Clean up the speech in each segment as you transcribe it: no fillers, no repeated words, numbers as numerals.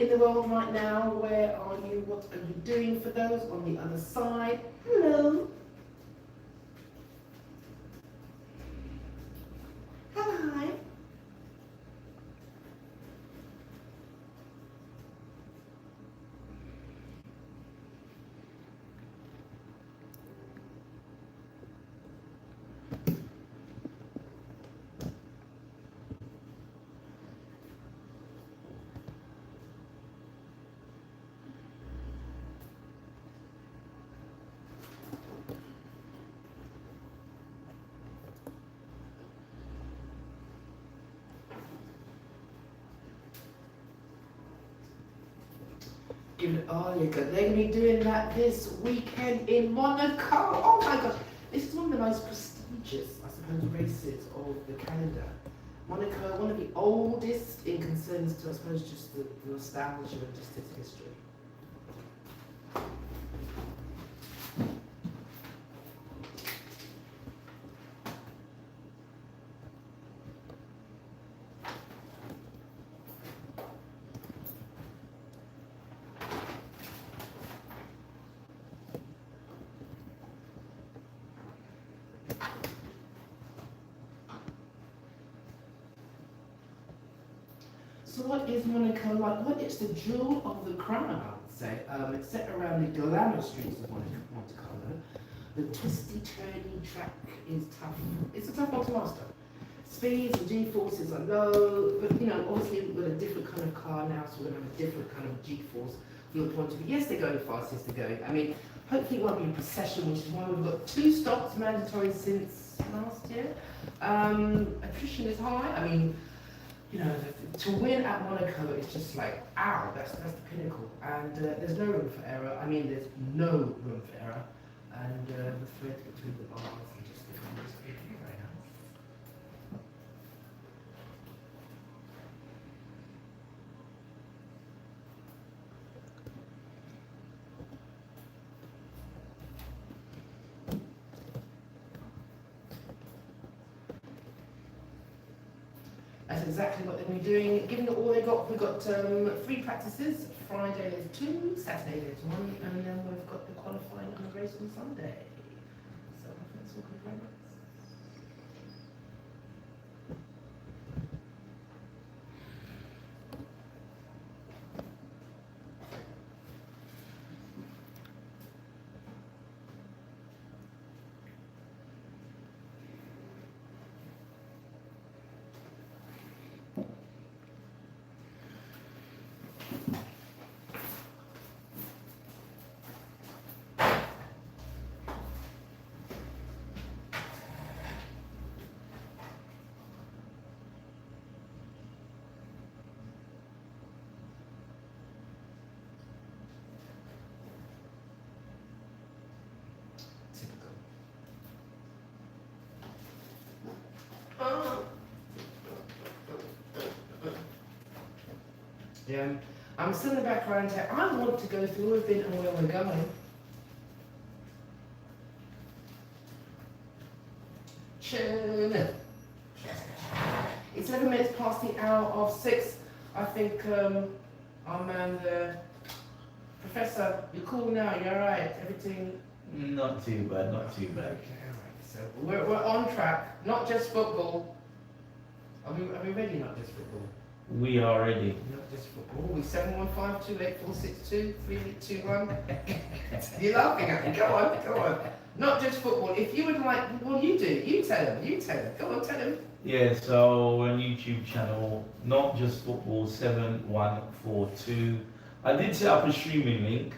in the world right now? Where are you? What are you doing for those on the other side? Hello. Hi. Give it, oh, you go. They're going to be doing that this weekend in Monaco. Oh my gosh. This is one of the most prestigious, I suppose, races of the calendar. Monaco, one of the oldest in concerns to, I suppose, just the nostalgia and just its history. So what is Monaco like? Well, it's the jewel of the crown, I would say. It's set around the glamour streets of Monte Carlo. The twisty, turny track is tough. It's a tough one to master. Speeds and G-forces are low, but you know, obviously we've got a different kind of car now, so we're going to have a different kind of G-force from the point of view. Yes, they're going fast, yes, they're going. I mean, hopefully it won't be a procession, which is why we've got 2 stops mandatory since last year. Attrition is high. I mean, you know, to win at Monaco is just like, ow, that's the pinnacle. And there's no room for error. I mean, there's no room for error. And the thread between the bars and just the kind of very nice. That's exactly what they're going to be doing. Given that all they got, we've got 3 practices. Friday there's 2, Saturday there's 1, and then we've got the qualifying and the race on Sunday. So I think that's all good, very nice. Typical. Yeah, I'm still in the background here. I want to go through everything and where we're going. Chin. It's 11 minutes past the hour of 6. I think our man, the professor, you're cool now, you're alright, everything. Not too bad, not too bad. Okay, alright. So we're on track, not just football. Are we ready, not just football? We are ready. Not just football. We 715-28462 3821. You're laughing at me. Go on, go on. Not just football. If you would like, well, you do. You tell them. You tell them. Go on, tell them. Yeah, so on YouTube channel, Not Just Football 7142. I did set up a streaming link,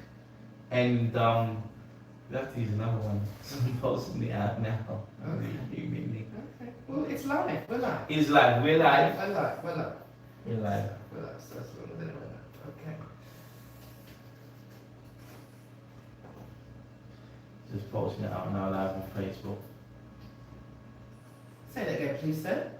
and we have to use another one. So I'm posting it out now. Okay. Streaming link. Okay. Well, it's live. We're live. It's live. We're live. We're live. We're live. We're live. We're live. So that's what we're doing. Okay. Just posting it out now live on Facebook. Say that again, please, sir.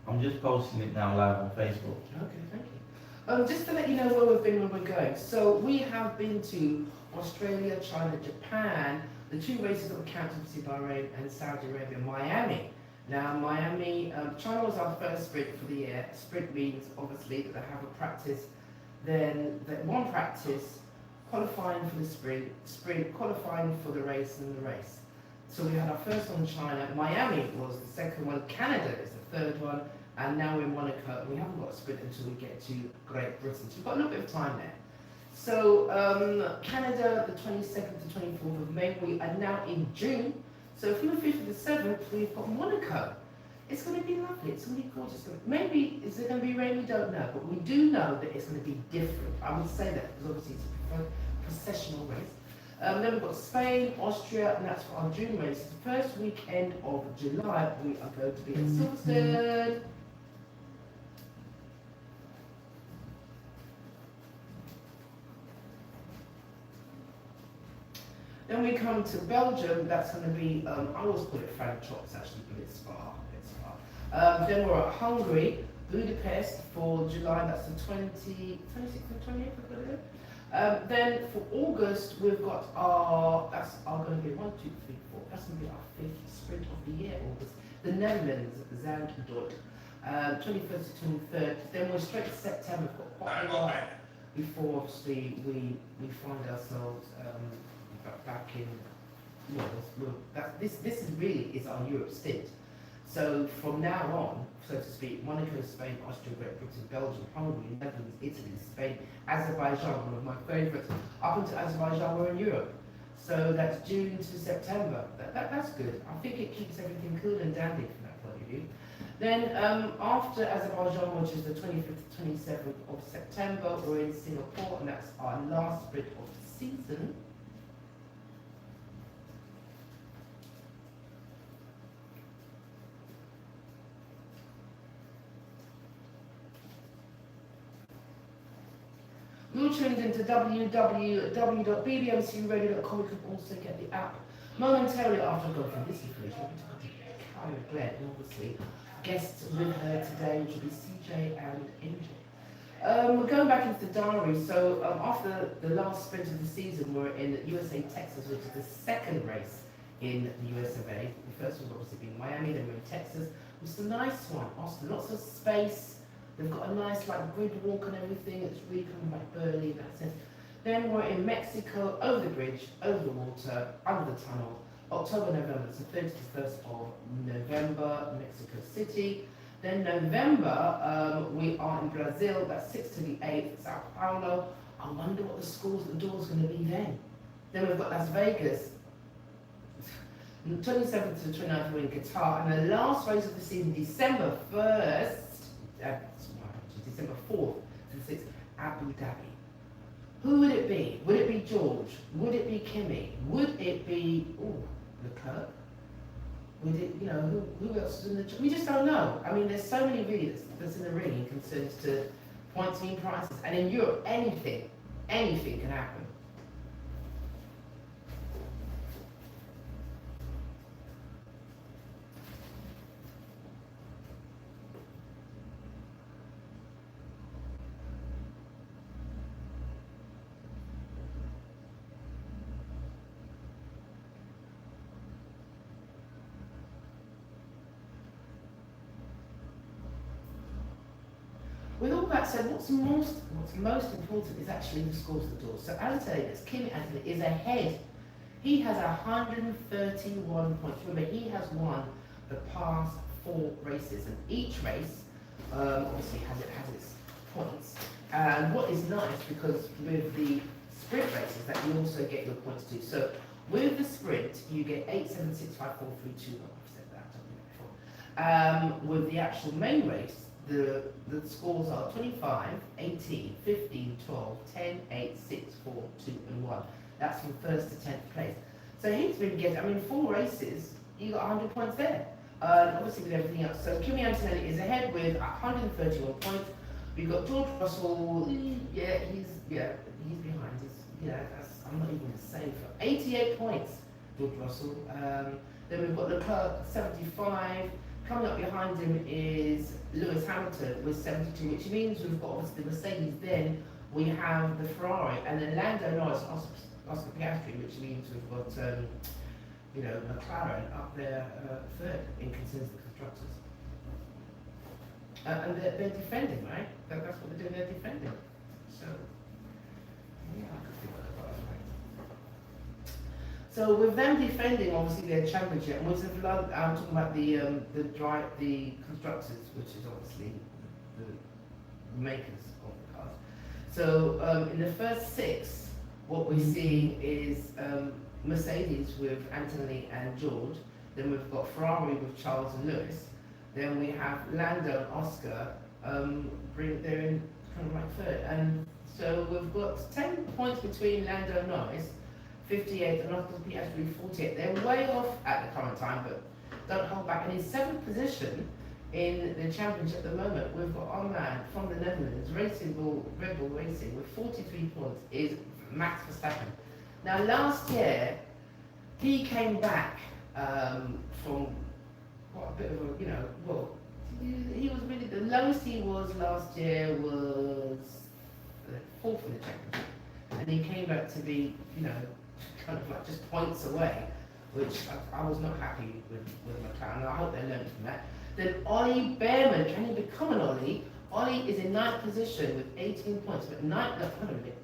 I'm just posting it now live on Facebook. Okay, thank you. Just to let you know where we've been, where we're going. So we have been to Australia, China, Japan, the 2 races of accountancy, Bahrain and Saudi Arabia, Miami. Now Miami, China was our first sprint for the year. Sprint means obviously that they have a practice then the one practice, qualifying for the sprint, qualifying for the race and the race. So we had our first one in China, Miami was the second one, Canada is the third one, and now we're in Monaco. We haven't got a sprint until we get to Great Britain, so we've got a little bit of time there. So Canada, the 22nd to 24th of May, we are now in June. So from the 5th to the 7th, we've got Monaco. It's going to be lovely, it's going to be gorgeous. Maybe, is it going to be rain? We don't know, but we do know that it's going to be different. I would say that, because obviously it's a processional race. Then we've got Spain, Austria, and that's for our June race. The first weekend of July, we are going to be at Silverstone. Then we come to Belgium, that's going to be, I always call it Frankfurt, actually, but it's Spa. Then we're at Hungary, Budapest for July, that's the 26th or 28th, I believe. Then for August, we've got that's going to be 1, 2, 3, 4, that's going to be our 5th sprint of the year, August. The Netherlands, Zandvoort, 21st to 23rd. Then we're straight to September, we've got quite a while before obviously we find ourselves back in, this is really is our Europe stint. So from now on, so to speak, Monaco, Spain, Austria, Great Britain, Belgium, Hungary, Netherlands, Italy, Spain, Azerbaijan, one of my favourites. Up until Azerbaijan, we're in Europe. So that's June to September. That's good. I think it keeps everything cool and dandy from that point of view. Then after Azerbaijan, which is the 25th to 27th of September, we're in Singapore, and that's our last sprint of the season. You're tuned into www.bbmcradio.com. You can also get the app momentarily after going from this information. We're going to Kyra Glenn, and obviously guests with her today, which will be CJ and MJ. We're going back into the diary. So after the last sprint of the season, we're in USA Texas, which is the second race in the US of A. The first one's obviously been Miami, then we're in Texas, which is a nice one. Austin, lots of space. They've got a nice grid walk and everything. It's really kind of like burly in that sense. Then we're in Mexico, over the bridge, over the water, under the tunnel. October, November, it's the 31st of November, Mexico City. Then November, we are in Brazil, that's 6th to the 8th, Sao Paulo. I wonder what the schools at the door is going to be then. Then we've got Las Vegas, 27th to 29th, we're in Qatar. And the last race of the season, December 1st, December 4th to the 6th, Abu Dhabi. Who would it be? Would it be George? Would it be Kimi? Would it be Leclerc? Would it, who else is in the? We just don't know. I mean, there's so many really that's in the ring in concerns to points mean prices, and in Europe, anything can happen. With all that said, what's most important is actually the scores at the door. So Anthony, Kimi Anthony is ahead. He has 131 points. Remember, he has won the past 4 races, and each race obviously has its points. And what is nice, because with the sprint races, that you also get your points too. So with the sprint, you get 8, 7, 6, 5, 4, 3, 2. I've said that, I've done it before. With the actual main race, the scores are 25, 18, 15, 12, 10, 8, 6, 4, 2, and 1. That's from 1st to 10th place. So he's been getting, 4 races, you got 100 points there. Obviously with everything else. So Kimi Antonelli is ahead with 131 points. We've got George Russell, he's behind. I'm not even going to say for 88 points, George Russell. Then we've got Leclerc, 75. Coming up behind him is Lewis Hamilton with 72, which means we've got obviously the Mercedes, then we have the Ferrari, and then Lando Norris, Oscar Piastri, which means we've got McLaren up there third in concerns the constructors. And they're defending, right? That's what they're doing, they're defending. So, yeah, I could think of that. So with them defending obviously their championship, and I'm talking about the constructors, which is obviously the makers of the cars. So in the first six, what we see is Mercedes with Anthony and George. Then we've got Ferrari with Charles and Lewis. Then we have Lando and Oscar. They're in kind of like third, and so we've got 10 points between Lando and Norris. 58 and Oscar Piastri 48. They're way off at the current time, but don't hold back. And in seventh position in the championship at the moment, we've got our man from the Netherlands, Red Bull Racing, with 43 points, is Max Verstappen. Now last year, he came back from quite a bit of a, he was really, the lowest he was last year was fourth in the championship. And he came back to be, kind of like just points away, which I was not happy with McLaren, and I hope they learned from that. Then Ollie Behrman, can he become an Ollie? Ollie is in ninth position with 18 points, but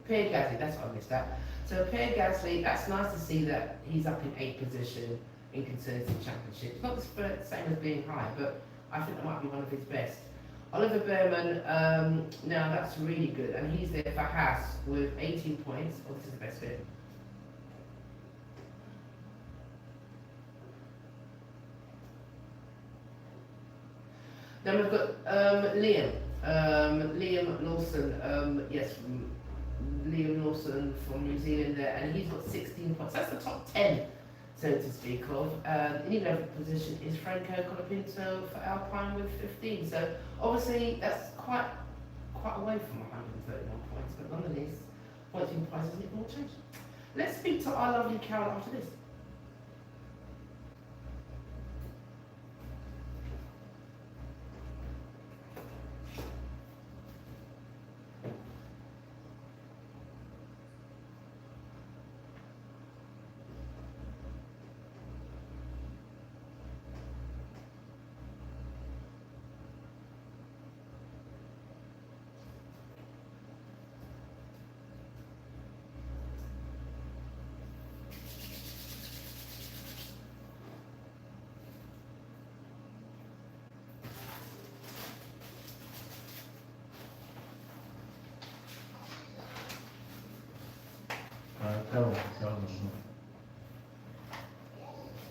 Pierre Gasly, that's what I missed out. So Pierre Gasly, that's nice to see that he's up in 8th position in Constructors' Championship. It's not the same as being high, but I think that might be one of his best. Oliver Behrman, now that's really good, and he's there for Haas with 18 points. Oh, this is the best bit. Then we've got Liam Lawson, Liam Lawson from New Zealand there, and he's got 16 points. That's the top 10, so to speak of. In 11th position is Franco Colapinto for Alpine with 15. So obviously that's quite away from 131 points, but nonetheless, points in prices need more change. Let's speak to our lovely Carol after this.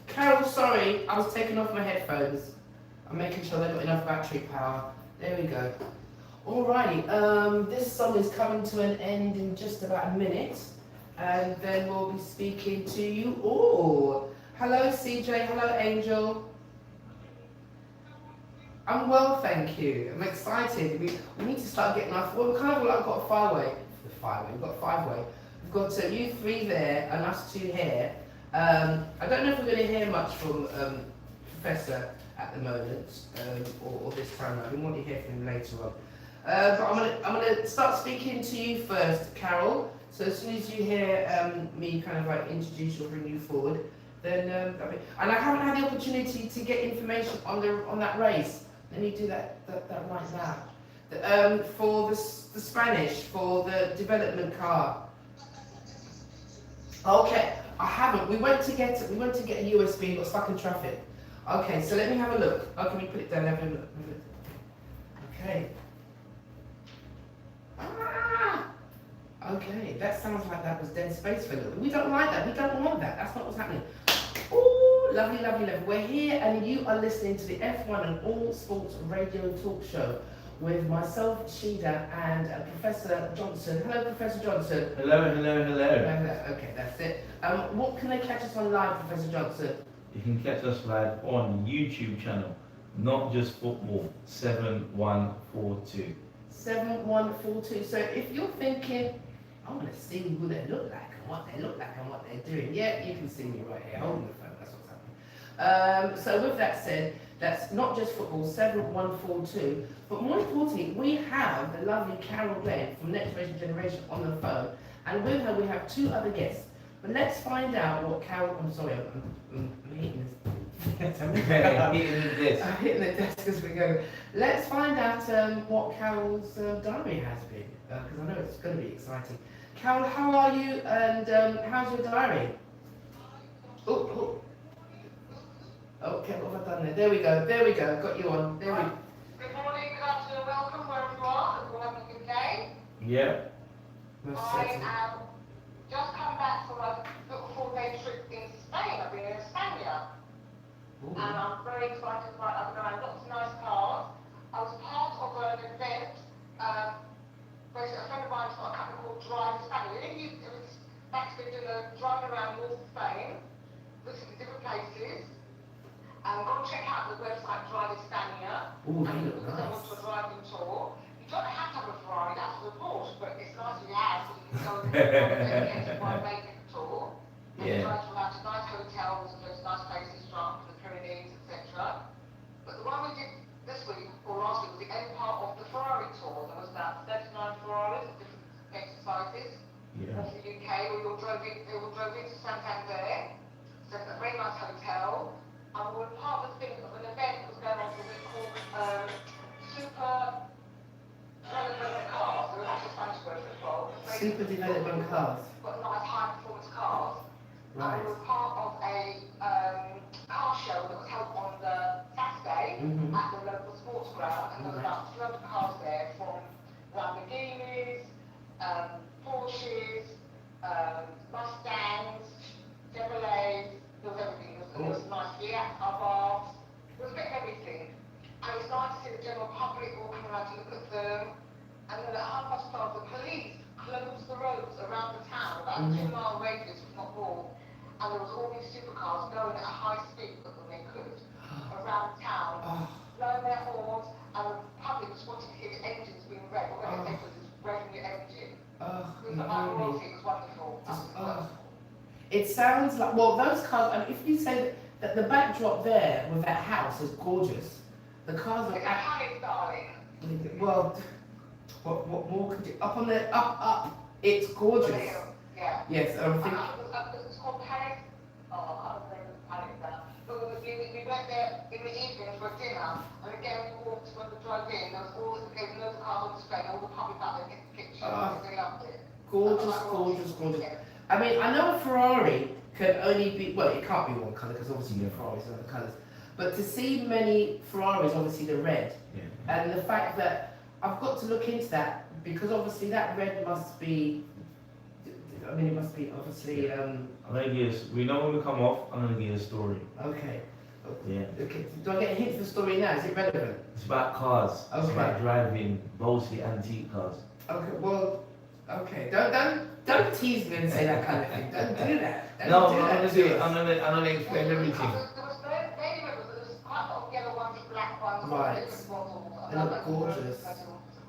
Carol, sorry, I was taking off my headphones. I'm making sure they've got enough battery power. There we go. Alrighty, this song is coming to an end in just about a minute, and then we'll be speaking to you all. Hello CJ, hello Angel. I'm well, thank you. I'm excited. We need to start getting our, well, we've kind of like got a five-way. We've got five-way. We've got you three there and us two here. I don't know if we're going to hear much from Professor at the moment, or this time around. We want to hear from him later on. But I'm gonna start speaking to you first, Carol. So as soon as you hear me kind of like introduce or bring you forward, then and I haven't had the opportunity to get information on that race. Let me do that right now. For the Spanish, for the development car. Okay, I haven't. We went to get a USB, got stuck in traffic. Okay, so let me have a look. Oh, can we put it down? Have a look. Okay. Okay, that sounds like that was dead space for a little bit. We don't like that. We don't want that. That's not what's happening. Ooh, lovely, lovely, lovely. We're here and you are listening to the F1 and All Sports Radio Talk Show with myself, Shida, and Professor Johnson. Hello, Professor Johnson. Hello, hello, hello. Okay, that's it. What can they catch us on live, Professor Johnson? You can catch us live on YouTube channel, Not Just Football, 7142. 7142. So if you're thinking, I want to see who they look like and what they look like and what they're doing, yeah, you can see me right here. Hold the phone, that's what's happening. So with that said, that's Not Just Football, 7142. But more importantly, we have the lovely Carol Glenn from Next Generation on the phone. And with her, we have two other guests. But let's find out what Carol. I'm sorry, I'm hitting this. I'm hitting the desk as we go. Let's find out what Carol's diary has been, because I know it's going to be exciting. Carol, how are you? And how's your diary? Oh. Okay, what have I done there? There we go. There we go. Got you on. There we. Good morning, good afternoon, welcome wherever you are. Hope you're having a good day. Yeah. Most I certainly. am just come back from a little 4-day trip in Spain. I've been in Spain, Ooh. and I'm very excited about it. I've got lots of nice cars. I was part of an event. Basically, a friend of mine's got a company called Drive Spain. It was actually doing a drive around North Spain, visiting different places. Go and check out the website Drive Hispania. Ooh, they And look because I nice. went to a driving tour. You don't have to have a Ferrari, that's the Porsche, but it's nice if you have, so you can go and get a making tour. And you Yeah. drive around to nice hotels and those nice places, from the Pyrenees, etc. But the one we did this week, or last week, was the end part of the Ferrari tour. There was about 39 Ferraris at different exercises. Yeah. From the UK, we all drove into Santander, so it's a very nice hotel. And we were part of an event that was going on for a week called Super Development Cars. So it was actually a Spanish word for it as well. Super development cars. Got nice high performance cars. Right. And we were part of a car show that was held on the Saturday Mhm. at the local sports ground. And there were about 200 cars there, from Lamborghinis, Porsches, Mustangs, Chevrolets. There was everything. There was nice Fiat, Abarths. There was a bit of everything. And it was nice to see the general public all coming around to look at them. And then at 12:30, the police closed the roads around the town, about a 2-mile radius, if not more. And there was all these supercars going at a high speed when they could around town, Oh, blowing their horns, and the public just wanted to hear the engines being revved. What they said was it's revving your engine. It was like blimey. royalty, it was wonderful. It sounds like, well, those cars, and if you say that the backdrop there with that house is gorgeous, the cars are It's a palace, darling. well, what more could you, up on the, up, it's gorgeous. Yeah. Yes, I think, It's called Paris. Oh, I can't remember the Paris now. But we went there in the evening for dinner, and again we walked when we drove in. There was all the cars on display, all the public out there getting pictures. They loved it. gorgeous. I mean, I know a Ferrari can only be, well, it can't be one colour, because obviously Ferraris are other colours. But to see many Ferraris, obviously the red, Yeah. and the fact that I've got to look into that, because obviously that red must be, I mean, it must be obviously, I'm gonna give we know when we come off, I'm gonna give you a story. okay. Yeah. Okay. Do I get a hint for the story now? Is it relevant? It's about cars. It's Okay. about driving mostly antique cars. Okay, well, okay. Don't tease me and say that kind of thing. Don't do that. Don't No, do I'm that gonna to do it. us. I'm gonna explain everything. There was many members, there was quite a lot of yellow ones, black ones, Right. different models. They look gorgeous.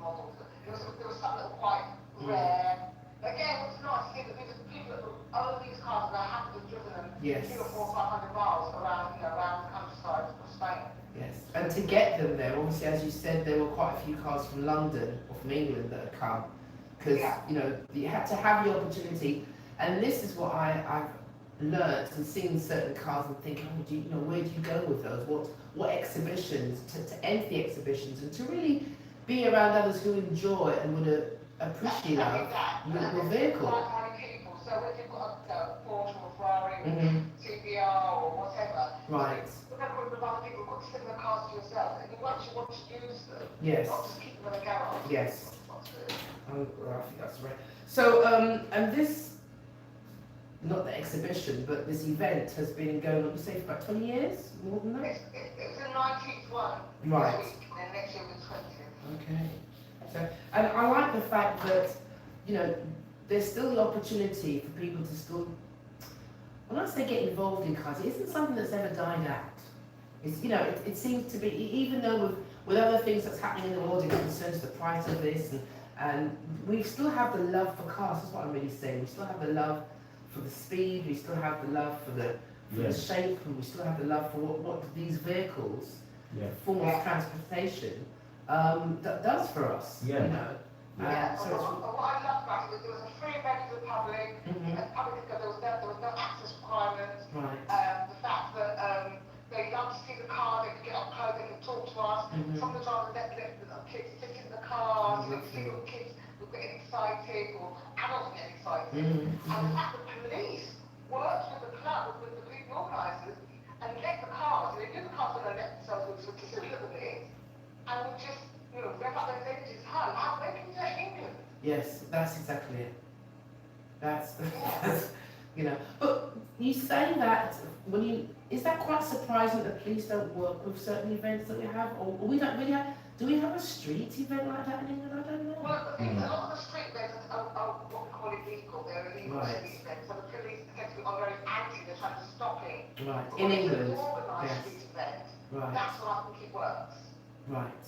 Models. There was some that were quite rare. Again, it was nice to see that these people that own these cars and are happy to have driven them Yes. 300 or 400 miles around, around the countryside of Spain. Yes. And to get them there, obviously, as you said, there were quite a few cars from London or from England that had come. Because, Yeah. you had to have the opportunity. And this is what I've learned and seen certain cars and thinking, oh, where do you go with those? What exhibitions, to enter the exhibitions and to really be around others who enjoy and would appreciate your vehicle. Like-minded people. So if you've got a Porsche or Ferrari, Mhm. CBR or whatever, Right. remember with other people, you've got similar cars to yourself, and you actually want to use them, Yes. not just keep them in a garage. Yes. That's it. I think that's right. So, and this, not the exhibition, but this event has been going on, you say, for about 20 years? More than that? It's the 19th one Right. this week, and then next year will be 20th. Okay. So, and I like the fact that, there's still the opportunity for people to still, well, not say get involved in cars, it isn't something that's ever died out. It's, it seems to be, even though with other things that's happening in the world, it concerns the price of this, and we still have the love for cars, that's what I'm really saying. We still have the love for the speed, we still have the love for the shape, and we still have the love for what these vehicles, form of transportation, that does for us, Yeah, So what I loved about it was there was a free event for the public, Mhm. and the public could go, there And the fact that the police worked with the club, with the people organisers, and let the cars, they knew the cars were going to let themselves with considerably at the minute, and would just, rev up those engines high. Where can you do that in England? Yes, that's exactly it. That's but you say that is that quite surprising that police don't work with certain events that we have, or we don't really have, do we have a street event like that in England? I don't know. Well, the thing is, a lot of the street events are what we call illegal. They're illegal Right. street events, so the police essentially are very anti, they're trying to stop it. Right, But in when it's England, an organised yes. street event, Right, that's when I think it works. right.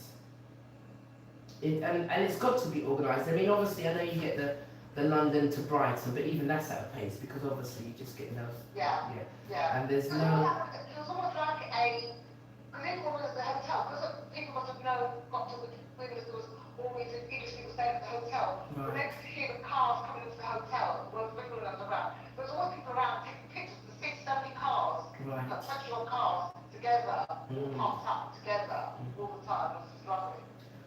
And it's got to be organised. I mean, obviously, I know you get the London to Brighton, but even that's out of pace because obviously you just get those. Yeah, Yeah. yeah. And there's It no. was almost like because everyone was at the hotel, because people must have got to the windows, there was always an industry was staying at the hotel. Right. The next to hear the cars coming into the hotel, was people on the ground. There was always people around taking pictures of the 6, 70 cars, Right. like 20-odd cars together, all Mm. parked up together all the time. It was just lovely.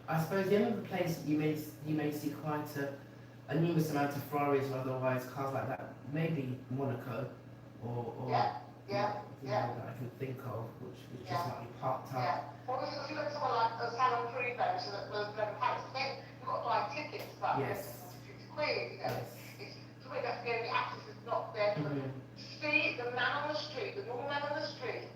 I suppose the only other place you may see quite a numerous amount of Ferraris or otherwise cars like that, maybe Monaco, or Yeah, you know, that I can think of, which just Yeah. might be parked up. yeah. Well, if you look at someone like Salon Privé, which is at the Paris, you've got to buy tickets, but Yes. it's 50 quid, Yes. It's, to me, that's the only access is not there for Mhm. see the man on the street, the normal man on the street,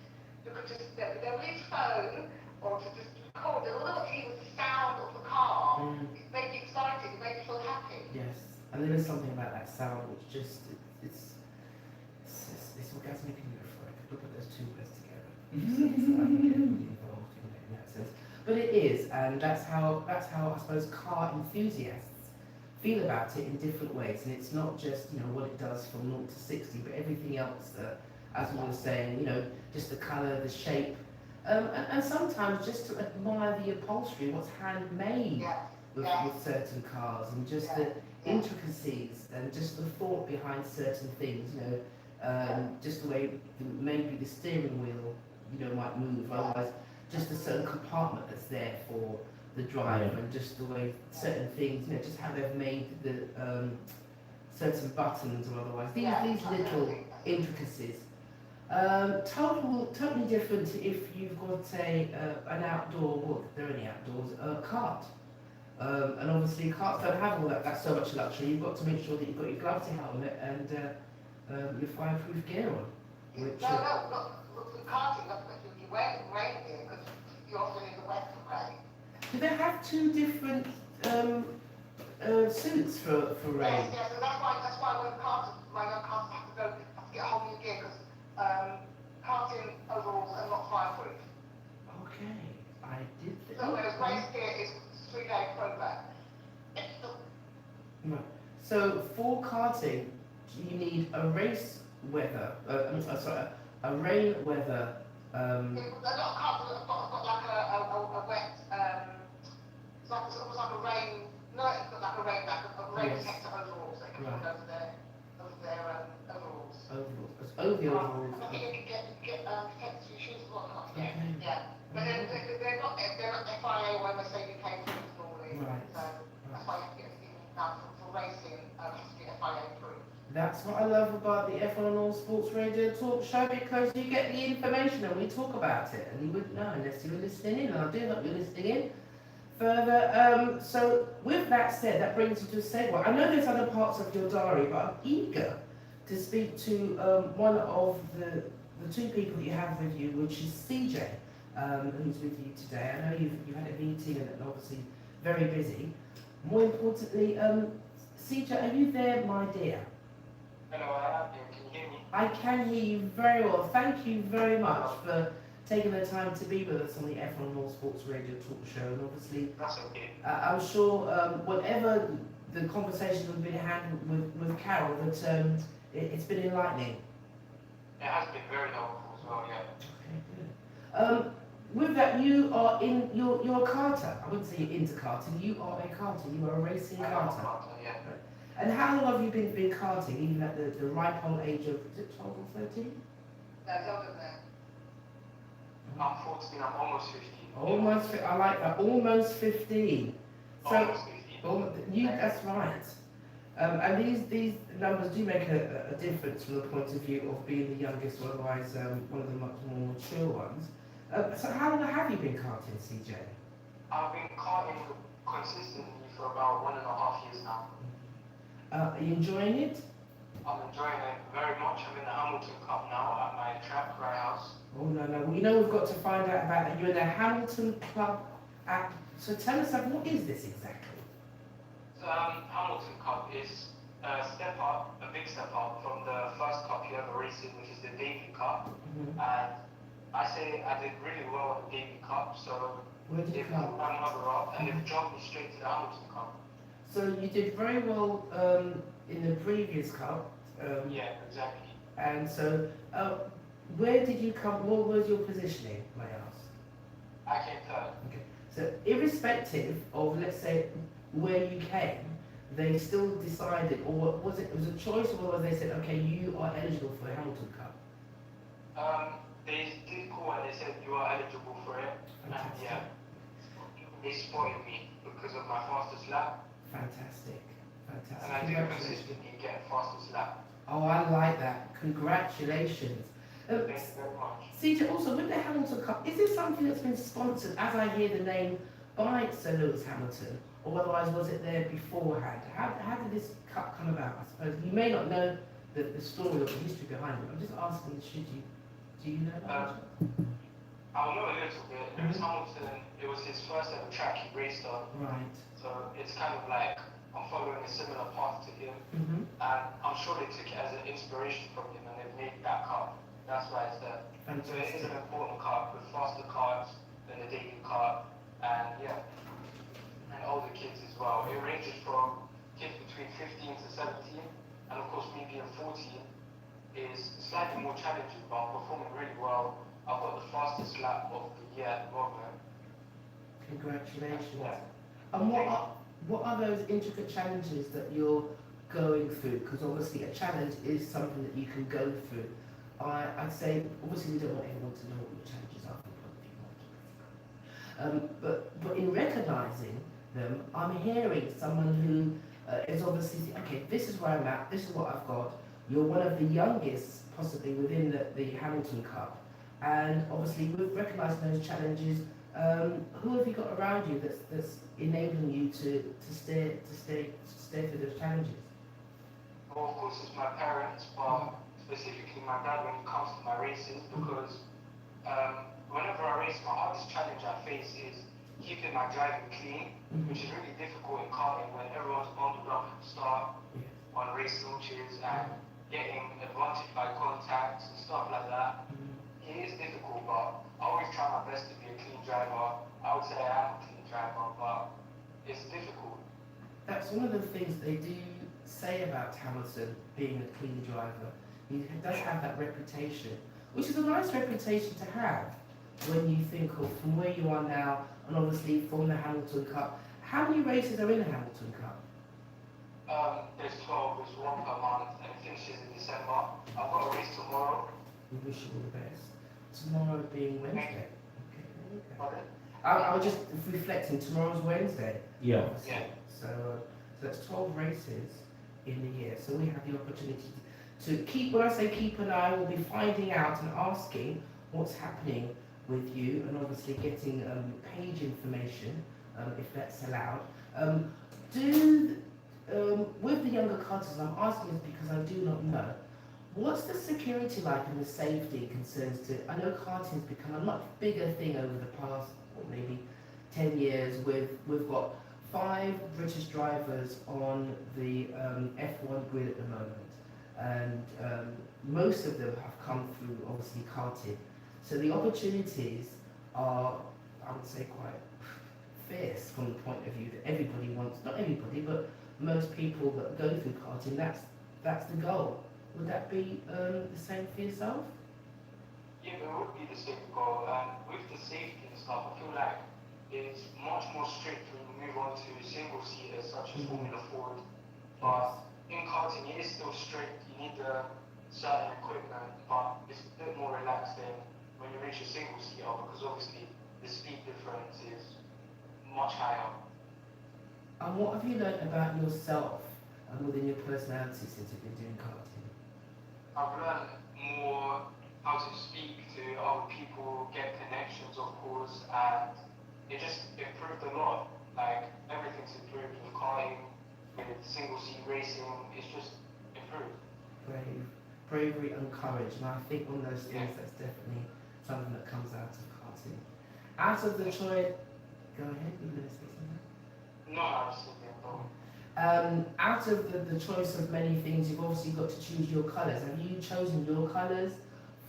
who could just with their phone or to just record it, although even the sound of the car, Mm. it made you excited, it made you feel happy. Yes, and there is something about that sound which just it's orgasmic and euphoric. Look at those two words together. So I can get really involved in that sense. But it is, and that's how I suppose car enthusiasts feel about it in different ways. And it's not just what it does from 0 to 60, but everything else that, as we were saying, just the colour, the shape, and sometimes just to admire the upholstery, what's handmade Yeah, with certain cars, and just the intricacies and just the thought behind certain things, just the way maybe the steering wheel, might move, otherwise just a certain compartment that's there for the driver, Yeah. and just the way certain things, just how they've made the certain buttons or otherwise, these little absolutely. intricacies. Totally different if you've got an outdoor, well, if there are any outdoors, cart. And obviously carts don't have all that's so much luxury. You've got to make sure that you've got your gloves, your helmet, and your fireproof gear on. Which, No, look, the karting, that's what you wear in rain gear, because you're often in the wet and rain. do they have two different suits for rain? Yes, so that's why when karting have to get a whole new gear, because karting overalls are not fireproof. Okay, I did. So whereas race gear is 3-day program. Right. So for karting, you need a race weather. A rain weather. A lot of cars have got like a wet, it's almost like a rain, no, it's got like a rain bag, a rain Yes. protector overalls that can put over their overalls. Overalls. It's over the overalls. I think you can get protectors for your shoes as well, can't you? Okay. Yeah. But they're not FIA or MSA UK approved normally. Right. So that's why you have to get everything done for racing, has to be FIA approved. That's what I love about the F1 and All Sports Radio Talk Show, because you get the information and we talk about it, and you wouldn't know unless you were listening in, and I do hope you're listening in. Further, so with that said, that brings you to a segue. I know there's other parts of your diary, but I'm eager to speak to one of the two people that you have with you, which is CJ, who's with you today. I know you've had a meeting and obviously very busy. More importantly, CJ, are you there, my dear? Hello, I am here. Can you hear me? I can hear you very well. Thank you very much for taking the time to be with us on the F1 All Sports Radio Talk Show. And obviously, That's okay. I'm sure whatever the conversation has been had with Carol, that it's been enlightening. It has been very helpful as well, yeah. Okay, good. With that, you're a karter. I wouldn't say you're into karting. You are a karter. You are a racing I am a karter. karter, yeah. And how long have you been karting, even at the ripe old age of, is it 12 or 13? No, it's older than that. I'm 14, I'm almost 15. I like that. Almost 15. So, Almost 15. that's right. And these numbers do make a difference from the point of view of being the youngest, or otherwise one of the much more mature ones. So how long have you been karting, CJ? I've been karting consistently for about 1.5 years now. Are you enjoying it? I'm enjoying it very much. I'm in the Hamilton Cup now at my track, Rye House. Oh no, no. Well, you know we've got to find out about that. You're in the Hamilton Club at. So tell us, what is this exactly? So, Hamilton Cup is a step up, a big step up from the first cup you ever raced in, which is the Davy Cup. Mhm. And I say I did really well at the Davy Cup, so Where did they you pulled come? my mother up and they've jumped me straight to the Hamilton Cup. So you did very well in the previous cup. Yeah, exactly. And so, where did you come? What was your positioning, may I ask? I came third. Okay. So, irrespective of, let's say, where you came, they still decided, or was it was a choice, or was they said, okay, you are eligible for the Hamilton Cup? They did call and they said you are eligible for it. And Fantastic. yeah, they spotted me because of my fastest lap. Fantastic. Fantastic. And I do Congratulations. consistently get fastest lap. Oh, I like that. Congratulations. Thank you very much. CJ, also with the Hamilton Cup, is this something that's been sponsored, as I hear the name, by Sir Lewis Hamilton, or otherwise was it there beforehand? How did this cup come about? I suppose you may not know the story or the history behind it. I'm just asking, do you know that? I'll know a little bit. Lewis Hamilton, it was his first ever track he raced on. Right. So it's kind of like I'm following a similar path to him. Mm-hmm. And I'm sure they took it as an inspiration from him and they've made that cup. That's why it's there. So it is Fantastic. an important cup with faster cars than the daily cup. And yeah, and older kids as well. It ranges from kids between 15 to 17. And of course, me being 14 is slightly more challenging, but I'm performing really well. I've got the fastest lap of the year at the moment. Congratulations. Yeah. And what are those intricate challenges that you're going through? Because obviously a challenge is something that you can go through. I'd say, obviously we don't want anyone to know what your challenges are from the point of view. But in recognising them, I'm hearing someone who is obviously, okay, this is where I'm at, this is what I've got. You're one of the youngest, possibly within the Hamilton Cup. And obviously with recognising those challenges, who have you got around you that's enabling you to stay through those challenges? Well, of course, it's my parents, but specifically my dad when it comes to my races, because whenever I race, my hardest challenge I face is keeping my driving clean, which is really difficult in karting when everyone's bundled up at the start on race launches and getting advantage by contacts and stuff like that. It is difficult, but I always try my best to be a clean driver. I would say I am a clean driver, but it's difficult. That's one of the things they do say about Hamilton being a clean driver. He does have that reputation, which is a nice reputation to have when you think of from where you are now and obviously from the Hamilton Cup. How many races are in the Hamilton Cup? There's 12, there's one per month, and it finishes in December. I've got a race tomorrow. We wish you all the best. Tomorrow being Wednesday. Okay, there you go. Pardon? I was just reflecting, tomorrow's Wednesday. Yeah. Yeah. So that's 12 races in the year. So we have the opportunity to keep, when I say keep an eye, we'll be finding out and asking what's happening with you and obviously getting page information, if that's allowed. With the younger karters, I'm asking this because I do not know, what's the security like and the safety concerns to, I know karting's become a much bigger thing over the past, maybe 10 years. We've got 5 British drivers on the F1 grid at the moment, and most of them have come through obviously karting. So the opportunities are, I would say, quite fierce from the point of view that everybody wants, not everybody, but most people that go through karting, that's the goal. Would that be the same for yourself? Yeah, it would be the same goal. And with the safety and stuff, I feel like it's much more strict when you move on to single seaters such as Formula Ford. But in karting, it is still strict. You need the certain equipment, but it's a bit more relaxed than when you reach a single seater because obviously the speed difference is much higher. And what have you learned about yourself within your personality since you've been doing karting? I've learned more how to speak to other people, get connections, of course, and it just improved a lot. Like, everything's improved with karting, with single seat racing, it's just improved. Bravery and courage, and I think one of those things Yeah. that's definitely something that comes out of karting. Out of the choice, go ahead, you're going to say something? No, I was thinking, no. Out of the choice of many things, you've obviously got to choose your colours. Have you chosen your colours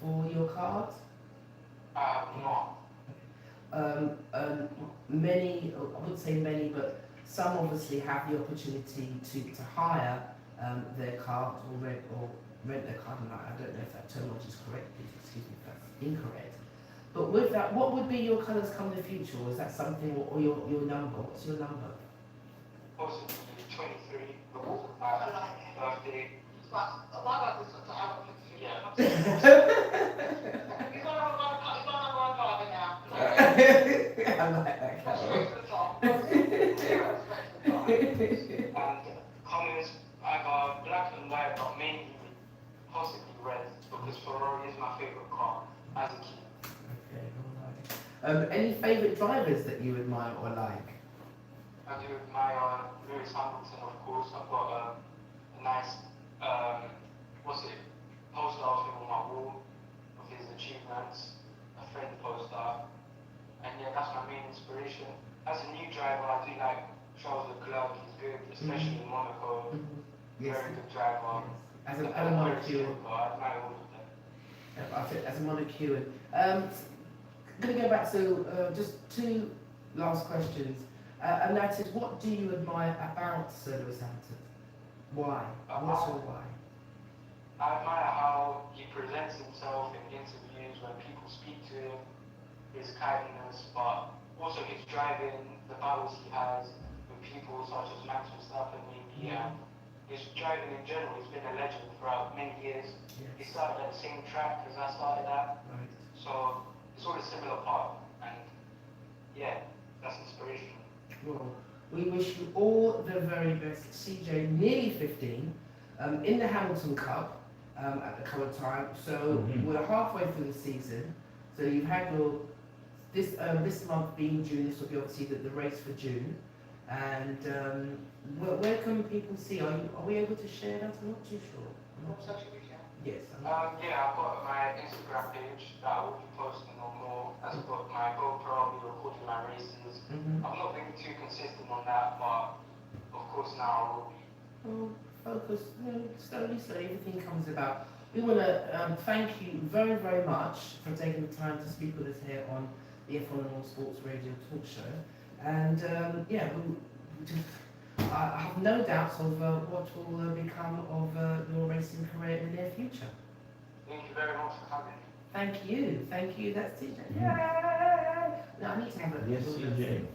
for your card? No. Many, I wouldn't say many, but some obviously have the opportunity to hire their card or rent their card. And I don't know if that terminology is correct, please excuse me if that's incorrect. But with that, what would be your colours come in the future? Or is that something, or your number? What's your number? Possibly 23, because of my birthday. But my God, this is I don't Yeah. He's on one card now. I like that, That's Carol. straight to the top. And colours, either black and white, but mainly possibly red, because Ferrari is my favourite car as a kid. Okay, alright. Any favourite drivers that you admire or like? I do admire Lewis Hamilton, of course. I've got a nice, poster of him on my wall of his achievements, a friend poster. And yeah, that's my main inspiration. As a new driver, I do like Charles Leclerc. He's good, especially in Monaco. Yes. Very good driver. As a Monacuan. I admire all of them. I said as a Monacuan. I'm going to go back to just two last questions. And that is, what do you admire about Sir Lewis Hamilton? Why? What's your why? I admire how he presents himself in interviews when people speak to him, his kindness, but also his driving, the battles he has with people such as Max Verstappen, maybe, and his driving in general. He's been a legend throughout many years. He Yes. started at the same track as I started at, Right. so it's all a similar path, and yeah, that's inspirational. Well, we wish you all the very best. CJ, nearly 15, in the Hamilton Cup at the current time. So we're halfway through the season. So you've had your this month being June. This will be obviously the race for June. And where can people see? Are we able to share that? I'm not too sure. I'm not- Social media. Yes. I'm not- Yeah, I've got my Instagram page that I will be posting on more. I've got my GoPro, I'll be recording my races. Mhm. I've not been too consistent on that, but of course now I will be. Well, focus, slowly, everything comes about. We want to thank you very, very much for taking the time to speak with us here on the F1 and All Sports Radio Talk Show. And I have no doubts of what will become of your racing career in the near future. Thank you very much for having me. Thank you, that's it. Yay! No, I need to have a Yes, CJ.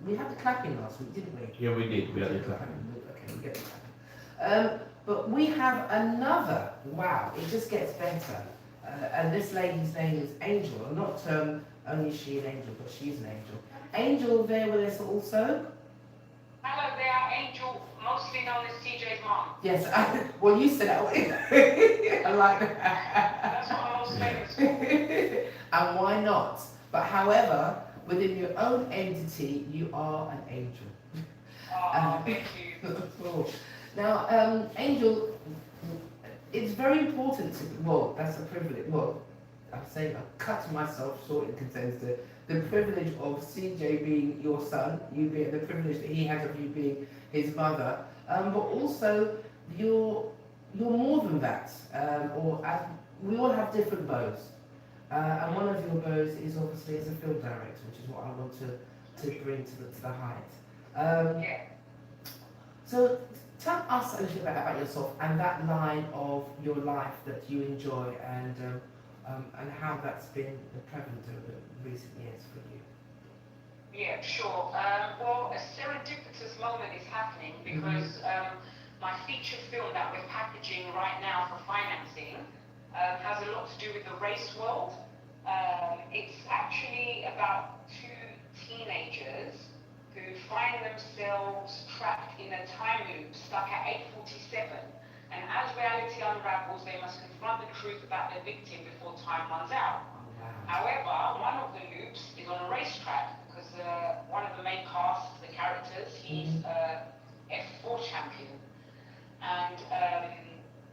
We had the clapping last week, didn't we? Yeah, we did. We had a clap. Okay, we get the clapping. But we have another, wow, it just gets better. And this lady's name is Angel. And not only is she an angel, but she is an angel. Angel there with us also. Hello there, Angel, mostly known as CJ's mom. Yes, well you said that way. I like that. That's what I'm most famous for. And why not? But however, within your own entity, you are an angel. Oh, thank you. Now, Angel, it's very important to, well, that's a privilege. Well, I'm saying I cut myself short in concerns to the privilege of CJ being your son, you being the privilege that he has of you being his mother, but also you're more than that. We all have different bows, and one of your bows is obviously as a film director, which is what I want to bring to the height. Yeah. So tell us a little bit about yourself and that line of your life that you enjoy, and how that's been prevalent over recent years for you. Yeah, sure. Well, a serendipitous moment is happening because my feature film that we're packaging right now for financing has a lot to do with the race world. It's actually about two teenagers who find themselves trapped in a time loop stuck at 8:47. And as reality unravels, they must confront the truth about their victim before time runs out. Oh, wow. However, one of the loops is on a racetrack because one of the main cast, the characters, he's a F4 champion. And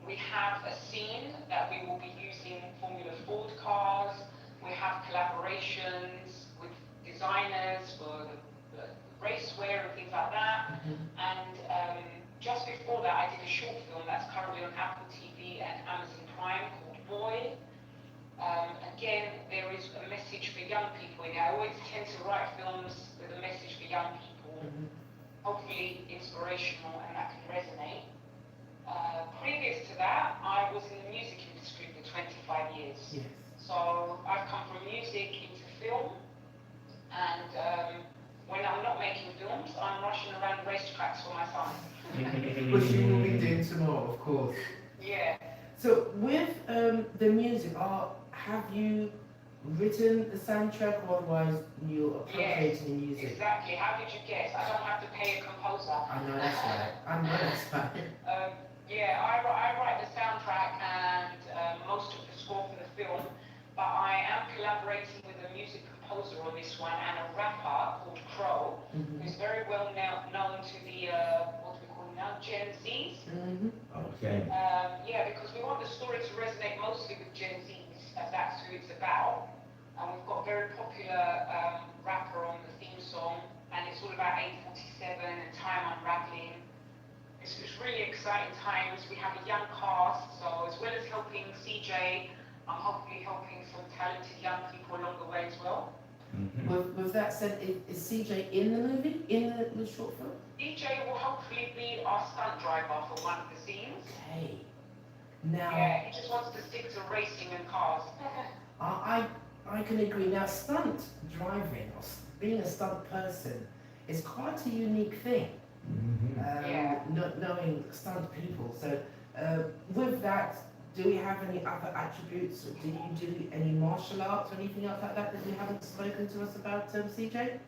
we have a scene that we will be using Formula Ford cars. We have collaborations with designers for the racewear and things like that. And just before that, I did a short film that's currently on Apple TV and Amazon Prime called Boy. Again, there is a message for young people in it. I always tend to write films with a message for young people, hopefully inspirational, and that can resonate. Previous to that, I was in the music industry for 25 years. Yes. So I've come from music into film, and when I'm not making films, I'm rushing around racetracks for my son. Which you will be doing tomorrow, of course. Yeah. So with the music, have you written the soundtrack, or otherwise you're appropriating the music? Exactly. How did you guess? I don't have to pay a composer. I know that's right. I know that's right. Yeah, I write the soundtrack and most of the score for the film, but I am collaborating with a music composer on this one and a rapper called Crow, who's very well known to the, what do we call them now, Gen Zs. Okay. Yeah, because we want the story to resonate mostly with Gen Zs, as that's who it's about. And we've got a very popular rapper on the theme song, and it's all about 8:47 and time unraveling. It's really exciting times. We have a young cast, so as well as helping CJ, I'm hopefully helping some talented young people along the way as well. With that said, is CJ in the movie, in the short film? DJ will hopefully be our stunt driver for one of the scenes. Okay. Now, Yeah, he just wants to stick to racing and cars. I can agree. Now, stunt driving, or being a stunt person, is quite a unique thing. Yeah. Not knowing stunt people. So, with that, do we have any other attributes? Do you do any martial arts or anything else like that you haven't spoken to us about, CJ?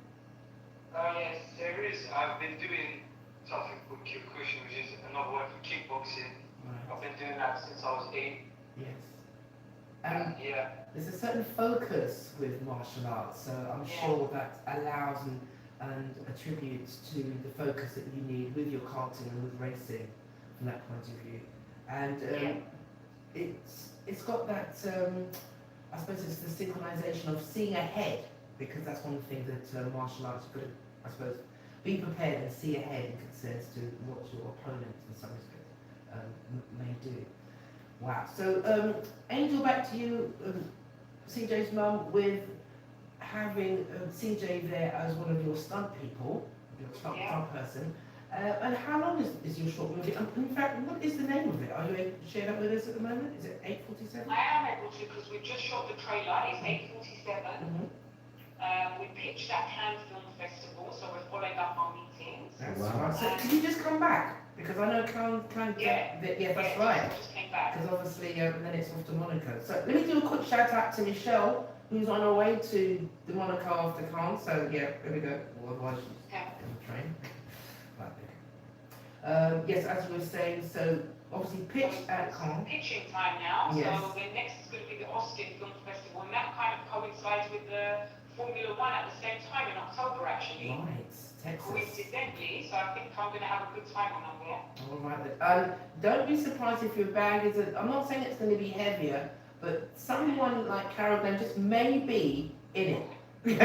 Yes, there is. I've been doing something called Kyokushin, which is another word for kickboxing. Right. I've been doing that since I was 8. Yes. And Yeah. there's a certain focus with martial arts, so I'm sure that allows and attributes to the focus that you need with your karting and with racing from that point of view. And it's got that, I suppose it's the synchronization of seeing ahead, because that's one thing that martial arts could, I suppose, be prepared and see ahead in concerns to what your opponent in some respect may do. Wow. So, Angel, back to you, CJ's mum, with having CJ there as one of your stunt people, your stunt person. And how long is your short movie? In fact, what is the name of it? Are you able to share that with us at the moment? Is it 8:47? I am able to, because we just shot the trailer. It's 8:47. We pitched at Cannes Film Festival, so we're following up our meetings. That's Wow. right. So, can you just come back? Because I know can't Yeah. that's right. Just came back. Because obviously, then it's off to Monaco. So let me do a quick shout out to Michelle, who's on her way to the Monaco after Cannes. So yeah, there we go. Or otherwise she's Yeah. on the train. Right there. Yes, as we were saying, so obviously pitched at Cannes. Pitching time now. Yes. So the next is going to be the Austin Film Festival, and that kind of coincides with the Formula One at the same time in October, actually. Right, Texas. Coincidentally, so I think I'm going to have a good time when I'm there. All right then. Don't be surprised if your bag is. I'm not saying it's going to be heavier, but someone like Carol Glenn just may be in it. No.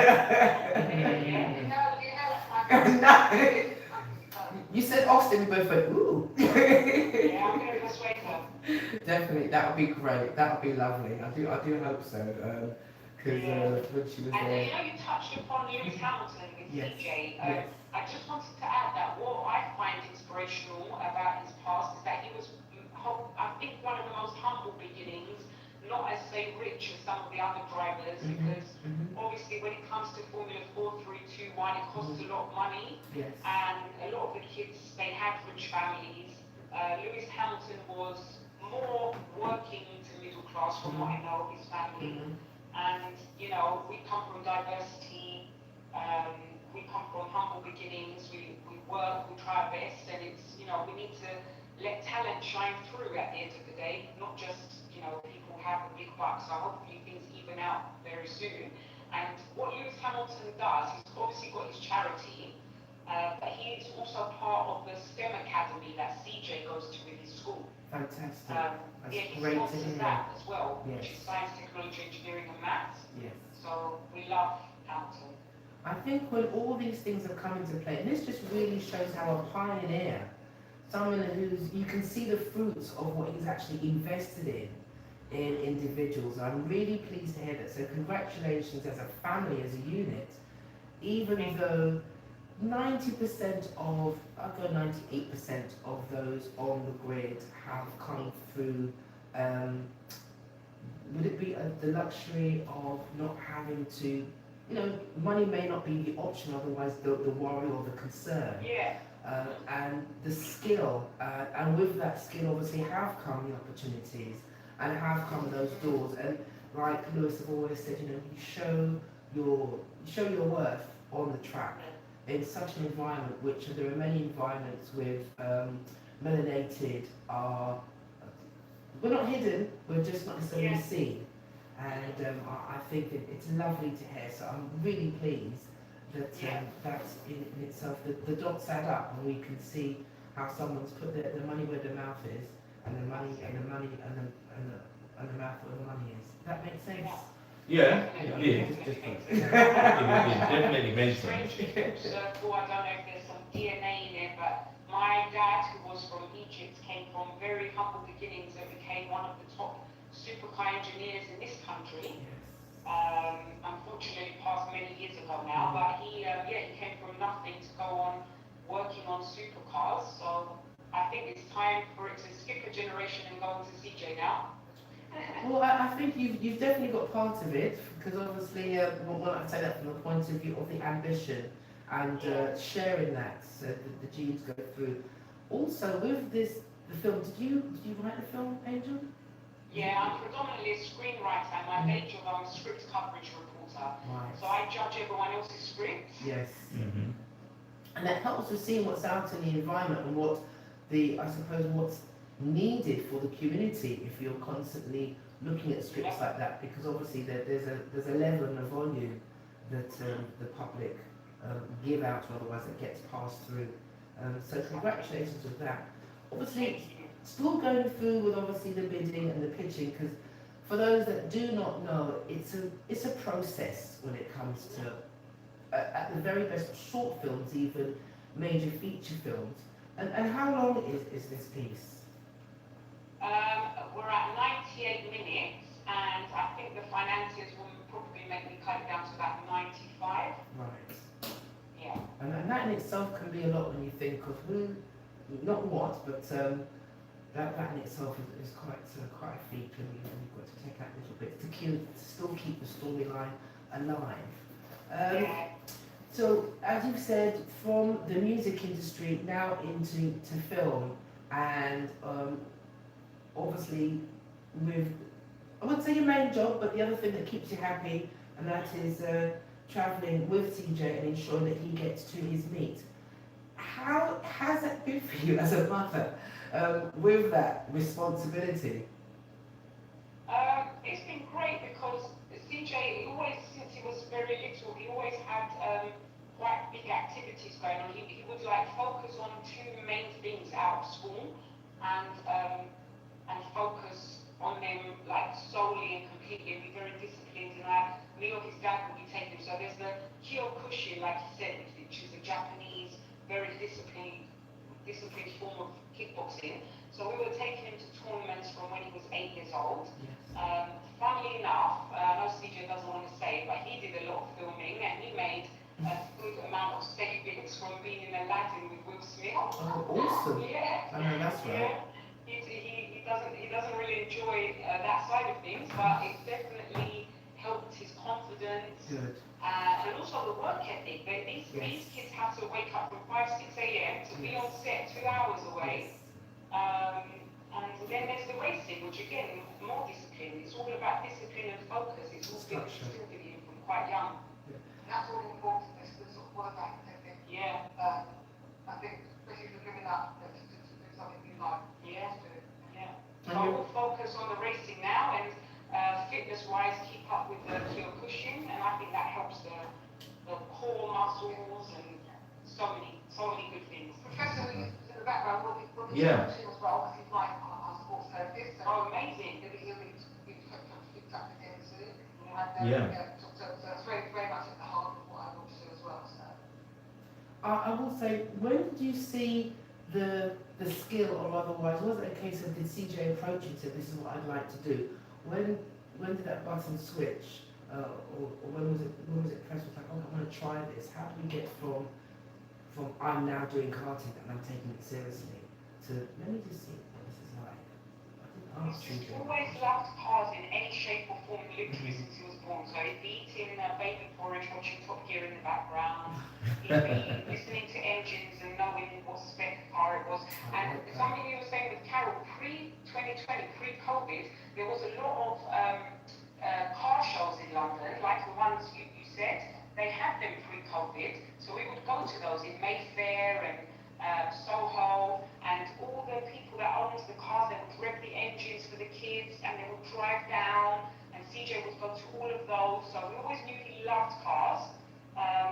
You said Austin, we both went, ooh. Yeah, I'm going to persuade her. Definitely, that would be great. That would be lovely. I do hope so. Because when she was And there. you know, you touched upon Lewis Hamilton with Yes, CJ. yes. I just wanted to add that what I find inspirational about his past is that he was, I think, one of the most humble beginnings, not as, say, rich as some of the other drivers, because obviously when it comes to Formula 4, 3, 2, 1, it costs a lot of money, Yes. and a lot of the kids, they had rich families. Lewis Hamilton was more working to middle class, from what I know of his family. And, you know, we come from diversity. we come from humble beginnings, we work, we try our best, and it's, you know, we need to let talent shine through at the end of the day, not just, you know, people have the big bucks. So hopefully things even out very soon. And what Lewis Hamilton does, he's obviously got his charity, but he is also part of the STEM Academy that CJ goes to with his school. Fantastic. Yeah, That's he great to sponsors hear. that as well, Yes. which is science, technology, engineering, and maths. Yes. So we love Hamilton. I think when all these things have come into play, and this just really shows how a pioneer, someone who's, you can see the fruits of what he's actually invested in individuals. I'm really pleased to hear that. So congratulations as a family, as a unit, even though 90% of, I'll go 98% of those on the grid have come through, would it be the luxury of not having to, you know, money may not be the option, otherwise the worry or the concern. Yeah. And the skill, and with that skill obviously have come the opportunities and have come those doors. And like Lewis have always said, you know, you show your worth on the track in such an environment, which there are many environments with melanated are, we're not hidden, we're just not necessarily seen. And I think that it's lovely to hear, so I'm really pleased that that's in itself, the dots add up and we can see how someone's put their money where their mouth is, and the money and the money and the mouth where the money is. That makes sense? Yeah, it did. It definitely made sense. Strange circle, I don't know if there's some DNA in it, but my dad, who was from Egypt, came from very humble beginnings and became one of the top supercar engineers in this country. Unfortunately passed many years ago now, but he came from nothing to go on working on supercars. So I think it's time for it to skip a generation and go into CJ now. Well, I think you've definitely got part of it, because obviously, when I say that from the point of view of the ambition and sharing that, so the genes go through. Also, with the film, did you write the film, Angel? Yeah, I'm predominantly a screenwriter, and my day job, I'm a script coverage reporter. Right. So I judge everyone else's scripts. Yes. Mm-hmm. And that helps with seeing what's out in the environment and what I suppose what's needed for the community if you're constantly looking at scripts like that, because obviously there's a level and a volume that the public give out, or otherwise it gets passed through. So congratulations with that. Obviously, still going through with obviously the bidding and the pitching, because for those that do not know, it's a process when it comes to, at the very best, short films, even major feature films. And how long is this piece? We're at 98 minutes, and I think the financiers will probably make me cut it down to about 95. Right. Yeah. And that in itself can be a lot when you think of who, not what, but that in itself is quite a feat, and you've got to take out little bits to still keep the storyline alive. So, as you've said, from the music industry now into film, and obviously with, I wouldn't say your main job, but the other thing that keeps you happy, and that is travelling with CJ and ensuring that he gets to his meet. How has that been for you as a mother, with that responsibility? It's been great because CJ, always, since he was very little, he always had quite big activities going on. He would like focus on two main things out of school, and focus on them like solely and completely, and be very disciplined. And me or his dad would be taking him. So there's the Kyokushin, like he said, which is a Japanese, very disciplined form of kickboxing. So we were taking him to tournaments from when he was 8 years old. Yes. Funnily enough, I know CJ doesn't want to say, but he did a lot of filming, and he made a good amount of savings from being in Aladdin with Will Smith. Oh, awesome. Yeah. I know that's right. He doesn't really enjoy that side of things, but it definitely helped his confidence. Good. And also the work ethic. These kids have to wake up from 5, 6 a.m. to be on set 2 hours away. And then there's the racing, which again, more discipline. It's all about discipline and focus. It's all been instilled in you from quite young. That's all important, is the sort of what a fantastic. Yeah, I think especially if you're giving up to do something you like. yeah, to do. yeah. And So you- we'll focus on the racing now and fitness-wise, keep up with the Kyokushin, and I think that helps the core muscles and so many good things. Professor in the background will be Yeah. teaching as well, because he's like on sports service. So Oh, amazing. he'll be picked up again soon. Yeah. So it's very, very much at the heart of what I want to do as well. So. I will say, when did you see the skill, or otherwise, was it a case of did CJ approach you and said, this is what I'd like to do? When did that button switch, or when was it pressed? Was like, oh, I want to try this. How do we get from I'm now doing karting and I'm taking it seriously to let me just see what this is like. I didn't ask He's CJ. always loved cars in any shape or form, literally since he was born. So he'd be eating baby porridge, watching Top Gear in the background. He'd be listening to engines and knowing what spec car it was. And something you were saying with Carol, pre-2020, pre-COVID, there was a lot of car shows in London, like the ones you said. They had them pre-COVID, so we would go to those in Mayfair and Soho, and all the people that owned the cars, they would rev the engines for the kids, and they would drive down, and CJ would go to all of those, so we always knew he loved cars.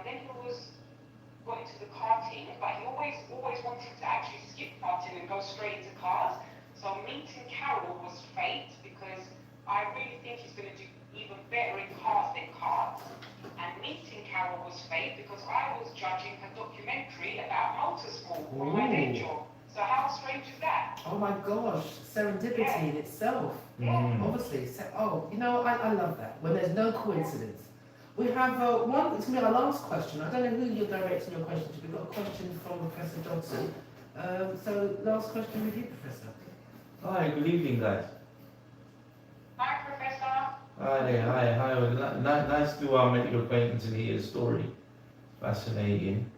Then he got into the karting, but he always wanted to actually skip karting and go straight into cars. So meeting Carol was fate, because I really think he's going to do even better in cars than karts. And meeting Carol was fate, because I was judging her documentary about motorsport on my day Ooh. job. So how strange is that? Oh my gosh, serendipity in itself. Mm. Obviously, I love that, when there's no coincidence. We have one, it's going to be our last question. I don't know who you're directing your question to. We've got a question from Professor Johnson. So, last question with you, Professor. Hi, good evening, guys. Hi, Professor. Hi there, hi. Well, nice to make your acquaintance and hear your story. Fascinating.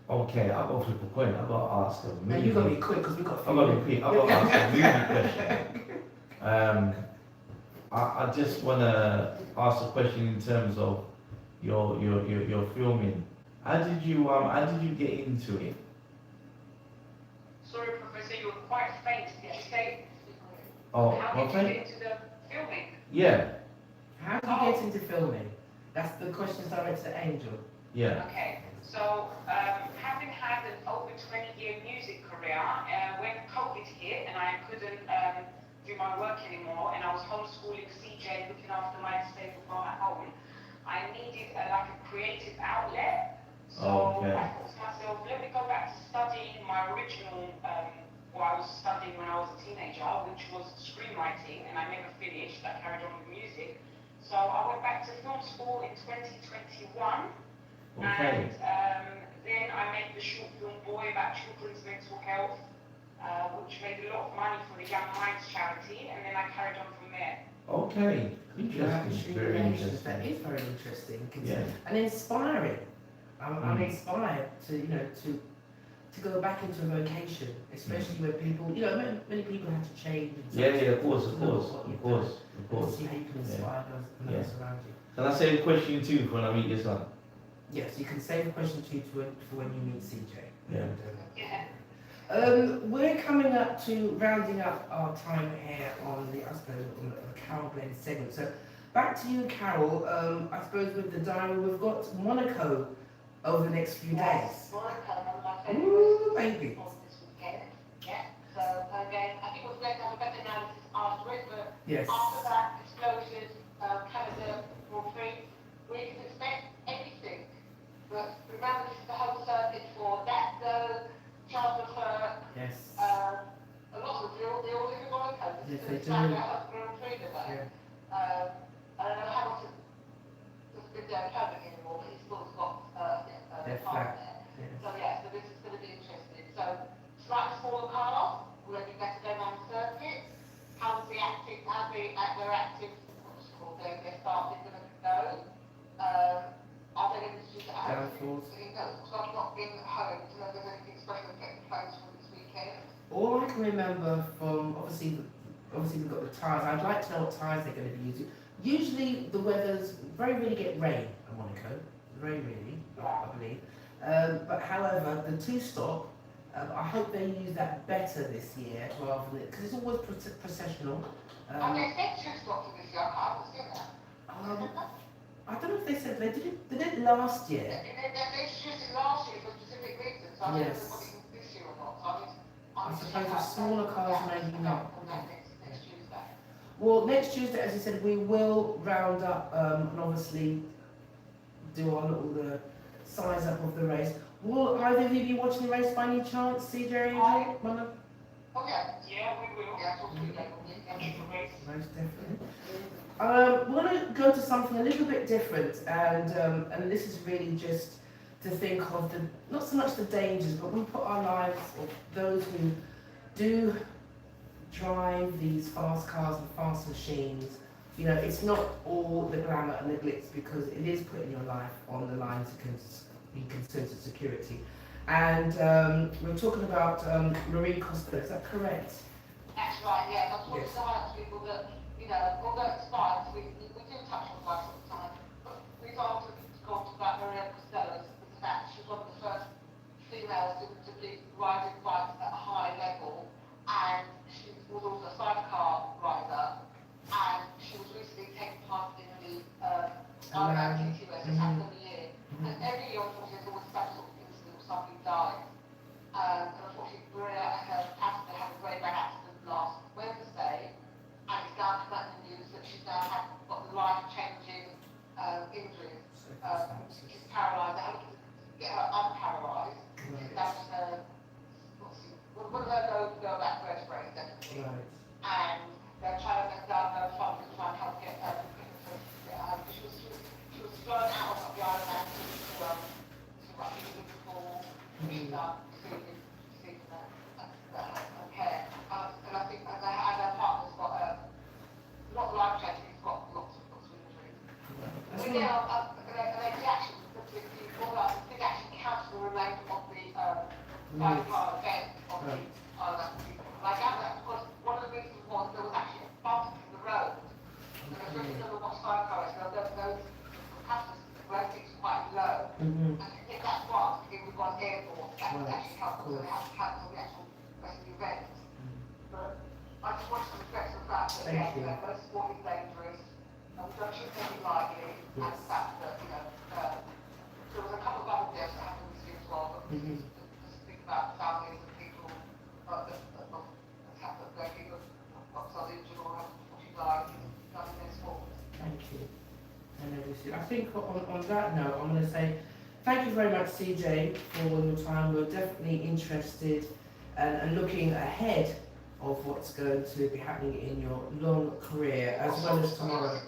Okay, I've got to flip a coin. I've got to ask a Now movie. you've got to be quick because we've got a few I've got to minutes. be quick. I've got to ask a movie question. I just want to ask a question in terms of your filming. How did you get into it? Sorry, Professor, you were quite faint. Did you say, Oh, how did you okay. get into the filming? Yeah, How do you get into filming? That's the question directed to Angel. yeah. Okay, so having had an over 20-year music career, when COVID hit and I couldn't do my work anymore, and I was homeschooling CJ, looking after my disabled mom at home, I needed like a creative outlet. So Okay. I thought to myself, let me go back to studying my original, what I was studying when I was a teenager, which was screenwriting, and I never finished. I carried on with music. So I went back to film school in 2021. Okay. And then I made the short film Boy about children's mental health, which made a lot of money for the Young Minds charity, and then I carried on from there. Okay. Interesting. Very That interesting. is very interesting. Yeah. And inspiring. I'm inspired to go back into a vocation, especially where people, many people have to change. and Yeah, such. yeah, of course. And see how you can inspire those around you. Can I say a question too when I meet your son? Yes, you can save a question to for when you meet CJ. Yeah. Yeah. We're coming up to rounding up our time here on the Carol Blend segment. So back to you, Carol. I suppose with the diary, we've got Monaco over the next few days. Yes, Monaco, one of my favourite Ooh, races baby. on this weekend. Yeah. So again, I think it was great to have a better analysis after it, but Yes. after that, explosions, Canada, Grand Prix, we can expect everything. But remember, this is the home circuit for Daxo, Charles Leclerc, Yes. a lot of them, they all live in Monaco. Yes, This they is do. the Grand Prix today. Yeah. I don't know how much it's been there travelling anymore, but he's still got They're time flat. there. Yes. So yeah, so this is going to be interesting. So slightly smaller car, will they be better going around the circuit? How's their active, what's it called, their starting going to go? Are they going to choose it out? Downfalls. So I've not been home to know if there's anything special taking place for this weekend. All I can remember from obviously we've got the tyres. I'd like to know what tyres they're going to be using. Usually the weather's very rarely get rain at Monaco, very really, I believe. But however, the two-stop, I hope they use that better this year rather than, because it's always processional. And they said two stops this year, I haven't seen that. I don't know if they said they did it last year. They introduced it last year for specific reasons, so I don't know Yes. whether it's this year or not, so I suppose with smaller cars maybe not. On that next Tuesday. Well, next Tuesday, as you said, we will round up and obviously do our little size up of the race. Will either of you be watching the race by any chance, CJ, Angel, Mama? Oh, yeah. Yeah, we will. Yeah, it's Tuesday. Most definitely. We're going to go to something a little bit different, and this is really just to think of the, not so much the dangers, but we put our lives, or those who do drive these fast cars and fast machines, you know, it's not all the glamour and the glitz, because it is putting your life on the line to be concerned with security. And we're talking about Marie Costa, is that correct? That's right, yeah. I just wanted Yes. to highlight to people that, you know, although it's fine, we do touch on bikes all the time, but we've also talked about Maria Costello, the fact she was one of the first females to be riding bikes at a high level, and she was also a sidecar rider, and she was recently taking part in the Ironman TTS, which happened every year. And every year, unfortunately, there's always some sort of incident where somebody dies. And unfortunately, Maria had a very bad accident last Wednesday, and it's down to that in the news that she's now got life-changing injuries. She's paralysed. They haven't get her unparalysed. She's down to one of her go-back vertebrae, definitely. Right. And they're trying to download funds to try and help get her. She was thrown out of the Ironman to like Liverpool, she's done seeing that care. And I think and her partner's got not life-changing, he's got lots of injuries. We get a big action, the big action council remained of the five-car event of the Ironman. And I gather that because one of the reasons was there was actually a bump in the road. And if you remember what sidecar is, those passengers, the road is quite low. And to get that bump, it was on airborne, that would actually help, so they have to cancel the actual rest of the event. But I just wanted to stress the fact that, Thank you. no sport is dangerous, and we don't treat anything lightly, and the fact that, you know, there was a couple of other deaths that happened this year as well, but just think about families and people that happened, where people got some injured or have died in their sport. Thank you. And obviously, I think on that note, I'm going to say thank you very much, CJ, for your time. We're definitely interested and looking ahead of what's going to be happening in your long career, as well as tomorrow.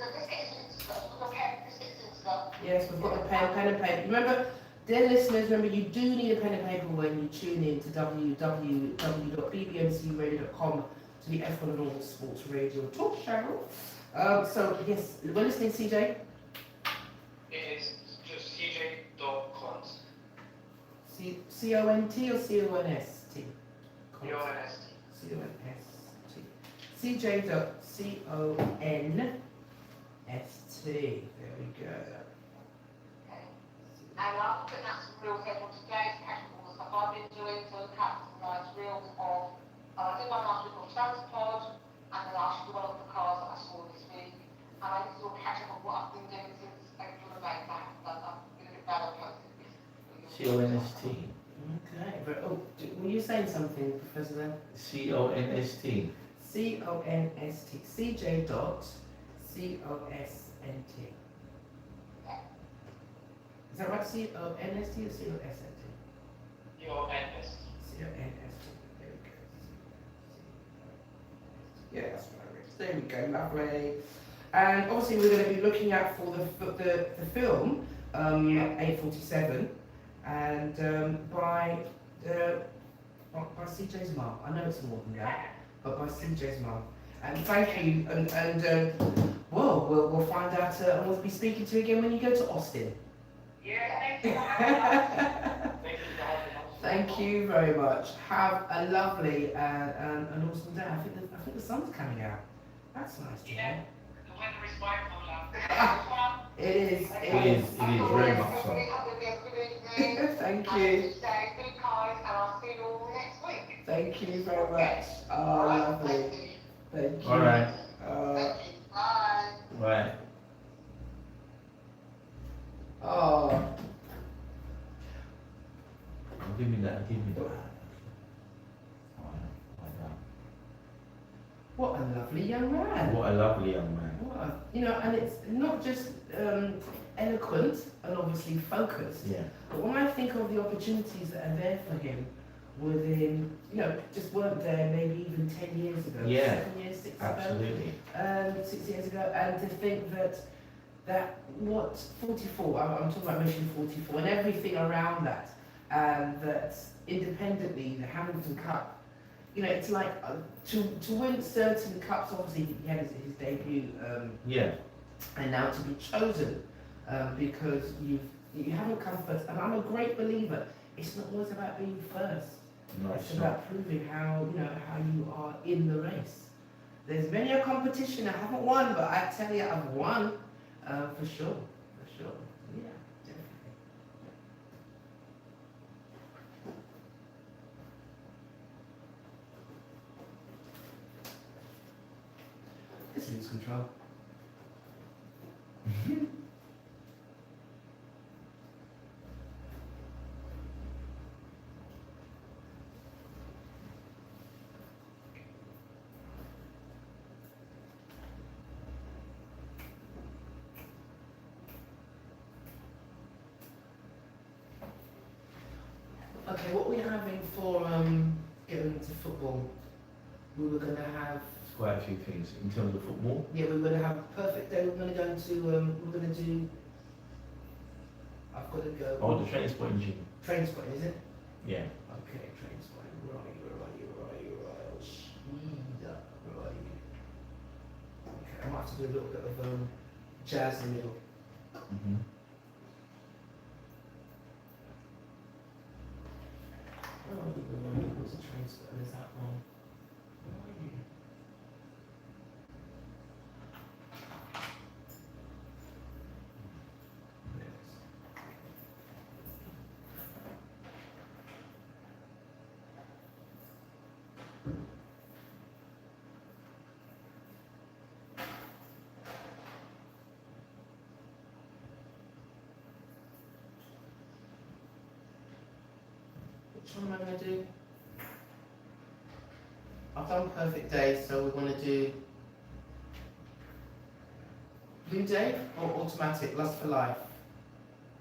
Yes, we've got the pen and paper. Remember, dear listeners, remember you do need a pen and paper when you tune in to www.bbmcradio.com to the F1 and All Sports Radio talk show. So, yes, we're listening, CJ. It is just cj.cont. C-O-N-T or C-O-N-S-T? C-O-N-S-T. C-O-N-S-T. CJ.C-O-N-S-T. There we go. And I'll put out some reels here from today's catching all the stuff I've been doing, so look out for some nice reels of, I did one last week on Transpod, and then I'll show you one of the cars that I saw this week, and I need to sort of catch up on what I've been doing since April and May, I've been a bit bad on posting this. C-O-N-S-T. Okay, but were you saying something, Professor then? C-O-N-S-T. C-O-N-S-T. C-J.C-O-S-N-T. Is that right? C-O-N-S-T or C-O-S-N-T? C-O-N-S-T. C-O-N-S-T. There we go. Yeah, that's right. There we go, lovely. And obviously we're going to be looking out for the film, 847, and by CJ's mum. I know it's more than that, but by CJ's mum. And thank you, and well, we'll find out, and we'll be speaking to you again when you go to Austin. Yeah, thank you. Thank you for having us. Thank you very much. Have a lovely and an awesome day. I think the sun's coming out. That's nice to Yeah. hear. The weather is bipolar. It is. It is very much so. Thank Have a you. good day, be kind, and I'll see you all next week. Thank you very much. Oh, Alright, lovely. thank you. Thank you. All right, Thank you. Bye. right. Oh, Give me that. Give me that. Like that. what a lovely young man. What a lovely young man. What a, you know, and it's not just eloquent and obviously focused, Yeah, but when I think of the opportunities that are there for him within, you know, just weren't there maybe even 10 years ago, Yeah, 7 years, 6 ago, absolutely. 6 years ago, and to think that what 44, I'm talking about Mission 44 and everything around that, and that independently the Hamilton Cup, you know, it's like to win certain cups. Obviously, he had his debut, Yeah, and now to be chosen because you haven't come first. And I'm a great believer. It's not always about being first. no, It's it's not. about proving how you are in the race. There's many a competition I haven't won, but I tell you, I've won for sure. Yeah, definitely. Let's lose control. Okay, what we're having for getting into football, we were going to have, It's quite a few things in terms of football. yeah, we were going to have a perfect day. We're going to go into, we're going to do, I've got to go. Oh, the transport engine. Train spotting, is it? Yeah. Okay, train spotting. Right. Speed up, right. Okay, I might have to do a little bit of jazz in the middle. Mm-hmm. What's the train spotting? Is that one? Where are you? There it is. Which one am I going to do? I've done perfect day, so we're going to do blue day or automatic, lust for life.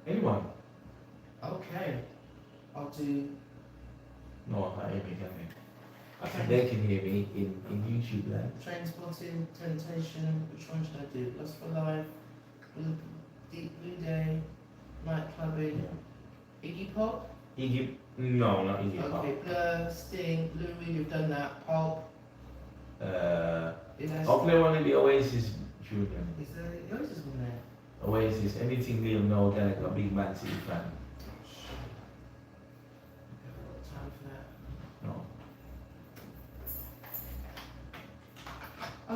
Anyone? Okay, I'll do. No, I can't hear me, can they? Okay. They can hear me in YouTube land. Transporting, temptation. Which one should I do? Lust for life, deep blue day, night clubbing, Iggy Pop. Iggy, no, not Iggy Pop. Okay, Blur, Sting, Lou Reed, you've done that. Pulp. I'll play one of the Oasis, Julian. Is there Oasis one there? Oasis, anything they'll know that I'm a big Man City fan. Have a lot of time for that. No.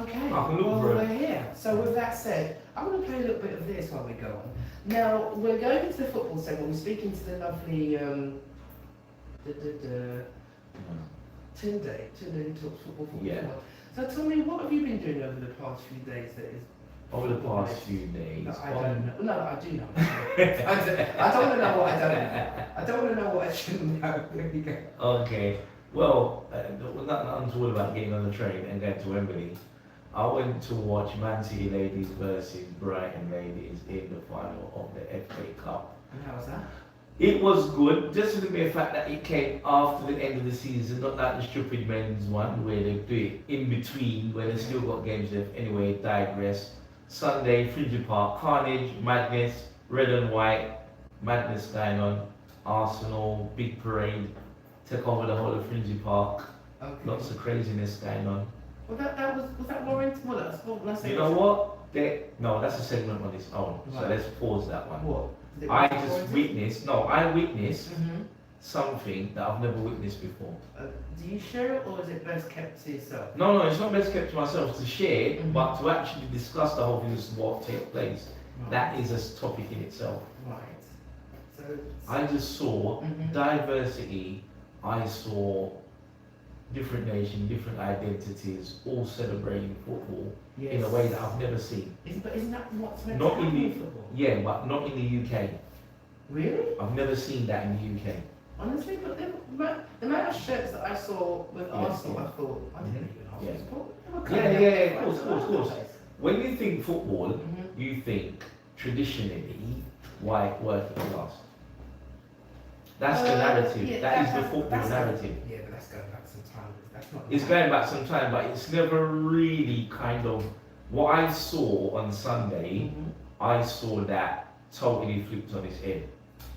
Okay, I can look well, for it. we're here. So with that said, I'm going to play a little bit of this while we go on. Now, we're going into the football segment. We're speaking to the lovely Tunde who talks football. Yeah. So tell me, what have you been doing over the past few days that is... Over the past few days. No, I don't know. No, I do know. I don't want to know what I don't know. I don't want to know what I shouldn't know. There we go. Okay. Well, not untoward about getting on the train and going to Wembley. I went to watch Man City ladies versus Brighton ladies in the final of the FA Cup. And how was that? It was good, just for the mere fact that it came after the end of the season, not like the stupid men's one where they do it in between, where they still got games left. Anyway, digress. Sunday, Fringy Park, carnage, madness, red and white, madness going on. Arsenal, big parade, took over the whole of Fringy Park. Okay. Lots of craziness going on. Well, was that Warrington? Well, let's say You know what? No, that's a segment on its own. So Right. let's pause that one. What? I witnessed Mm-hmm. something that I've never witnessed before. Do you share it or is it best kept to yourself? No, it's not best kept to myself to share, Mhm. but to actually discuss the whole thing as to what take place. Right. That is a topic in itself. Right. So. I just saw Mhm. diversity. I saw different nations, different identities, all celebrating football in a way that I've never seen. But isn't that what's meant Not to in happen the- with football? Yeah, but not in the UK. Really? I've never seen that in the UK. Honestly, but the amount of shirts that I saw with Yeah, Arsenal, yeah. I thought, I didn't even know Yeah. it was sport. They were Yeah, coming yeah, out of course. When you think football, Mhm. you think traditionally white working class. That's the narrative. yeah, That is the football that's- narrative. Yeah, but that's going back some time. That's not. It's going back some time, but it's never really kind of what I saw on Sunday. Mhm. I saw that totally flipped on its head.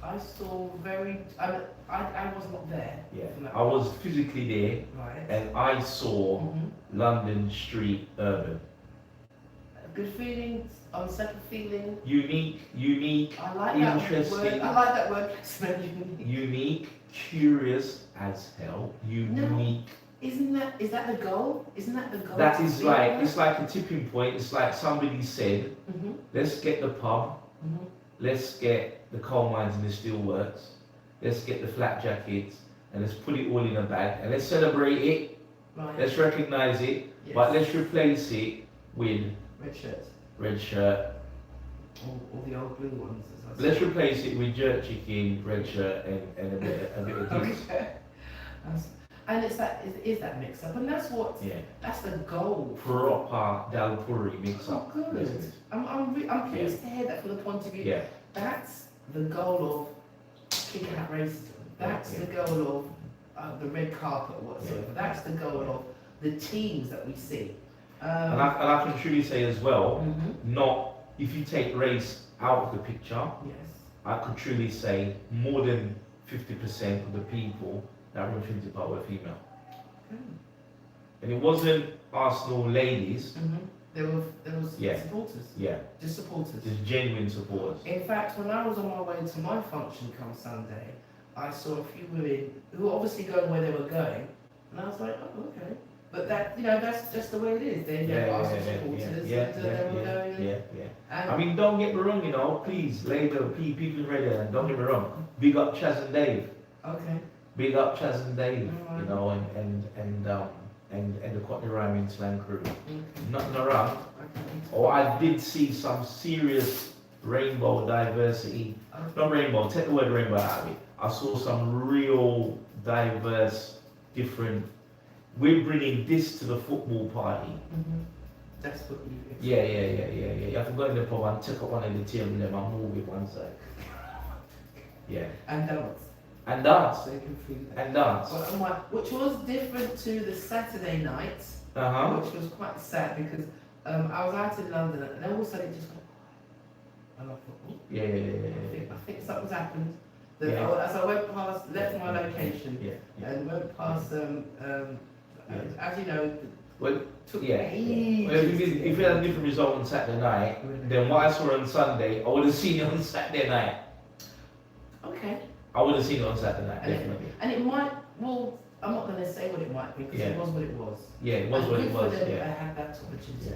I saw I was not there. Yeah, No. I was physically there, Right. and I saw Mhm. London street urban. Good feeling, unsettled feeling. Unique, I like that Interesting. word. I like that word. Placement. unique, curious as hell. Unique. Is that the goal? Isn't that the goal? That is like it's like a tipping point. It's like somebody said, Mhm. let's get the pub, Mhm. let's get the coal mines and the steelworks, let's get the flat jackets, and let's put it all in a bag and let's celebrate it. Right. Let's recognize it, Yes. but let's replace it with Red shirts. red shirt. All the old blue ones. As I Let's said. replace it with jerk chicken, red shirt, and a bit of this. Okay. And it's that is that mix up, and that's what Yeah, that's the goal. proper Dalpuri mix Oh, up. good. I'm pleased to hear that from the point of view. Yeah, That's the goal of kicking out racism. That's Yeah. the goal of the red carpet, whatsoever. Yeah. That's the goal of the teams that we see. and I can truly say as well, Mhm. not if you take race out of the picture, Yes. I could truly say more than 50% of the people that were Infinity Park were female. Okay. And it wasn't Arsenal ladies, Mhm. There was Yeah. supporters, yeah, just supporters. just genuine supporters. In fact, when I was on my way to my function come Sunday, I saw a few women who were obviously going where they were going, and I was like, oh, okay. But that's just the way it is. They're Arsenal supporters, and they were going. yeah. And I mean, don't get me wrong, please, Labour, people in Red End, don't get me wrong. Big up Chaz and Dave. okay. Big up Chaz and Dave, Alright. and the Cockney Rhyming Slang crew. Okay. Nothing wrong. Or I did see some serious rainbow diversity. Not rainbow, take the word rainbow out of it. I saw some real diverse, different. We're bringing this to the football party. Mhm. That's what you. Yeah. You have to go in the pub and check out one of the table and move it one side. Yeah. And dance. And dance. So you can feel that. And dance. Well, and which was different to the Saturday night, Uh-huh. which was quite sad because I was out in London and then all of a sudden it just got quiet. And I thought, oh, Yeah. I think something's happened. That Yeah. as I went past, left my location Yeah. and went past as you know, Well, took yeah. ages. Well, if you had a different result on Saturday night, then what I saw on Sunday, I would have seen it on Saturday night. Okay. I would have seen it on Saturday night, And it- definitely. And it might, well, I'm not going to say what it might be because Yeah. it was what it was. Yeah, it was And what good it for was, them yeah. that had that opportunity.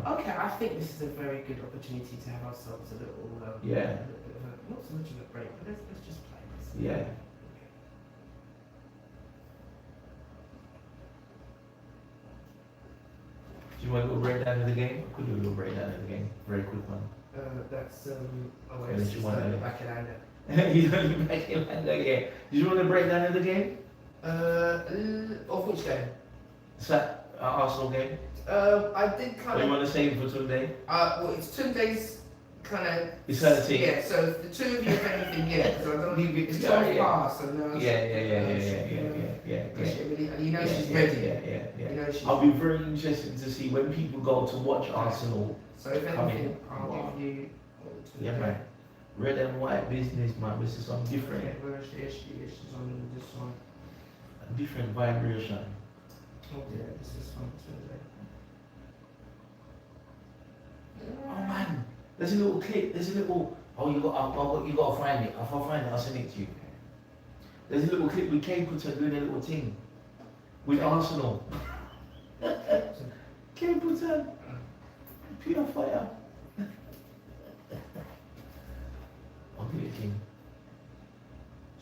Okay, I think this is a very good opportunity to have ourselves a little, Yeah. a little bit of not so much of a break, but let's just play this. Yeah. Do you want to go breakdown of the game? I could do a little breakdown of the game, very quick one. That's Unless you want to- back in anger. You don't even make it like that game. Did you want to break down of the game? Of which game? Is that Arsenal game? I did Or kind you of. want to save it for today? Well, it's 2 days, kind of. It's 13. Yeah, so the two of you, if anything, yeah. So I don't Leave it It's to 12 her, yeah. past, so no. Yeah. And you know she's ready. Yeah. You know she's. I'll be very interested to see when people go to watch Arsenal. So if coming. anything, I'll Wow. give you. Yeah, man. Red and white business, man. This is something different. Yeah, where is she? She's on this one. A different vibration. Oh yeah, this is on Tuesday. Oh man, there's a little clip. There's a little. Oh, you got to find it. If I find it, I'll send it to you. There's a little clip with Capleton doing a little thing with Arsenal. Capleton, pure fire. I'll give it to you.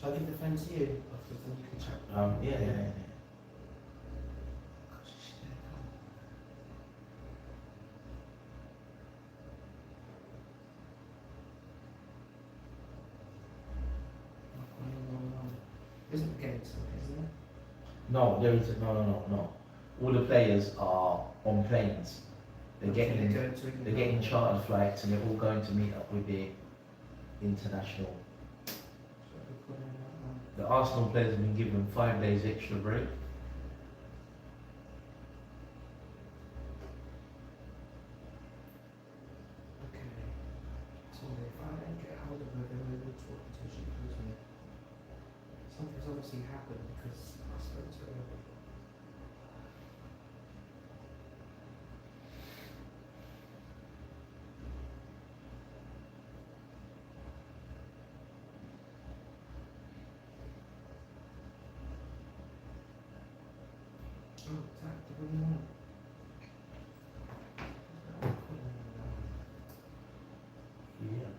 Shall I give the phone to you? Or so then you can chat? Yeah. Gosh, she's there, come on. Isn't the game still, isn't it? No, there is no. All the players are on planes. They're getting going to England. they're getting chartered flights and they're all going to meet up with their international. Shall I put in that one? The Arsenal players have been given 5 days extra break. Okay. So if I don't get hold of her, then we will talk until she calls me. Something's obviously happened because I spoke to her. Oh, is that the wrong one? Yeah.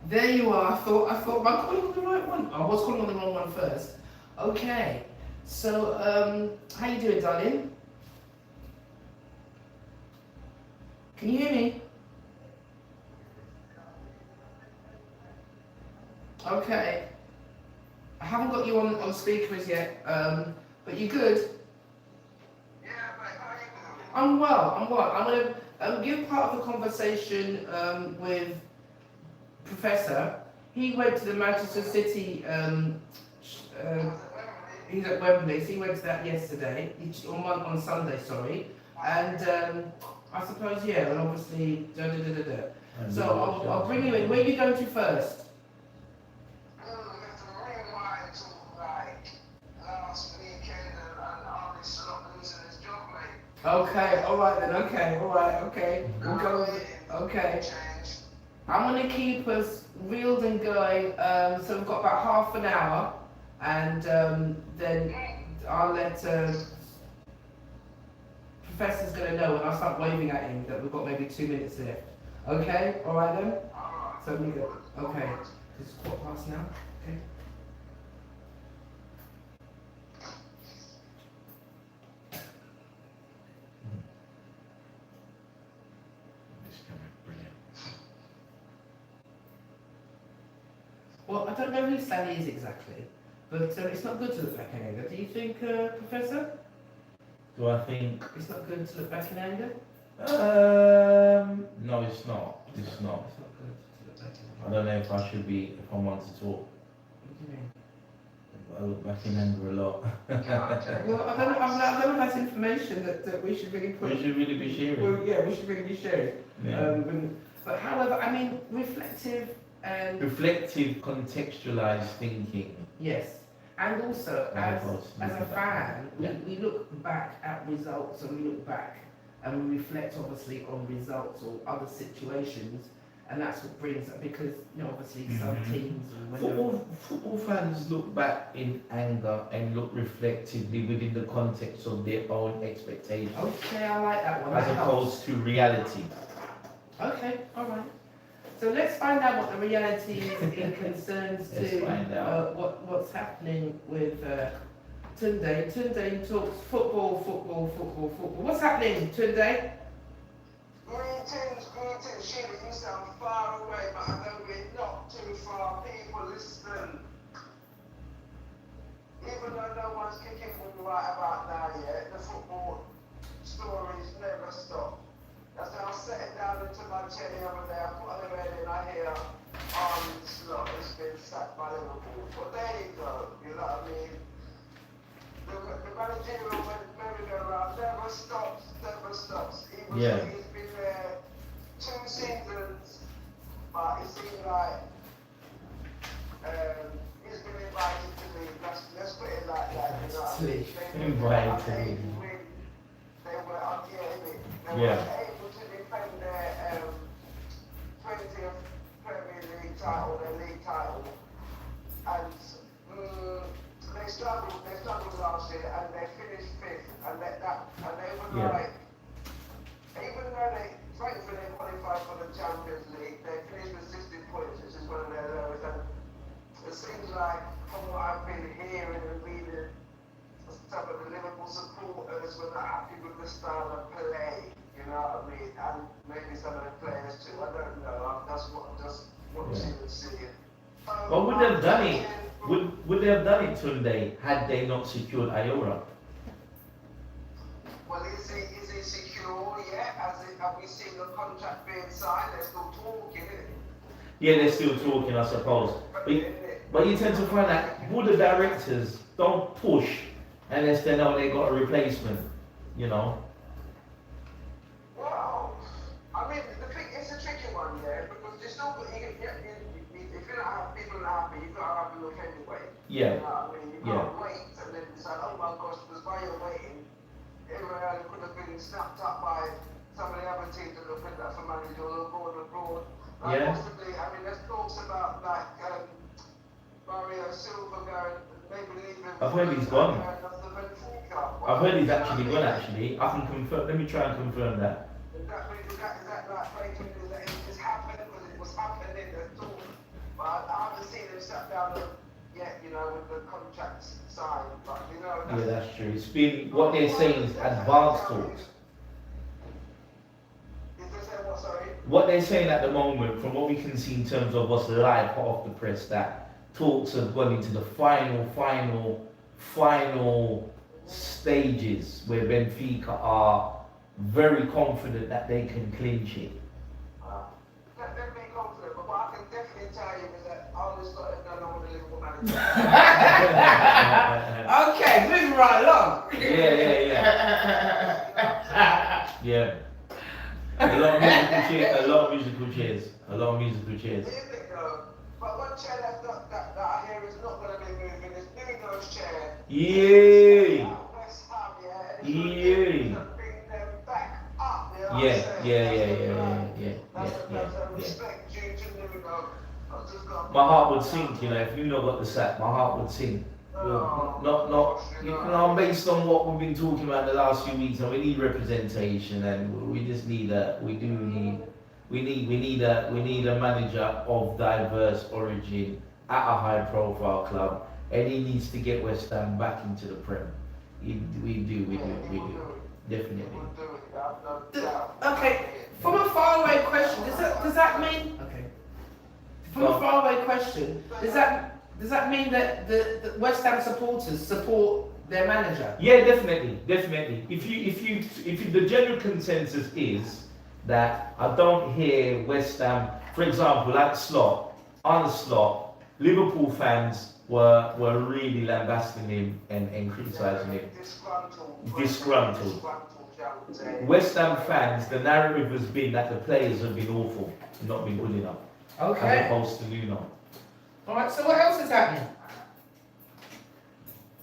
There you are. I thought am I calling on the right one? I was calling on the wrong one first. Okay. So, how you doing, darling? Can you hear me? Okay. I haven't got you on speakers yet, but you good? Yeah, mate, how are you doing? I'm well. I'm going to give part of the conversation with Professor. He went to the Manchester City. He's at Wembley, so he went to that yesterday, on Sunday, sorry. And I suppose, yeah, and obviously, And So the I'll bring you in. Where are you going to first? It's a rewind to like last weekend and Arnie Slot losing his job, mate. Okay, alright then, okay. We'll go with, okay. Change. I'm going to keep us reeled and going, so we've got about half an hour, and then I'll let Professor's going to know when I start waving at him that we've got maybe 2 minutes left. Okay, alright then? Alright. So we go, okay. It's 1:15 now, okay. This camera, brilliant. Well, I don't know who Sally is exactly, but it's not good to look back in anger. Do you think, Professor? Do I think? It's not good to look back in anger? No, it's not. It's not. It's not good to look back in I anger. don't know if I should be, if I want to talk. What do you mean? I look back in anger a lot. Well, I don't know if that's information that we should really put. We should really be sharing. Well, yeah, we should really be sharing. Yeah. But however, I mean, reflective and Reflective, contextualized thinking. yes, and also as opposed to a looking back. fan, Yeah. we look back at results and we look back and we reflect obviously on results or other situations, and that's what brings because obviously some Mhm. teams or whatever. Football fans look back in anger and look reflectively within the context of their own expectations, Okay, I like that one. as That helps. opposed to reality. Okay, all right. So let's find out what the reality is in concerns Let's to find out. what's happening with Tunde. Tunde talks football. What's happening, Tunde? Greetings, Sheila, you sound far away, but I know we're not too far. People, listen. Even though no one's kicking me right about now yet, the football stories never stop. As I was sitting down into my chair the other day, I put on the radio and I hear Arnie Slot has been sacked by Liverpool. But there you go, you know what I mean? The managerial merry-go-round never stops. Even Yeah. though he's been there 2 seasons, but it seems like he's been invited to leave. Let's put it like that, you know what I mean? Invited to leave. They were Yeah. were able to defend their 20th Premier League title, their league title, and they struggled last year, and they finished fifth, and they were Yeah. like, even though thankfully they qualified for the Champions League, they finished with 60 points, which is one of their lowest, and it seems like, from what I've been hearing and reading, some of the Liverpool supporters were not happy with the style of play, you know what I mean? And maybe some of the players too, I don't know, that's what I'm just watching and seeing. Well, would they have done it? Would they have done it Sunday had they not secured Iora? Well, is he secure yet? Have we seen the contract being signed? They're still talking, isn't it? Yeah, they're still talking, I suppose. But you tend to find that all the directors don't push unless they know they got a replacement, you know. Well, I mean, the thing, it's a tricky one, yeah, because you still, if you're not people not happy, you've got to have a look anyway. Yeah. You know what I mean? You can't wait and then decide, oh my gosh, because while you're waiting, everyone could have been snapped up by some of the other teams that have picked up for manager or abroad. Yeah. Possibly, I mean, there's talks about like Mario Silva going, maybe leaving. I've heard he's gone. I've heard he's actually You know gone, what I mean? actually. I can confirm, let me try and confirm that. Is that like breaking news that it's happened because it was happening at all? But I haven't seen him sat down yet, you know, with the contracts signed. But you know, Yeah, that's true. It's been, what they're saying is advanced talks. Is this what, sorry? What they're saying at the moment, from what we can see in terms of what's live hot off the press, that talks have gone into the final stages where Benfica are very confident that they can clinch it. Let them be confident, but what I can definitely tell you is that Arne Slot is no longer the Liverpool manager. Okay, moving right along. Yeah. A lot of musical chairs. A lot of musical chairs. Is it though? But one chair that I hear is not going to be moving is Nuno's chair. Yay! West Ham, yeah. And Yay! it's going to bring them back up, you know what I'm Yeah. saying? That's a respect due to Nuno. I've just got. My heart would sink, you know, if Nuno got the sack, my heart would sink. You know, based on what we've been talking about the last few weeks, and we need representation, and we just need we need a manager of diverse origin at a high profile club, and he needs to get West Ham back into the Prem. We do, definitely. Okay, from a faraway question, does that mean? Okay. From a faraway question, does that mean that the West Ham supporters support their manager? Yeah, definitely. If the general consensus is that I don't hear West Ham, for example, like Arne Slot, Liverpool fans were really lambasting him and criticising him. Disgruntled. West Ham fans, the narrative has been that the players have been awful, not been good enough, as Okay. opposed to Nuno. Alright, so what else is happening?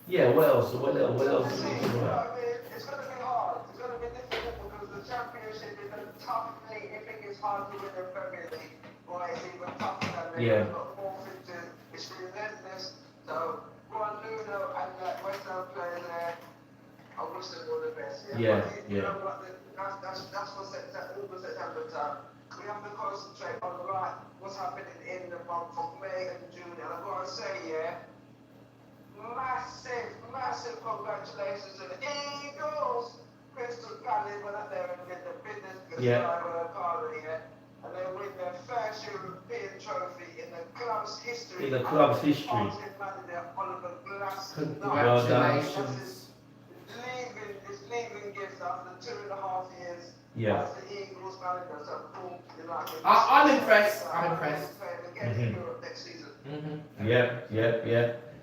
Yeah, what else is it? It's going to be hard. It's going to be difficult because the Championship is a tough league. I think it's hard to win the Premier League. Or it's even tougher than they've got more fixtures. It's relentless. So, Juan Nuno and West Ham players there, I wish them all the best. Yeah. You know what? That's for September time. We have to concentrate on what's happening in the month of May and June. And I've got to say, massive congratulations to the Eagles. Crystal Palace went up there and did the business. And they win their first European trophy in the club's history. Oliver Glasgow. Congratulations. It's leaving gifts after 2.5 years. Yeah. As the Eagles manager, so cool. I'm impressed. Again, Europe next season. Yeah.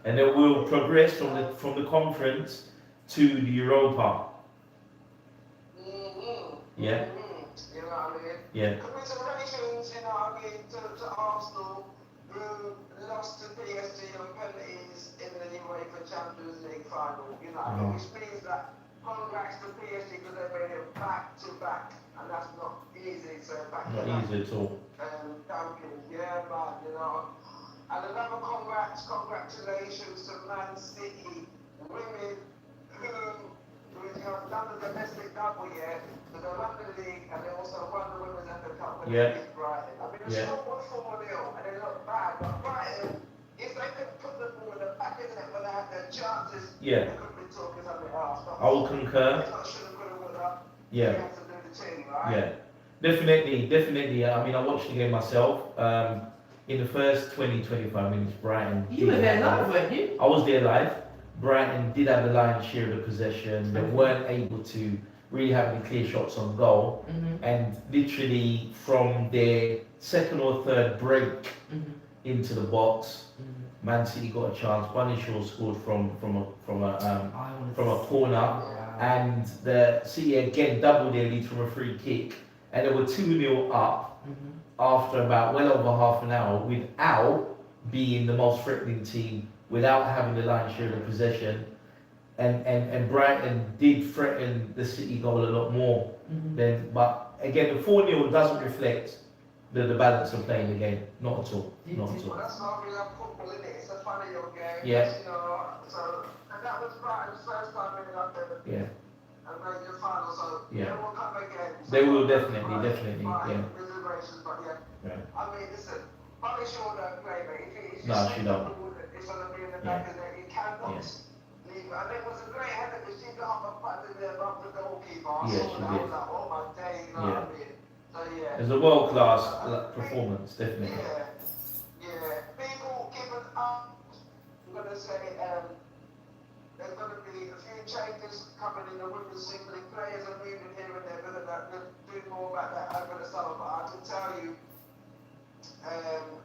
And then we'll progress from the conference to the Europa. Yeah. You know what I mean? Yeah. Congratulations, you know what I mean, to Arsenal, who lost to PSG on penalties in the UEFA Champions League final. You know what I mean? Which means that congrats to PSG because they made it back to back, and that's not easy. So back to Not back easy at all. champions, yeah, but you know. And another congratulations to Man City women who have done the domestic double yet, so they won the league and they also won the women's FA Cup when Yeah. they beat Brighton. I mean, the Yeah. score was 4-0 and they looked bad, but Brighton, if they could put the ball in the back of the net when they had their chances, Yeah. they could be talking something else. But I will concur. it's not should have, could have, would have. Yeah. You have to do the thing, right? Yeah, definitely. I mean, I watched the game myself. In the first 20-25 minutes, Brighton. You were did there have- live, weren't you? I was there live. Brighton did have the lion's share of the possession. They weren't able to really have any clear shots on goal. Mm-hmm. And literally from their second or third break Mm-hmm. into the box, Mm-hmm. Man City got a chance. Bunny Shaw scored from a corner. Wow. And the City again doubled their lead from a free kick, and they were 2-0 up Mm-hmm. after about well over half an hour without being the most threatening team, without having the lion's share of the possession. And Brighton did threaten the City goal a lot more Mm-hmm. than, but again, the 4-0 doesn't reflect the balance of playing the game, not at all, not at Well, all. that's why we love football, isn't it? It's a funny old game. Yeah. You know, so, and that was Brighton's first time in London Yeah, and made the final, so Yeah. they will come again. So They will Brighton, definitely, Brighton, yeah. reservations, but yeah. Yeah. I mean, listen, Bobby Shaw don't play, mate. If No, she don't. It's going to be in the back of the net. He cannot leave. And it was a great header because she got up and patted there above the goalkeeper. I Yeah, saw she that. I did. was like, oh my day, you know what I mean? So yeah. It was a world class performance, definitely. Yeah, yeah. People giving up. I'm gonna say there's gonna be a few changes coming in the women's single. Players are moving here and there. We'll do more about that over the summer. But I can tell you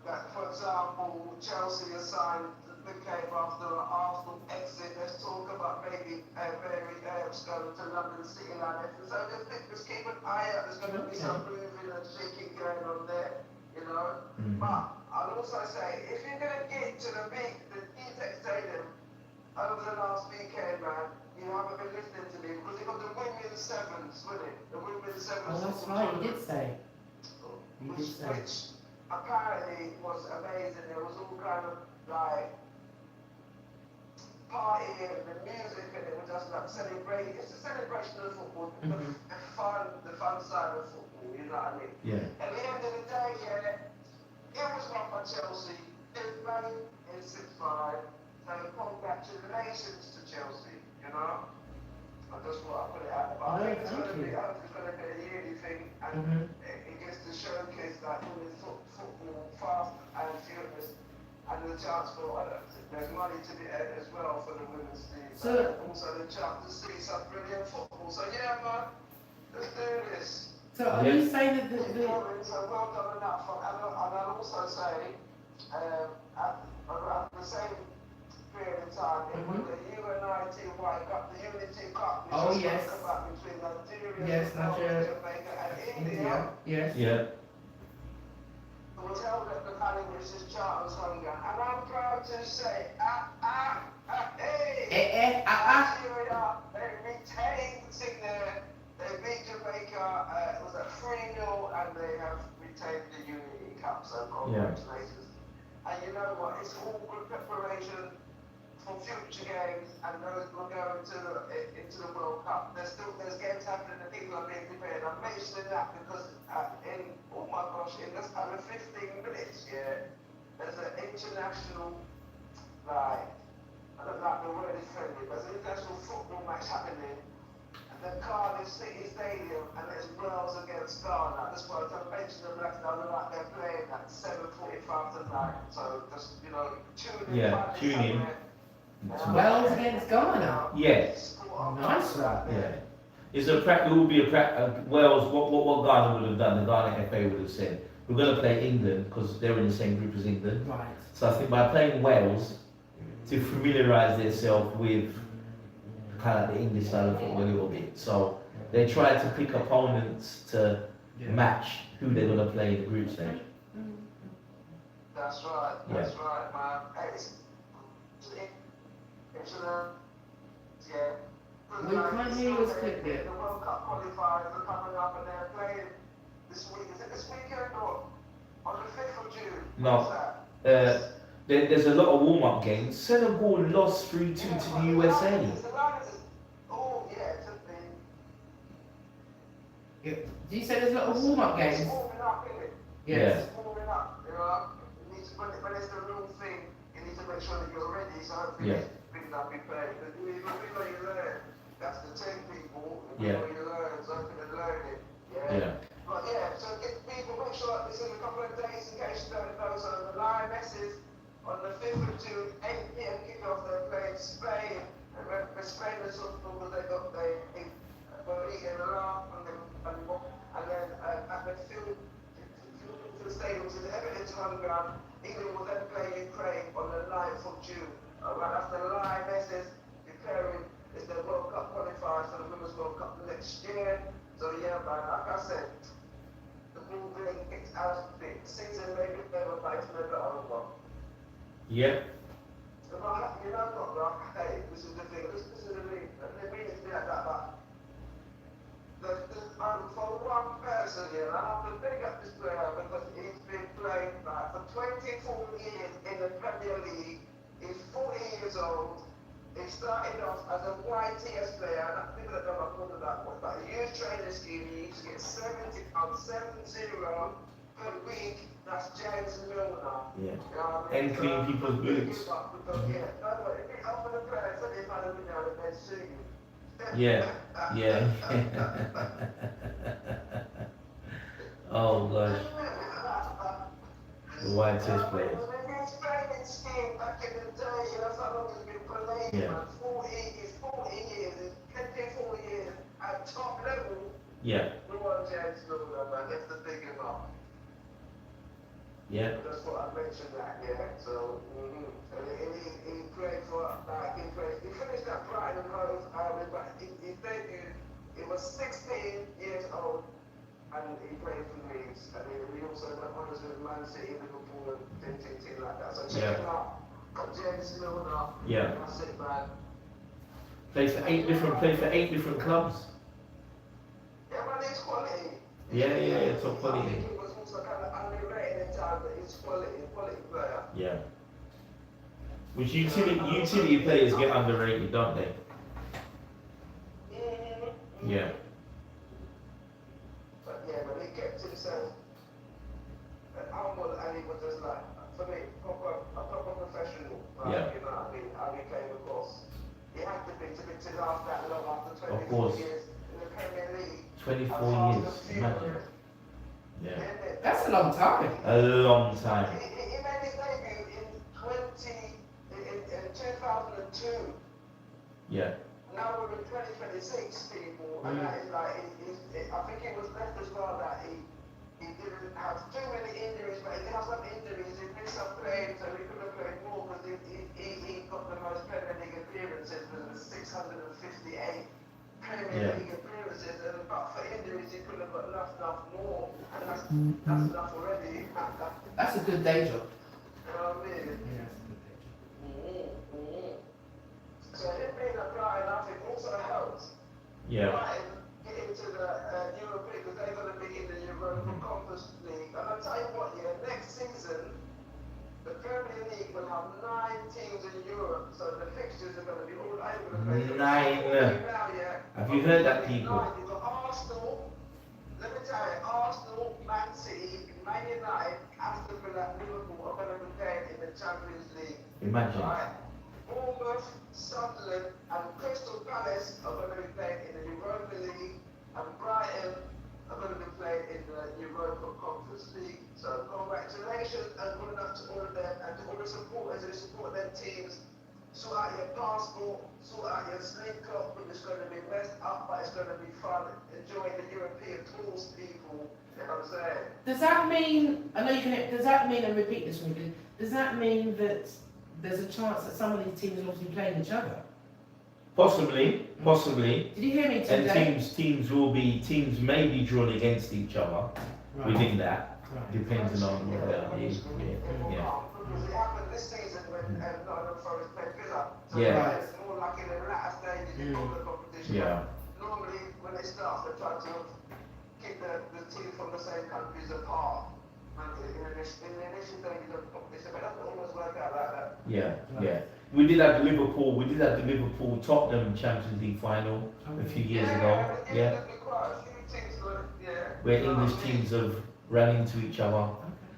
that, for example, Chelsea has signed the came after an Arsenal exit. Let's talk about maybe Mary going to London City Line. So just keep an eye out. There's going to be some moving and shaking going on there, you know. Mhm. But I'll also say, if you're going to get to the E-Tech Stadium over the last weekend, man, you haven't been listening to me because you've got the women's sevens, wasn't it? The women's sevens. Oh, that's right, you did say. You did say. Which apparently was amazing. There was all kind of like partying and music, and it was just like celebrating. It's a celebration of football, Mhm. the fun side of football. You know what I mean? Yeah. At the end of the day, yeah, it was not for Chelsea. It made in 6-5. So congratulations to Chelsea. You know. I just want to put it out there. But I think it's going to be a yearly thing, and Mhm. it gets to showcase that women's football fast and furious, and the chance for there's money to be earned as well for the women's team. So- and also the chance to see some brilliant football. So yeah, man, let's do this. So are you saying that Keep going, so well done on that front. And I'll also say, at the same period of time, it was the UNIT White Cup, the Unity Cup, which Oh, was yes. spoke about between Nigeria, Yes, Nigeria, Jamaica, and India, yes. Yeah. It was held at the Valley British Charters Hunger, and I'm proud to say, hey, Nigeria, they retained there. They beat Jamaica, it was at 3-0, and they have retained the Unity Cup, so congratulations. And you know what, it's all good preparation for future games, and those will go into the World Cup. There's games happening and people are being prepared. I'm mentioning that because oh my gosh, in this kind of 15 minutes, there's an international, like, I don't like the word is friendly, but there's an international football match happening at the Cardiff City Stadium, and it's Wales against Ghana. That's why I mentioned the Blacks, I look like they're playing at 7:45 tonight. So just, tune in. Yeah, find tune in. somewhere. Wales against Ghana. Yes. Nice one. Yeah. It's it will be Wales, what Ghana would have done, the Ghana FA would have said, we're going to play England because they're in the same group as England. Right. So I think by playing Wales, to familiarise themselves with kind of the English style of football a little bit. So they try to pick opponents to match who they're going to play in the group stage. That's right, man. Hey, it's yeah. We can't hear you as clearly. The World Cup qualifiers are coming up and they're playing this week. Is it this weekend or on the 5th of June? No. What's that? There's a lot of warm-up games. Senegal lost 3-2 to the USA. Oh, yeah, it took me. Yeah. Do you say there's a lot of warm-up games? It's warming up, isn't it? Yeah. It's warming up, you know. You need to, when it's the real thing, you need to make sure that you're ready. So hopefully, Yeah. things that be played. Because you learn. That's the 10 people. Yeah. You learn, so hopefully they learn it. Yeah. But yeah, so get people, make sure it's in a couple of days in case you don't know. So the Lionesses on the 5th of June, 8 p.m. kickoff, they're playing Spain. And remember, Spain is something that they got, were eating a lot, and then at the field, to the stadium, to the Emirates home ground, England will then play Ukraine on the 9th of June. Alright, that's the Lionesses preparing, it's the World Cup qualifiers for the Women's World Cup next year. So yeah, man, like I said, the ball being kicked out of the season maybe never bites never over. Yeah. You know what, bro? Hey, this is the thing. This is the thing. They mean it to be like that, but for one person here, I have to pick up this player because he's been playing for 24 years in the Premier League. He's 40 years old. He started off as a YTS player, and people that don't know about what, but a youth training scheme, he used to get £70 per week. That's James Milner. Yeah. You know what I And mean? clean people's boots. Yeah, no, but if you offer the player £70 a week now, they'd sue you. Yeah. Yeah. Oh gosh. The white test players. This training scheme back in the day, that's how long it's been played. Yeah. 40 years, it's 24 years at top level. Yeah. We want James Milner, man. That's the big enough. Yeah. That's what I mentioned that, yeah. So, and he played for, he finished at Brighton and Hove, but he debuted, he was 16 years old, and he played for Leeds, and he also got honours with Man City, Liverpool, and things like that. So check him out. Got James Milner. Yeah. That's it, man. Played for eight different clubs. Yeah, man, it's quality. Yeah, top I quality. think he was also kind of underrated in time, but he's quality player. Yeah. Which utility players get underrated, don't they? Yeah. But yeah, but he kept himself humble, and he was just like, for me, a proper professional. Yeah. You know what I mean? How he came across. He had to be to last that long after Of 24 course. years in the Premier League. 24 years. Imagine. Yeah. That's a long time. A long time. He made his debut in 2002. Yeah. Now we're in 2026, people, and that is like, I think it was left as well that he didn't have too many injuries, but he did have some injuries. He missed some playing, so he could have played more because he got the most Premier League appearances with 658 Premier League appearances, and but for injuries he could have got enough more, and that's enough already. That's a good day job. You know what I mean? Yeah, that's a good day job. So him being a Brighton, I think also helps. Yeah. Brighton get into the European, because they're going to be in the Europa Conference League. And I'll tell you what, next season, the Premier League will have 9 teams in Europe, so the fixtures are going to be all over the place. 9. Now, Have you heard that, people? You've got Arsenal, let me tell you, Arsenal, Man City, Man United, Aston Villa, Liverpool are going to be playing in the Champions League. Imagine. Right? Bournemouth, Sunderland, and Crystal Palace are going to be playing in the Europa League, and Brighton are going to be playing in the Europa Conference League. So congratulations and good luck to all of them, and to all the supporters who support their teams. Sort out your passport, sort out your sleep clock, because it's going to be messed up, but it's going to be fun. Enjoy the European tours, people. You know what I'm saying? Does that mean, I know you can, does that mean, and repeat this one, does that mean that there's a chance that some of these teams will be playing each other? Possibly. Did you hear me And today? teams may be drawn against each other within that, Right. depending on what they are. Because it happened this season when Nottingham Forest played Villa. So Yeah. it's more like in the latter stages of the competition. Yeah. Normally, when it starts, they try to keep the team from the same countries apart. And in the initial stages of competition, but it doesn't always work out like that. Yeah, yeah. We did at the Liverpool Tottenham Champions League final a few years ago. Yeah, Quite a few teams, where English teams have ran into each other.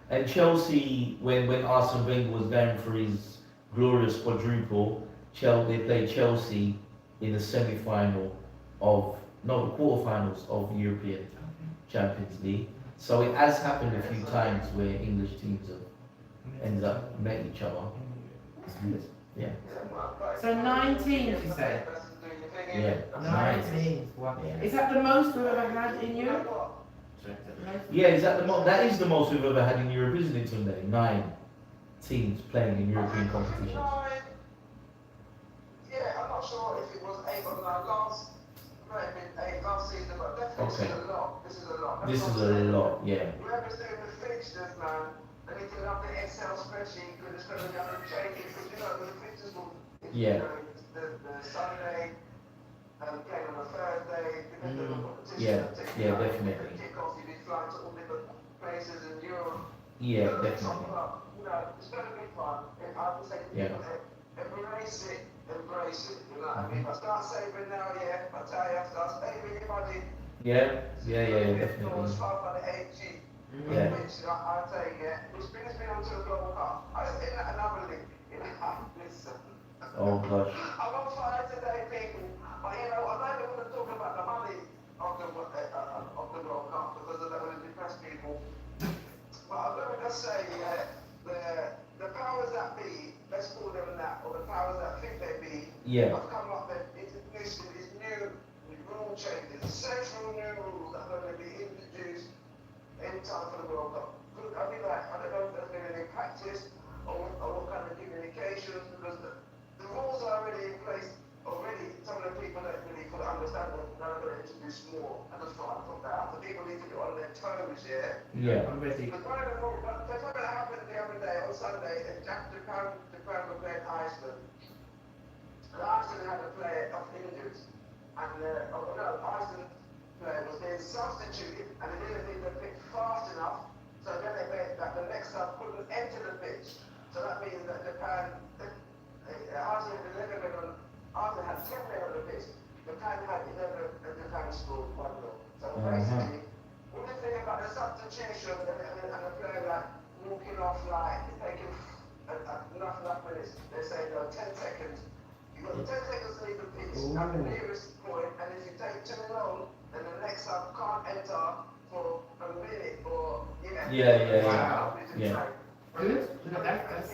And Chelsea, when Arsene Wenger was going for his glorious quadruple, they played Chelsea in the semi-final the quarterfinals of European Champions League. So it has happened a few times where English teams have ended up met each other. Yeah. So 9 teams, you say? Yeah. 9 teams. Wow. Yeah. Is that the most we've ever had in Europe? Yeah, is that that is the most we've ever had in Europe, isn't it, Sunday? 9 teams playing in European competitions. Yeah, I'm not sure if it was 8 or 9 last. Might have been 8 last season, but definitely Okay. this is a lot. This is a lot. This is a lot, yeah. Whoever's doing the fixtures, man, they need to have the Excel spreadsheet because it's going to be able to change it because you know the fixtures will. Yeah. You know, the Sunday, game on a Thursday, depending on the competition. Yeah, definitely. Kick-off, you'll be flying to all different places in Europe. Yeah, definitely. You know, it's going to be fun. I would say, Yeah. embrace it, you know what I mean? If I start saving now, yeah, I tell you, I start saving your money. Yeah, definitely. It's fun for the HG. Yeah. Which I tell you, yeah, which brings me on to the Global Cup. I just think that another link. Listen. Oh gosh. I'm on fire today, people. But you know, I'm not even going to talk about the money of the World Cup because I don't want to depress people. But I'm going to just say, the powers that be, let's call them that, or the powers that think they be, Yeah. have come up with these new rule changes, essential new rules that are going to be introduced in time for the World Cup. I mean, like, I don't know if there's been any practice or what kind of communications, because the rules are already in place already. Some of the people don't really fully understand them. Now they're going to introduce more. And that's what I thought that. The people need to get on their toes, yeah? Yeah. I'm ready. But one of the rules, that's what happened the other day on Sunday, in Japan were playing Iceland. And Iceland had a player of injured. And, Iceland player was being substituted and they didn't leave the pitch fast enough. So then they made that the next sub couldn't enter the pitch. So that means that Japan, Iceland had 11 men on, Iceland had 10 men on the pitch. Japan had 11 and Japan scored 1-0. So basically, when you think about the substitution and the player like walking off like taking enough minutes, they say no, 10 seconds. You've got 10 seconds to leave the pitch at the nearest point, and if you take too long, then the next sub can't enter for a minute or Wow. Yeah. Good. That's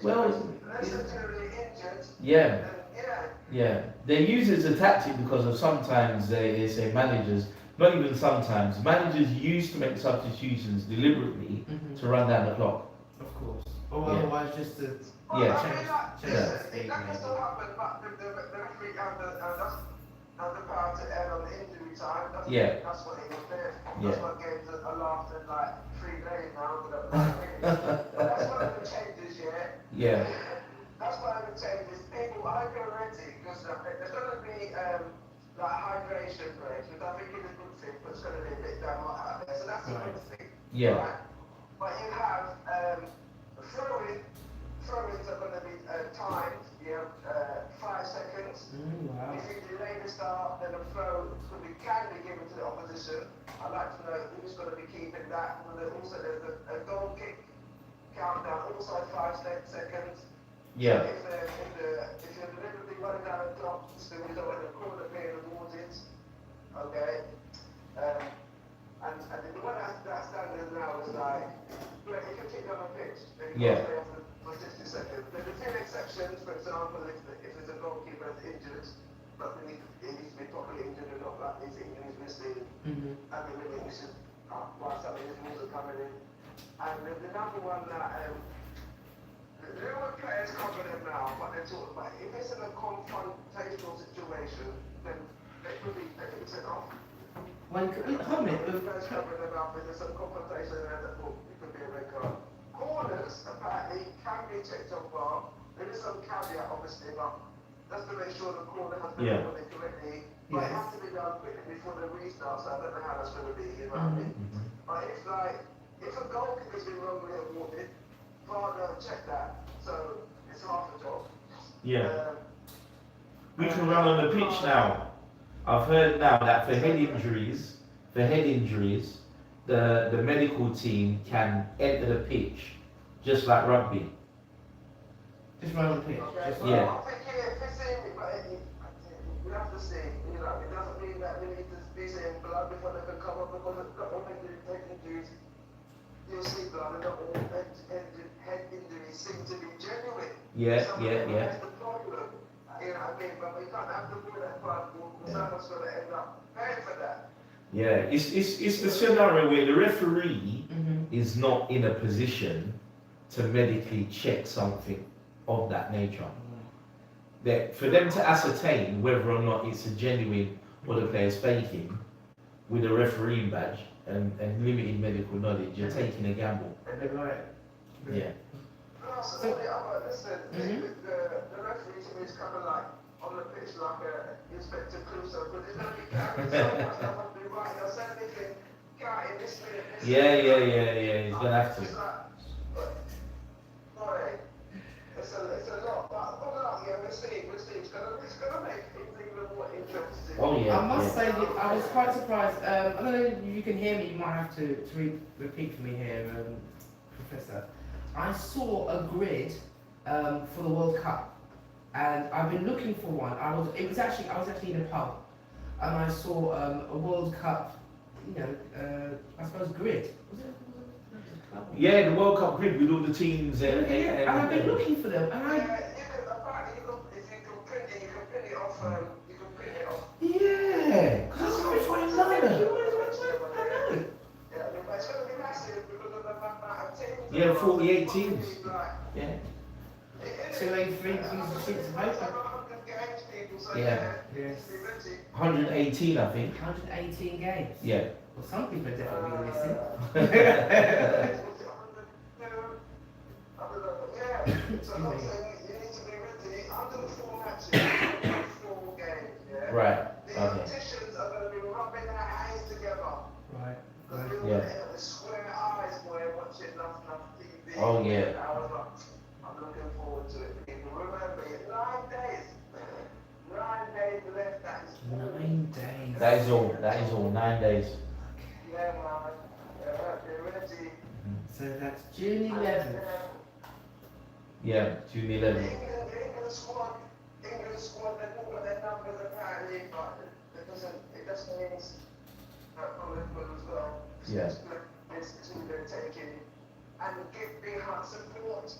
Well, unless they're generally injured, yeah. then Yeah, they use it as a tactic because of sometimes they say managers, not even sometimes, managers used to make substitutions deliberately to run down the clock. Of course. Or Yeah. otherwise just to Yeah. change listen, the state that can still maybe. happen, but the referee has the power to end on the injury time. That's what he was there for. That's what games are lasting like 3 days now, but that's one of the changes, yeah. Yeah. That's one of the changes. People are ready because there's going to be like hydration breaks, which I think is a good thing, but it's going to be a bit down out there. So that's a good thing. Yeah. Right? But you have throw-ins are going to be timed. You have 5 seconds. Wow. If you delay the start, then a throw can be given to the opposition. I'd like to know who's going to be keeping that. And also, there's a goal kick countdown, also 5 seconds. Yeah. If you're deliberately running down the clock, still you don't want to call the player towards it. Okay. And the one that standard now is like, if you kick on a pitch, then you can't play for 60 seconds. There's a few exceptions, for example, if there's a goalkeeper that's injured, but he needs to be properly injured and not like he's missing, and the minutes while some of his rules are coming in. And there's another one that the other players cover them now, but they're talking about if it's in a confrontational situation, then they could be sent off. Hold a minute. The players covering them up, if there's some confrontation, then it could be a red card. Corners apparently can be checked off bar. There is some caveat, obviously, but just to make sure the corner has been ready, but it Yes. has to be done quickly before the restart, so I don't know how that's going to be, you know what I mean? But if a goalkeeper's been wrongly awarded, VAR don't check that, so it's half a job. Yeah. We can run on the pitch now. I've heard now that for head injuries, the medical team can enter the pitch just like rugby. Just run on the pitch. Okay, Just, so Yeah. I'm thinking if it's in, but we have to see, you know, it doesn't mean that we need to be seeing blood before they can come up, because it's got all injuries, you'll see blood, and not all head injuries seem to be genuine. Yeah, Some of yeah, them, yeah. That's the problem, you know what I mean, but we can't have to do that blood, because someone's going to end up paying for that. Yeah, it's the scenario where the referee is not in a position to medically check something of that nature. That for them to ascertain whether or not it's a genuine or the player's faking with a refereeing badge and limited medical knowledge, you're taking a gamble. right. Yeah. Plus, all the other, listen, the referee to me is kind of like on the pitch like Inspector Clouseau, because there's going to be counting so much stuff on the right. They'll send anything, counting this minute, this Yeah. He's gonna have It's to. like, boy, it's a lot, but good luck, yeah, we'll see. It's gonna make things even more interesting. Oh yeah. I must yeah. say that I was quite surprised. I don't know if you can hear me. You might have to repeat for me here, Professor. I saw a grid for the World Cup, and I've been looking for one. I was actually in a pub, and I saw a World Cup, I suppose grid. Was it a club? Yeah, the World Cup grid with all the teams And I've been looking for them, and Apparently, if you can print it, you can print it off. You can print it off. yeah, because I saw it for London. I know. Yeah, but it's going to be massive because of the amount of teams. Yeah, 48 teams. Yeah. 283 pieces of sheets of paper. Yeah. Yes. 118, I think. 118 games. Yeah. Well, some people are definitely going to listen. So I'm saying you need to be ready. 104 matches, 104 games, yeah? Right. The Okay. politicians are going to be rubbing their hands together. Right. Because we all Yeah. end up with square eyes when we're watching enough TV. Oh, yeah. And I was like, I'm looking forward to it. People remember it. 9 days. 9 days left. That is 9 days. That is all. 9 days. Yeah, man. They're ready. So that's June 11th. Yeah, June 11. England squad, they've all got their numbers apparently, but it doesn't mean it's not political as well. Yeah. It's who they're taking. And give behind support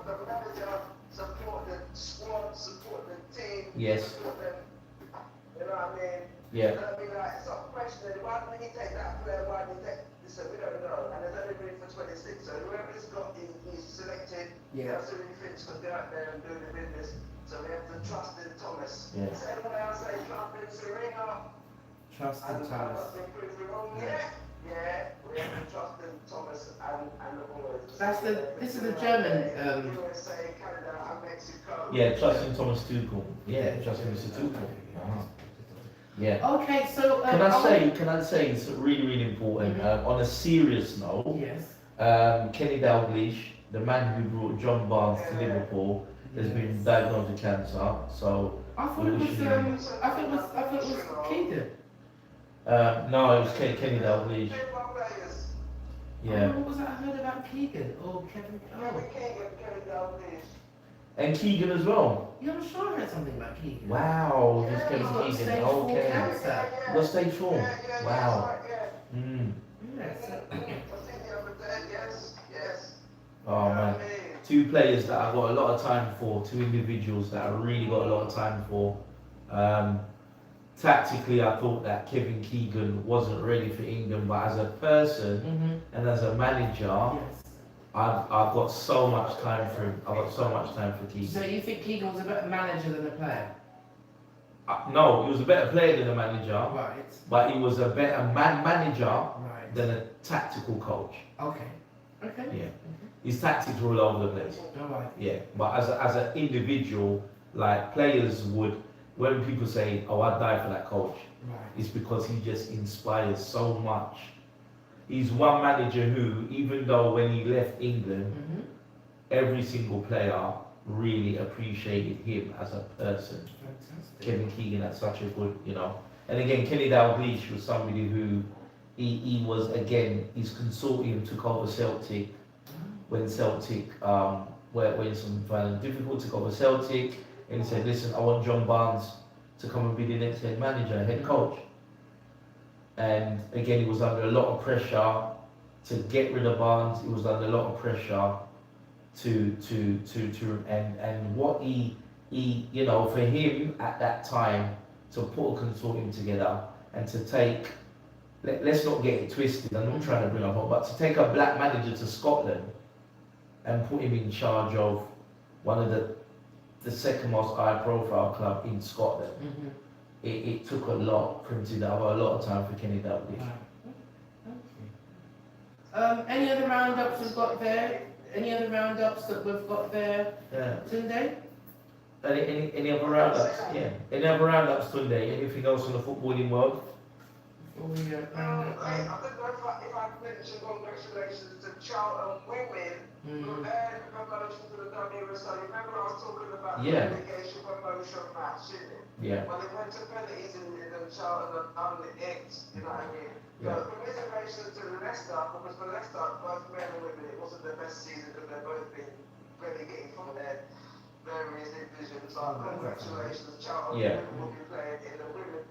the manager, support the squad, support the team. Yes. Support them. You know what I mean? Yeah. I mean, like, stop questioning, why didn't he take that player, why didn't he take, listen, we don't know, and there's only room for 26, so whoever's got, he's selected, Yeah. that's who he thinks can go out there and do the business, so we have to trust in Thomas. Yeah. Same way I say trust in Serena, Trust and in Thomas. I've been proven wrong, yeah, we have to trust in Thomas and the boys. This is the German, USA, Canada, and Mexico. Yeah, trusting Thomas Tuchel. Yeah, trusting Mr. Tuchel. Yeah. Okay, so. Can I say it's really, really important. On a serious note, Yes. Kenny Dalglish, the man who brought John Barnes to Liverpool, has been diagnosed with cancer. So I thought it was, I thought it was Keegan. no, it was Kenny Dalglish. Yeah. Oh, what was that I heard about Keegan? Or Kevin? Oh. And Keegan as well. Yeah, I'm sure I heard something about Keegan. Wow, Yeah, this He's Kevin got Keegan. stage 4 Okay. cancer. Got stage 4. Wow. Yeah. Yeah, so. Oh man. Two players that I've got a lot of time for, two individuals that I really got a lot of time for. Tactically, I thought that Kevin Keegan wasn't ready for England, but as a person and as a manager, Yes. I've got so much time for him. I've got so much time for Keegan. So you think Keegan was a better manager than a player? No, he was a better player than a manager, Right. but he was a better manager Right. than a tactical coach. Okay. Okay. Yeah. His tactics were all over the place. All right. Yeah, but as an individual, like players would when people say, "Oh, I'd die for that coach," Right. it's because he just inspires so much. He's one manager who, even though when he left England, Mm-hmm. every single player really appreciated him as a person. Fantastic. Kevin Keegan had such a good, you know. And again, Kenny Dalglish was somebody who he was, again, his consortium took over Celtic when Celtic were some finding difficult, took over Celtic, and he said, listen, I want John Barnes to come and be the next head manager, head coach. And again, he was under a lot of pressure to get rid of Barnes. He was under a lot of pressure and what he you know, for him at that time to put a consortium together and to take, let's not get it twisted, I'm not trying to bring up, but to take a black manager to Scotland and put him in charge of one of the second most high profile club in Scotland, Mm-hmm. it took a lot for him to have a lot of time for Kenny Dalglish. Okay. Any other roundups we've got there? Any other roundups that we've got there Yeah. today? Any other roundups? Yeah. Any other roundups today? Anything else in the footballing world? Before we round up, I don't know if I mention congratulations to Charlton women who earned promotion to the WSL. Remember I was talking about the relegation promotion match, didn't it? Yeah. Well, they went to penalties and Charlton on the X, you know what I mean? Yeah. But commiserations to Leicester, because for Leicester, both men and women, it wasn't their best season because they've both been relegated from their various divisions. So congratulations, Charlton Yeah. will be playing in the Women's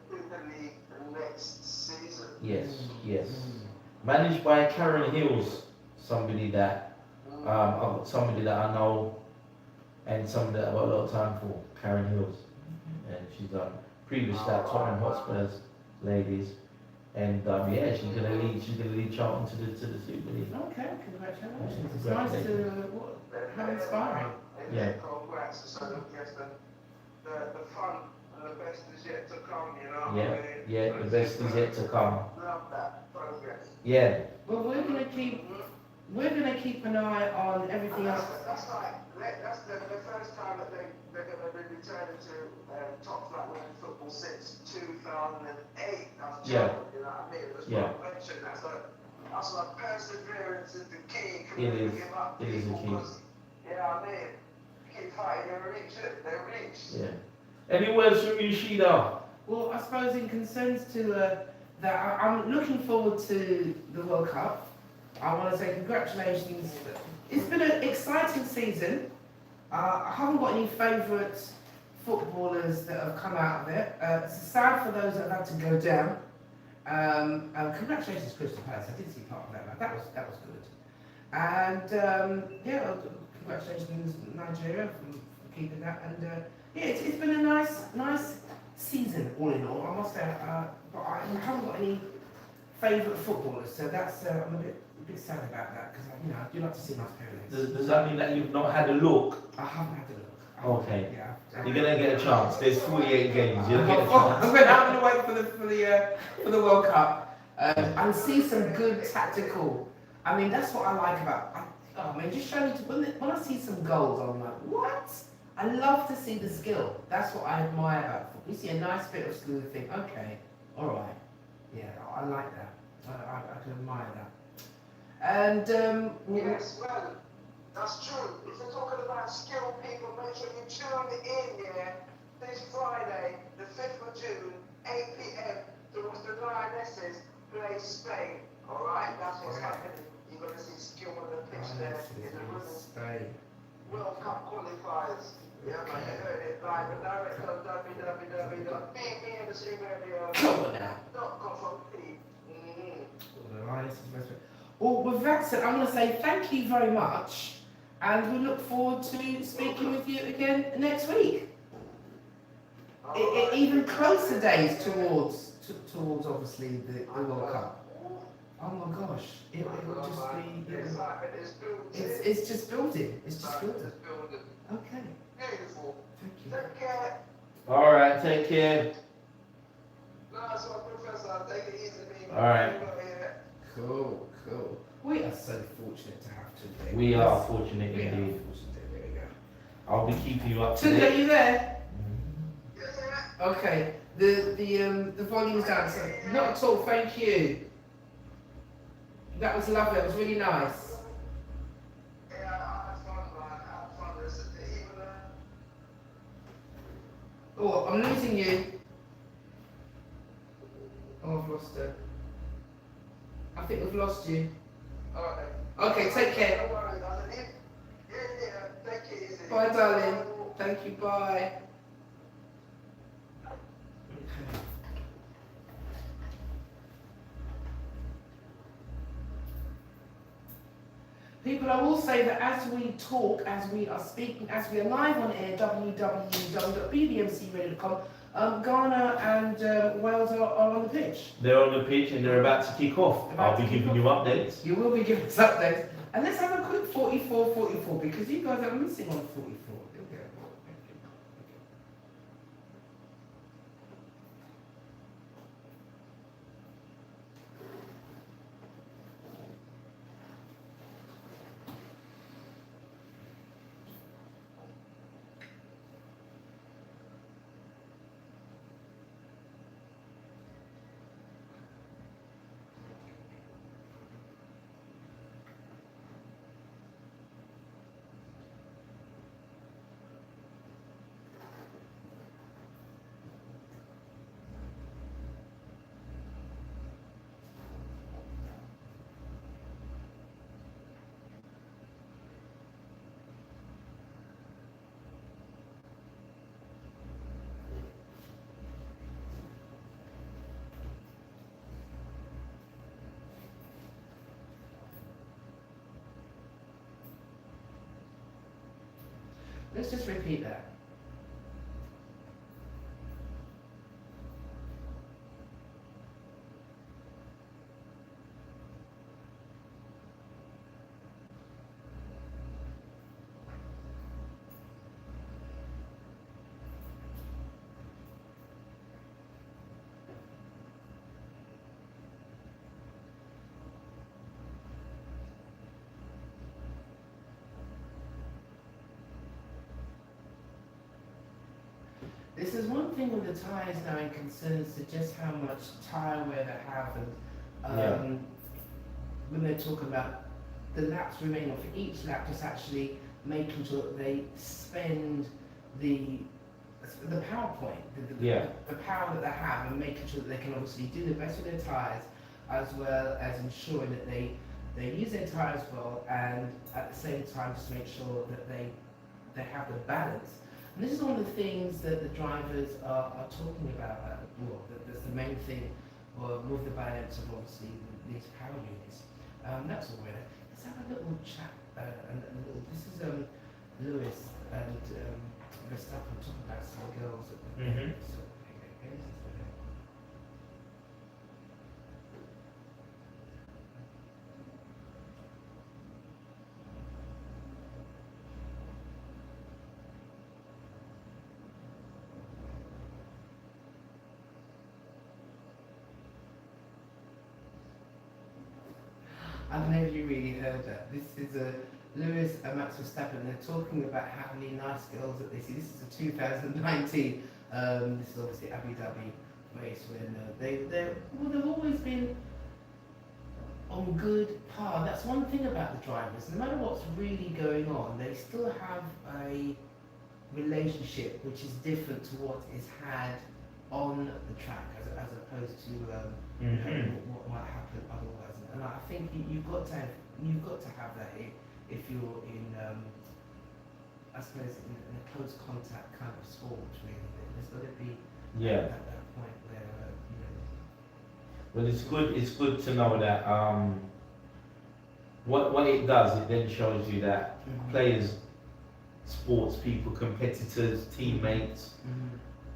League next season. Yes. Yes. Managed by Karen Hills, somebody that somebody that I know, and somebody that I've got a lot of time for. Karen Hills, and she's previous to that Tottenham Hotspurs ladies. And yeah, she's gonna lead Charlton to the Super League. Okay, congratulations. It's nice to, how inspiring. Yeah. Congrats. So yes, the fun and the best is yet to come, you know. Yeah, I mean, yeah, the best is yet to come. Love that progress. Yeah, Well, we're gonna keep an eye on everything else. That's the first time that they're going to be returning to top flight women's football since 2008. That's Yeah. Charlton, you know what I mean? That's Yeah. what I mentioned. That's like perseverance is the key. It is. Give up It is the people key. 'cause, you know what I mean? Keep fighting, they'll reach it. They'll reach. yeah. Any words from you, Sheila? Well, I suppose in concerns to that, I'm looking forward to the World Cup. I want to say congratulations. It's been an exciting season. I haven't got any favourite footballers that have come out of it. It's sad for those that have had to go down. Congratulations, Crystal Palace. I did see part of that. That was good. And yeah, congratulations Nigeria for keeping that. And yeah, it's been a nice season all in all. I must say, but I haven't got any favourite footballers, so that's I'm a bit sad about that because I do like to see my players. Does that mean that you've not had a look? I haven't had a look. Okay. Yeah. You're gonna get a chance. There's 48 games. You'll get a I'm chance. gonna wait for the World Cup and see some good tactical. I mean, that's what I like about. Just show me when I see some goals, I'm like, what? I love to see the skill. That's what I admire about football. You see a nice bit of skill, you think, okay, all right, yeah, I like that. I can admire that. And Yes, well, that's true. If you're talking about skilled people, make sure you tune in, yeah, this Friday, the 5th of June, 8 p.m, towards the Lionesses play Spain. Alright, that's what's happening. You're going to see skill on the pitch there in the Women's World Cup qualifiers. Yeah, man, you heard it live and direct on Come on now. Well, with that said, I'm going to say thank you very much, and we look forward to speaking with you again next week. Even closer days towards obviously the World Cup. Oh my gosh, it will just be. It's just building. It's just building. Okay. Beautiful. Thank you. Take care. All right. Take care. Nice one, Professor. Take it easy. All right. Cool. We are so fortunate to have today. We are fortunate We are indeed. fortunate. There we go. I'll be keeping you up to Tunde, date. you there? Yes, sir. Okay, the volume's down, so not at all, thank you. That was lovely, that was really nice. Yeah, I had fun, man. I had fun. Even Oh, I'm losing you. Oh, I've lost her. I think we've lost you. alright. Okay, take care. No worries. I said, yeah, take it easy. Bye, darling. Thank you, bye. People, I will say that as we talk, as we are speaking, as we are live on air, www.bbmcradio.com, Ghana and Wales are on the pitch. They're on the pitch and they're about to kick off. About I'll be to kick giving off. you updates. You will be giving us updates. And let's have a quick 44-44 because you guys are missing on 44. Okay. Let's just repeat that. This is one thing with the tyres now in concerns to just how much tyre wear they have and when they're talking about the laps remaining for each lap, just actually making sure that they spend the power point, the power that they have and making sure that they can obviously do the best with their tyres as well as ensuring that they use their tyres well and at the same time just make sure that they have the balance. And this is one of the things that the drivers are talking about. Well, that's the main thing with the balance of obviously these power units. That's all really. Let's have a little chat. This is Lewis and Verstappen talking about some girls at the Mhm. so, I've never really heard that. This is Lewis and Max Verstappen. They're talking about how many nice girls that they see. This is a 2019. This is obviously Abu Dhabi race when they've always been on good par. That's one thing about the drivers. No matter what's really going on, they still have a relationship which is different to what is had on the track as opposed to what might happen otherwise. And I think you've got to have that if you're in I suppose in a close contact kind of sport really. There's got to be at that point where Well, it's good to know that what it does, it then shows you that players, sports people, competitors, teammates,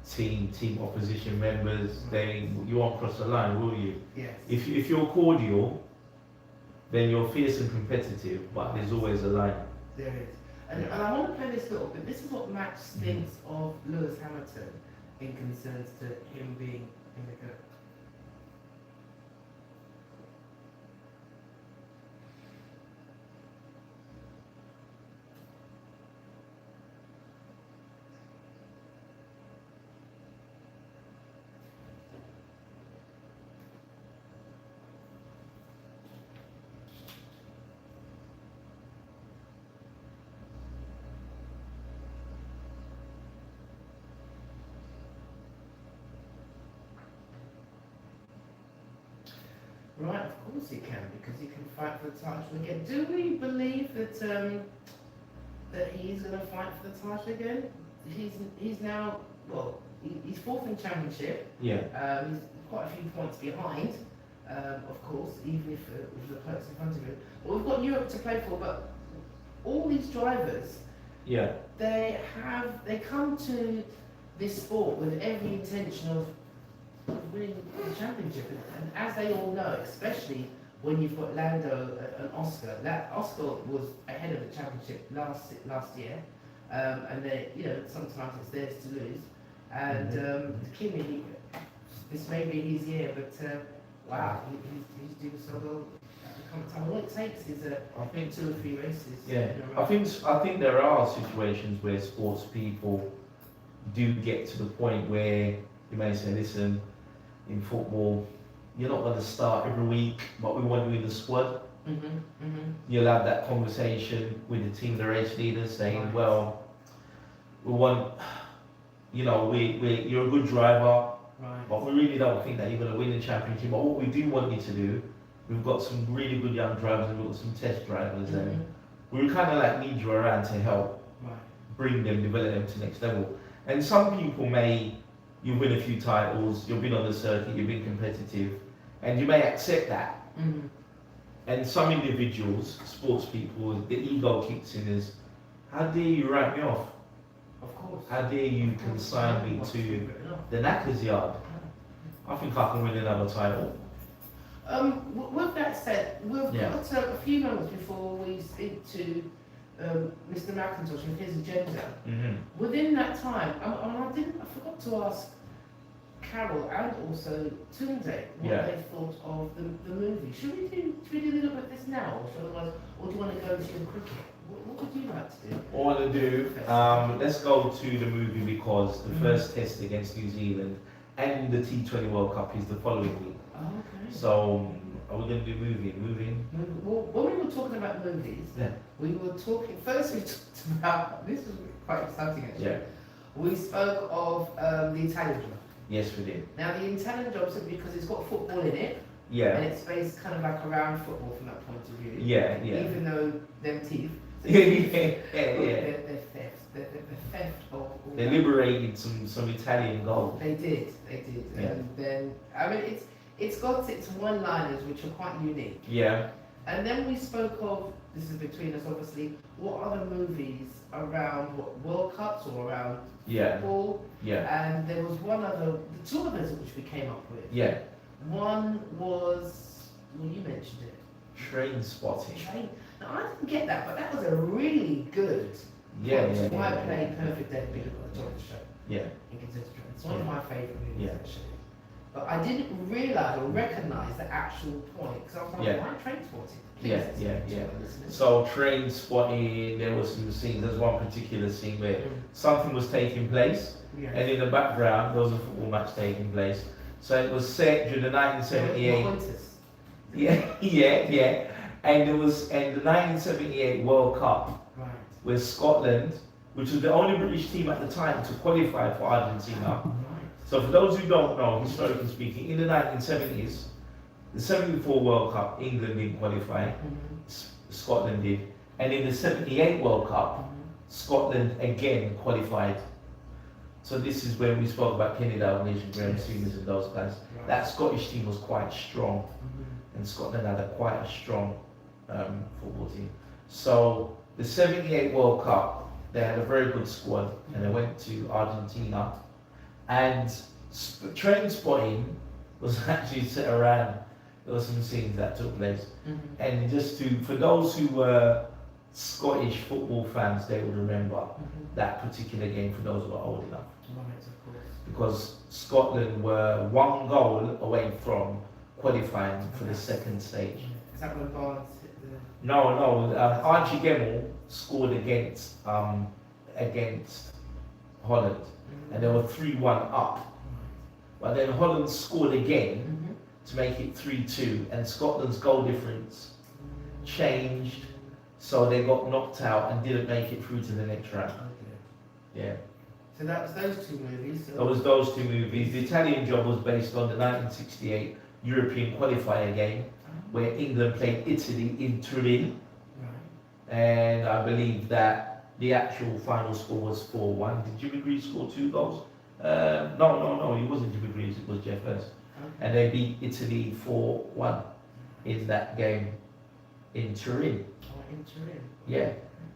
team opposition members, you won't cross the line, will you? Yes. If you're cordial, then you're fierce and competitive, but there's always a line. There is. And I want to play this little bit. This is what Max thinks of Lewis Hamilton in concerns to him being in the go. Right, of course he can, because he can fight for the title again. Do we believe that that he's going to fight for the title again? He's now, well, he's fourth in championship. Yeah. He's quite a few points behind, of course, even if the clerk's in front of him. Well, we've got Europe to play for, but all these drivers, Yeah. they come to this sport with every intention of winning the championship, and as they all know, especially when you've got Lando and Oscar, Oscar was ahead of the championship last year, and they, sometimes it's theirs to lose, and Kimi, this may be his year, but wow, he's doing so well. All it takes is I think 2 or 3 races. Yeah, in a row. I think there are situations where sports people do get to the point where you may say, listen, in football, you're not going to start every week, but we want you in the squad. You'll have that conversation with the team, the race leaders, saying, Right. well, we want, you're a good driver, Right. but we really don't think that you're going to win the championship. But what we do want you to do, we've got some really good young drivers, and we've got some test drivers, and we kind of like need you around to help Right. bring them, develop them to the next level. And some people you win a few titles, you've been on the circuit, you've been competitive, and you may accept that. And some individuals, sports people, the ego kicks in as, how dare you write me off? Of course. How dare you consign me to the knacker's yard? I think I can win another title. With that said, we've Yeah. got a few moments before we speak to Mr. McIntosh and his agenda. Within that time, I forgot to ask Carol and also Tunde what Yeah. they thought of the movie. Should we do a little bit of this now, or do you want to go to the cricket? What would you like to do? What I want to do, let's go to the movie because the first test against New Zealand and the T20 World Cup is the following week. Oh, okay. So, are we going to do movie? Well, when we were talking about movies, Yeah. we talked about, this was quite exciting actually. Yeah. We spoke of the Italian job. Yes, we did. Now the Italian job, because it's got football in it, and Yeah. it's based kind of like around football from that point of view. Yeah. Even though them teeth, Yeah. they're theft of all They that. liberated some Italian gold. They did. Yeah. And then, it's got its one-liners which are quite unique. Yeah. And then we spoke of, this is between us obviously, what other movies around World Cups or around Yeah. football, Yeah. and there was one other, the 2 others which we came up with. Yeah. One was, well, you mentioned it, Train spotting. Train. Now I didn't get that, but that was a really good. Yeah. point. Yeah. Why Yeah. play Perfect Day Beat on the show Yeah. in Consensus Train. It's one of my favourite movies Yeah. actually. But I didn't realise or recognise the actual point because I was like, Yeah. why train spotting? Yeah, Please, yeah, to yeah. our listeners. So train spotting, there was some scenes, there's one particular scene where something was taking place Yeah. and in the background there was a football match taking place. So it was set during the 1978. Pointers. Yeah. And the 1978 World Cup Right. where Scotland, which was the only British team at the time to qualify for Argentina. Right. So for those who don't know, historically speaking, in the 1970s, the 74 World Cup, England didn't qualify, Scotland did. And in the 78 World Cup, Scotland again qualified. So this is when we spoke about Kenny Dalglish and Graham Souness and those guys. Right. That Scottish team was quite strong, and Scotland had quite a strong football team. So the 78 World Cup, they had a very good squad, and they went to Argentina. And train spotting was actually set around. There were some scenes that took place, and for those who were Scottish football fans, they would remember that particular game. For those who are old enough, Right, of course. because Scotland were 1 goal away from qualifying for the second stage. Is that when Barnes hit the... No, Archie Gemmill scored against Holland, and they were 3-1 up. But then Holland scored again to make it 3-2, and Scotland's goal difference changed, so they got knocked out and didn't make it through to the next round. Okay. Yeah, So that was those 2 movies. So that was those 2 movies. The Italian Job was based on the 1968 European qualifier game where England played Italy in Turin, Right. and I believe that the actual final score was 4-1. Did Jimmy Greaves score 2 goals? No, it wasn't Jimmy Greaves, it was Jeff Hurst. Okay. And they beat Italy 4-1 in that game in Turin. Oh, in Turin. Yeah,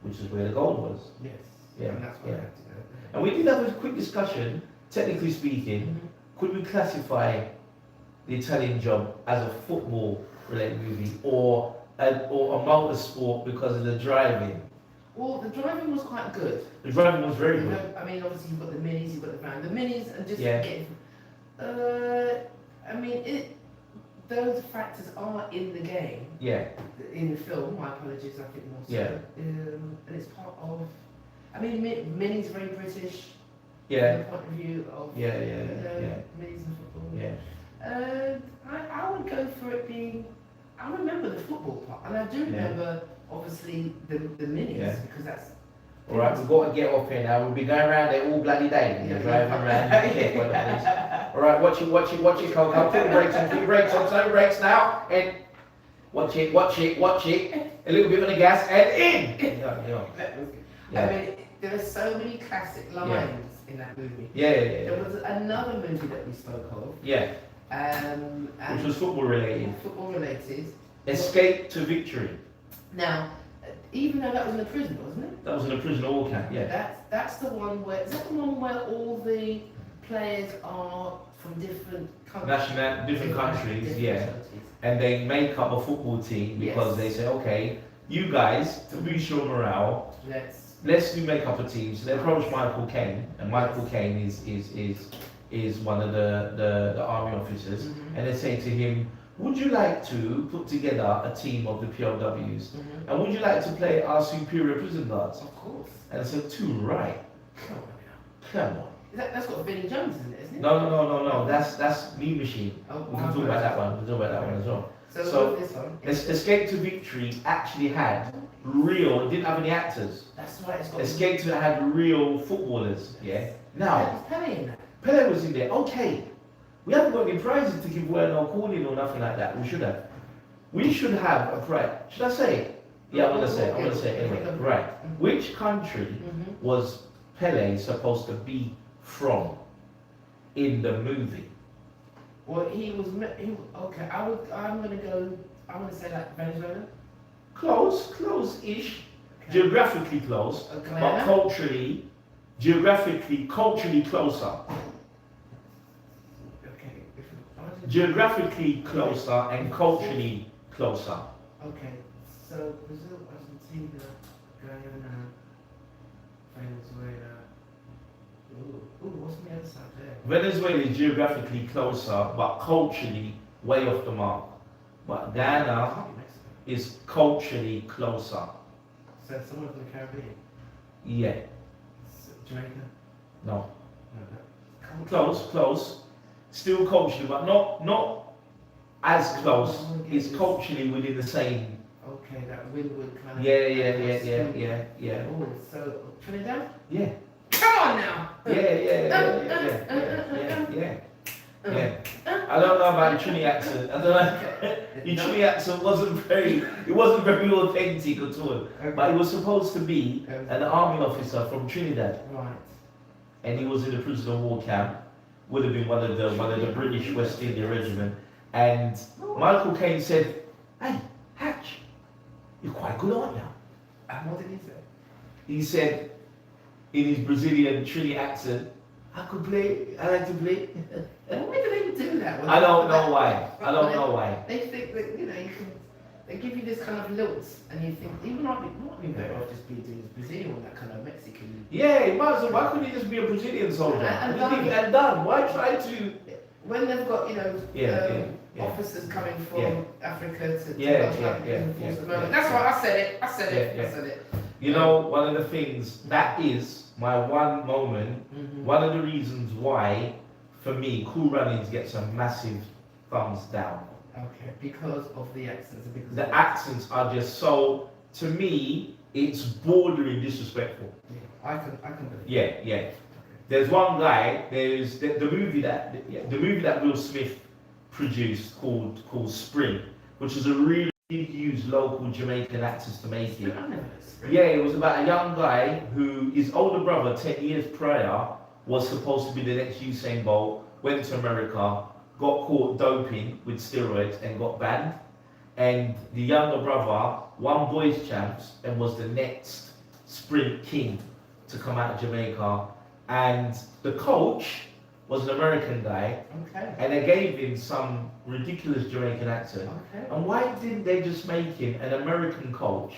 which is where the goal was. Yes. Yeah, And that's what yeah. I have to go. And we did have a quick discussion, technically speaking, Mhm. could we classify the Italian Job as a football related movie or a motorsport because of the driving? Well, the driving was quite good. The driving was very You good. know, I mean, obviously you've got the minis, you've got the van. The minis are just Yeah. getting. I mean, those factors are in the game, Yeah, in the film. My apologies, I think more so. Yeah. And it's part of. I mean, minis are very British. yeah, From the point of view of. yeah, You yeah, know, yeah, minis and football. yeah. I would go for it being. I remember the football part, and I do remember obviously the minis Yeah. because that's. All right, we've got to get off here now. We'll be going around there all bloody day. Yeah. Driving around. All right, watch it, Coco. Put the brakes on, put the brakes on, slow brakes now, and watch it. A little bit on the gas and in. That was good. Yeah. I mean, there are so many classic lines in that movie. Yeah. There was another movie that we spoke of, Yeah, and which was football related. football related. Escape to Victory. Now, even though that was in a prison, wasn't it? That was in a prisoner war camp. Yeah. That's the one where, is that the one where all the players are from different countries? Different countries. different Yeah. nationalities. And they make up a football team because Yes. they say, okay, you guys, to boost your morale, let's do make up a team. So they approach Michael Caine, and Michael Caine is one of the army officers, Mhm. and they say to him, would you like to put together a team of the POWs? Mhm. And would you like to play our superior prison guards? Of course. And I said, too right. Come on now. Come on. That's got Vinnie Jones in it, isn't it? No. That's Mean Machine. Oh, We can talk about that one. We'll talk about that one as well. So, this one. Escape to Victory actually had real, it didn't have any actors. That's why it's got. Escape to had real footballers, yeah? Now, It's Pele in that. Pele was in there, okay. We haven't got any prizes to give away, no calling or nothing like that. We should have. We should have a prize. Should I say it? Yeah, I'm gonna say it anyway. Right. Which country Mhm. was Pele supposed to be from in the movie? Well, okay, I'm gonna say like Venezuela. Close-ish. Geographically close, but Guyana? geographically closer. Okay. Geographically closer and culturally closer. Okay, so Brazil, Argentina, Guyana, Venezuela. Ooh, what's on the other side there? Venezuela is geographically closer, but culturally way off the mark. But Ghana Can't be Mexico. is culturally closer. So somewhere from the Caribbean. Yeah, Jamaica? no. No. Close. Still culturally, but not as close. It's culturally within the same. Okay, that Windward kind of. Yeah. Oh, so Trinidad? Yeah. Come on now! Yeah. I don't know about the Trini accent. I don't know. The Trini accent wasn't very authentic at all. But he was supposed to be an army officer from Trinidad, Right. and he was in a prisoner of war camp. Would have been one of the British West India Regiment. And Michael Caine said, "Hey, Hatch, you're quite good, aren't you?" And what did he say? He said, in his Brazilian Trini accent, I like to play. And why do they do that? I don't know why. They think that, they give you this kind of lilt, and you think, you might be better off just being doing Brazilian or that kind of Mexican. Yeah, he might as well. Why couldn't he just be a Brazilian soldier? And done. Why try to? When they've got, Yeah. officers coming from Yeah. Africa to Yeah. enforce the moment. That's why I said it. You know, one of the things that is my one moment. Mhm. One of the reasons why, for me, Cool Runnings gets a massive thumbs down. Okay, because of the accents. And because The of accents are just so. To me, it's bordering disrespectful. Yeah, I can believe. Yeah. There's one guy. There's the movie that Will Smith produced called Spring, which was a really used local Jamaican actors to make it. I never heard of Spring. Yeah, it was about a young guy who his older brother 10 years prior was supposed to be the next Usain Bolt, went to America, got caught doping with steroids and got banned. And the younger brother won boys champs and was the next sprint king to come out of Jamaica. And the coach was an American guy, Okay. and they gave him some ridiculous Jamaican accent. Okay. And why didn't they just make him an American coach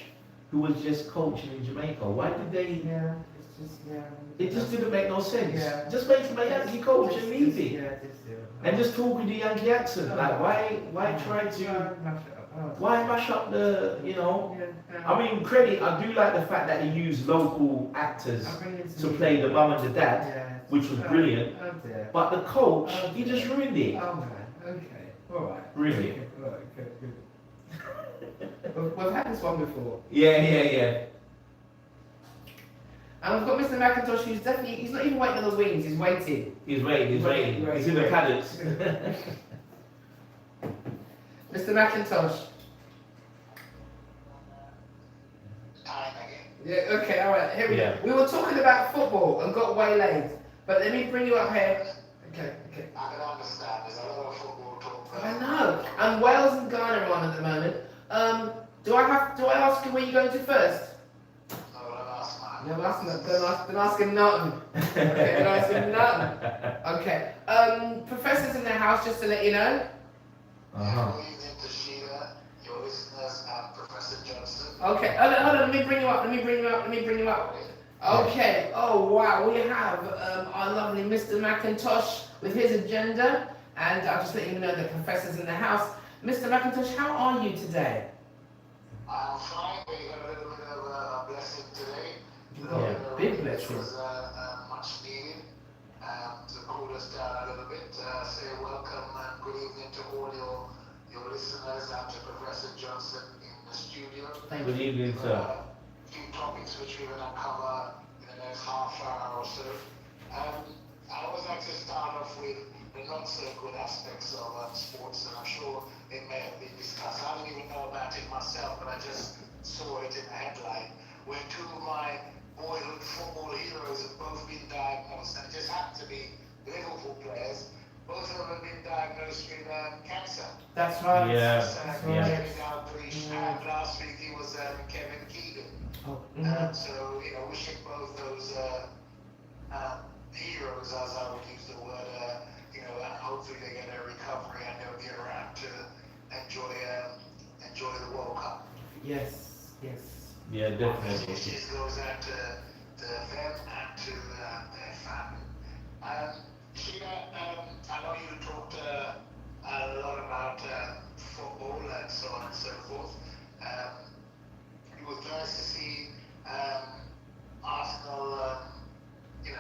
who was just coaching in Jamaica? Why did they? Yeah, it's just, yeah. It just didn't make no sense. Yeah. Just make him a Yankee coach and leave it. Yeah, just do. And just talk with the Yankee accent. Like, why try to, why mash up the, you know? I mean, credit, I do like the fact that he used local actors to play the mum and the dad, which was brilliant. Oh dear. But the coach, he just ruined it. Oh man, okay, alright. Really? Alright, good. We've had this one before. Yeah. And we've got Mr. McIntosh, who's definitely, he's not even waiting on the wings, he's waiting. He's waiting. He's in the paddocks. Mr. McIntosh. Time again. Yeah, okay, alright, here we Yeah. go. We were talking about football and got waylaid, but let me bring you up here. Okay. I can understand. There's a lot of football talk. I know. And Wales and Ghana are on at the moment. Do I ask you where you're going to first? No, don't ask, man. No, don't ask him nothing. Okay, don't ask him nothing. Okay. Professor's in the house, just to let you know. Uh-huh. Good evening to Sheila, your listeners, and Professor Johnson. Okay, hold on, let me bring you up. Okay, oh wow, we have our lovely Mr. McIntosh with his agenda, and I'll just let you know the professor's in the house. Mr. McIntosh, how are you today? I'm fine. We got a little bit of a blessing today. Yeah, big blessing. Which was much needed to cool us down a little bit. Say welcome and good evening to all your listeners and to Professor Johnson in the studio. Thank Good you. evening, sir. A few topics which we're going to cover in the next half hour or so. I always like to start off with the not so good aspects of sports, and I'm sure it may have been discussed. I don't even know about it myself, but I just saw it in the headline where two of my boyhood football heroes have both been diagnosed, and it just happened to be Liverpool players. Both of them have been diagnosed with cancer. That's right. Yeah. Kevin Dalglish, and last week it was Kevin Keegan. Oh, So, wishing both those heroes, as I would use the word, and hopefully they get a recovery and they'll get around to enjoy the World Cup. yes. Yeah, definitely. Wishes goes out to them and to their family. Sheila, I know you talked a lot about football and so on and so forth. It was nice to see Arsenal, the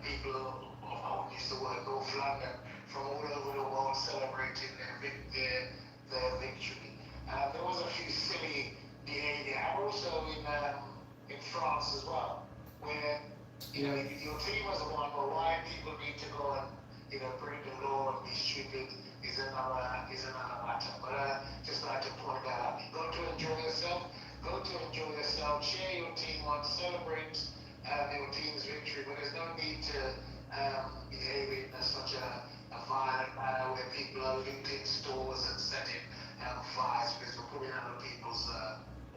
people of, I won't use the word North London, from all over the world celebrating their victory. There was a few silly behaviour, and also in France as well, where your team has won, but why people need to go and break the law and be stupid is another matter. But just like to point that out. You go to enjoy yourself. Cheer your team on, celebrate your team's victory. But there's no need to behave in such a violent manner where people are looting stores and setting fires because we're putting other people's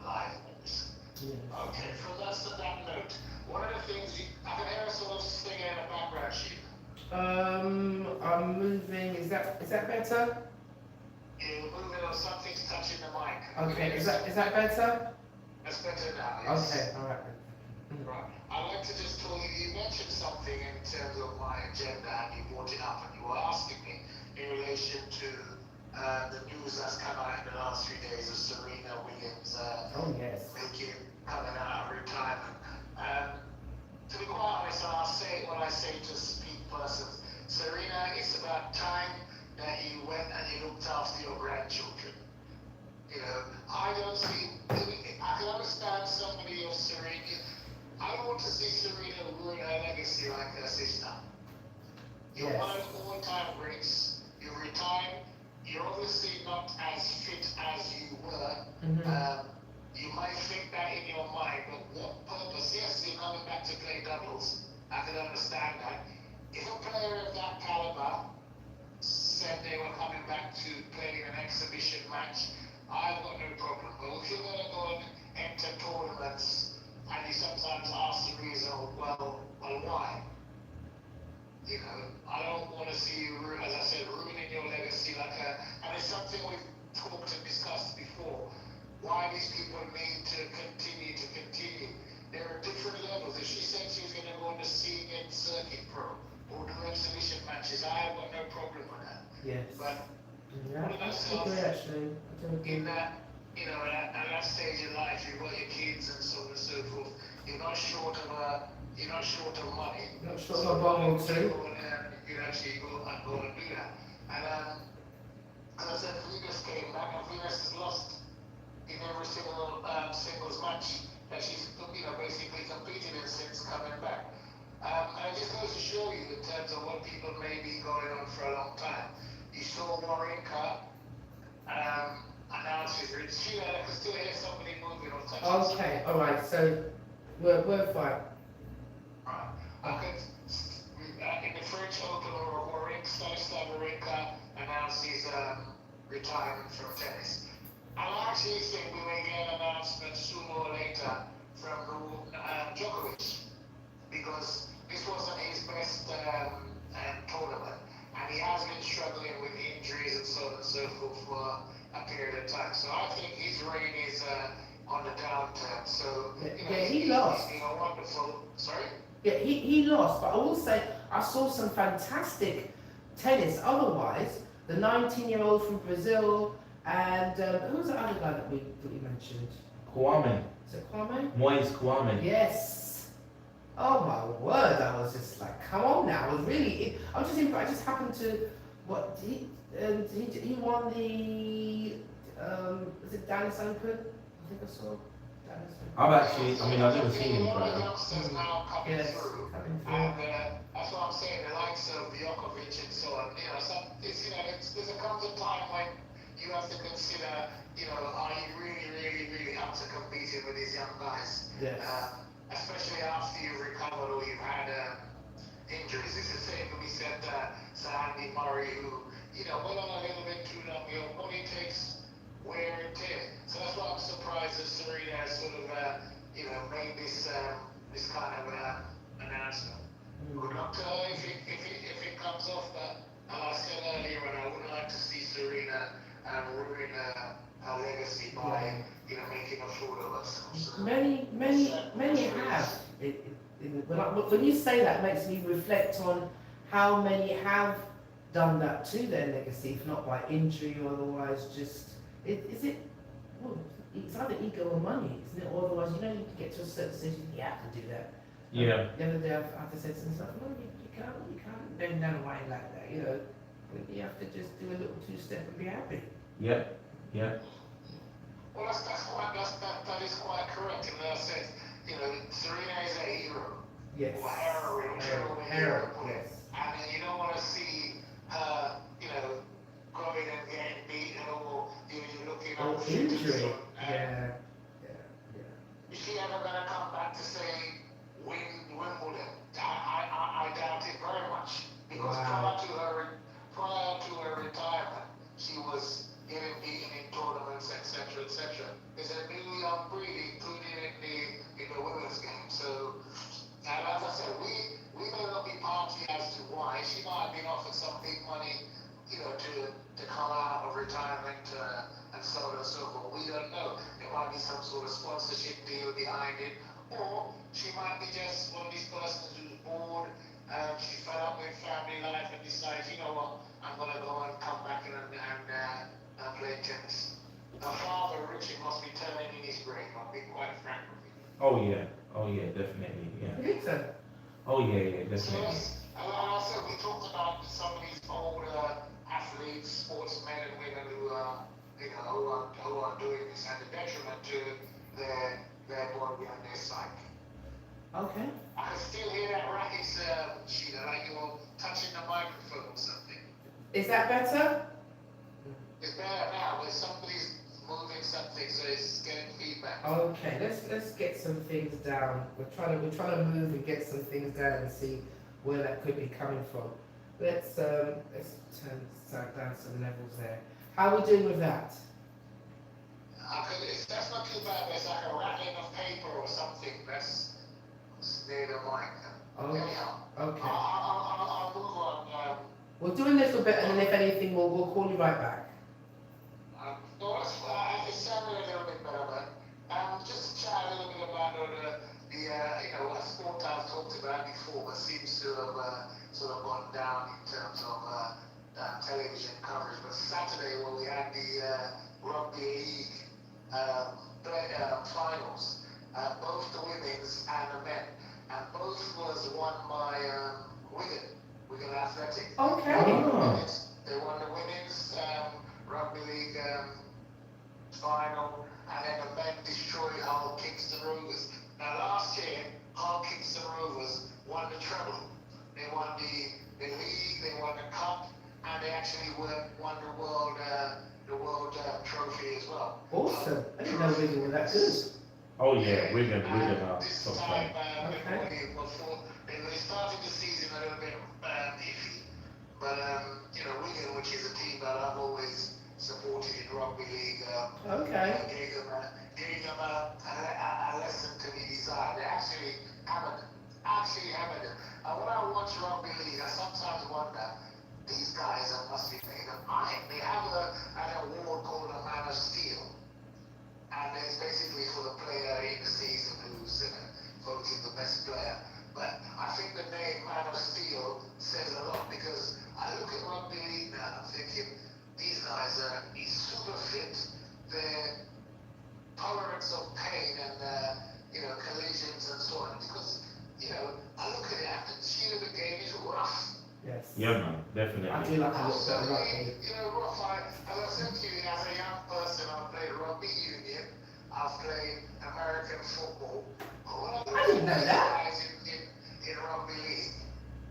lives. Okay, from that note, one of the things I can hear a sort of singing in the background, Sheila. I'm moving. Is that better? You're moving or something's touching the mic. Okay. Is that better? That's better now, yes. Okay. All right. Right. I'd like to just tell you, you mentioned something in terms of my agenda and you brought it up and you were asking me in relation to the news that's come out in the last few days of Serena Williams Oh yes. coming out of retirement. To be quite honest, I'll say what I say to speak persons. Serena, it's about time that you went and you looked after your grandchildren. I don't see, I can understand somebody of Serena. I don't want to see Serena ruin her legacy like her sister. You're Yes. one of all-time greats. You've retired actually. I do agree. in that, at that stage in life, you've got your kids and so on and so forth. You're not short of money. Not sure of a bomb or two. You can actually go and do that. And as I said, Venus came back, and Venus has lost in every single singles match that she's basically competed in since coming back. And it just goes to show you in terms of what people may be going on for a long time. You saw Warrenka announce his retreat. I can still hear somebody moving or touching. Okay, alright, so we're fine. Right. In the French Open, Stanislav Wawrinka announced his retirement from tennis. And I actually think we may get an announcement sooner or later from Djokovic, because this wasn't his best tournament, and he has been struggling with injuries and so on and so forth for a period of time. So I think his reign is on the downturn. So he lost. He's been a wonderful. Sorry. Yeah, he lost, but I will say I saw some fantastic tennis. Otherwise, the 19-year-old from Brazil, and who was the other guy that we mentioned? Kwame. Is it Kwame? Moise Kwame. Yes. Oh my word! I was just like, come on now. I was really. I was just. I just happened to. What he won the. Was it Dallas Open? I think I saw. Dallas Open. I've never seen him One of the play. youngsters now coming Yes, through. coming through. And that's what I'm saying, the likes of Djokovic and so on, there's comes a time when you have to consider, are you really up to competing with these young guys? Yes. Especially after you've recovered or you've had injuries. It's the same when we said Sir Andy Murray, who, went on a little bit too long, body takes wear and tear. So that's why I'm surprised that Serena has sort of, made this kind of announcement. Good luck to her if it comes off, but as I said earlier, and I would like to see Serena ruin her legacy by, making a fool of herself. So, Many have. When you say that, it makes me reflect on how many have done that to their legacy, if not by injury or otherwise. Just it's either ego or money, isn't it? Or otherwise, you get to a certain stage, you have to do that. Yeah. The other day, I had to say to myself, no, you can't bend down away like that, You have to just do a little two-step and be happy. Yeah. well, that is quite correct in that sense. Serena is a hero. Yes. Or heroine, whichever way you Hero, want to put it. yes. And you don't want to see her, going and getting beaten, or you're looking Oh, at injury. And Yeah. is she ever going to come back to say, win Wimbledon? I doubt it very much. Because Wow. prior to her retirement, she was getting beaten in tournaments, etc., etc. There's a new young breed, including in the women's game. So, and as I said, we may not be party as to why. She might have been offered some big money, to come out of retirement and so on and so forth. We don't know. There might be some sort of sponsorship deal behind it, or she might be just one of these persons who's bored. She fed up with family life and decides, you know what, I'm going to go and come back and play tennis. Her father, Richard, must be turning in his grave. I'll be quite frank with you. Oh yeah, definitely. I Yeah. think so. Oh yeah, So definitely. and I said, we talked about some of these older athletes, sportsmen and women who are doing this, and the detriment to their body and their psyche. Okay. I can still hear that racket, Sheila, like you're touching the microphone or something. Is that better? It's better now, where somebody's moving something, so it's getting feedback. Okay, let's get some things down. We're trying to move and get some things down and see where that could be coming from. Let's turn down some levels there. How are we doing with that? That's not too bad. There's like a rattling of paper or something. That's near the mic. Oh, Anyhow, okay. I'll move on. We'll do a little bit, and then if anything, we'll call you right back. No, it sounded a little bit better, but just to chat a little bit about a sport I've talked about before, but seems to have sort of gone down in terms of television coverage. But Saturday, when we had the women's and the men, and both was won by Wigan Athletic. Okay. Ah. They won the women's rugby league final, and then the men destroyed Hull Kingston Rovers. Now last year, Hull Kingston Rovers won the treble. They won the league, they won the cup, and they actually won the world trophy as well. Awesome. I didn't know Wigan were that good. Oh yeah, Wigan are This top time, side. they started the season a little bit iffy, but Wigan, which is a team that I've always supported in rugby league, Okay. gave them a lesson to be desired. They actually hammered them. When I watch rugby league, I sometimes wonder, these guys must be made of iron. They have an award called a Man of Steel, and it's basically for the player in the season who's voted the best player. But I think the name Man of Steel says a lot, because I look at rugby league now and I'm thinking, these guys are super fit. Their tolerance of pain and collisions and so on, because I look at it and the speed of the game is rough. Yes. Yeah, man, I definitely. do like a little bit of rugby. Rough. As I said to you, as a young person, I've played rugby union, I've played American football. I didn't know that. Guys in rugby league,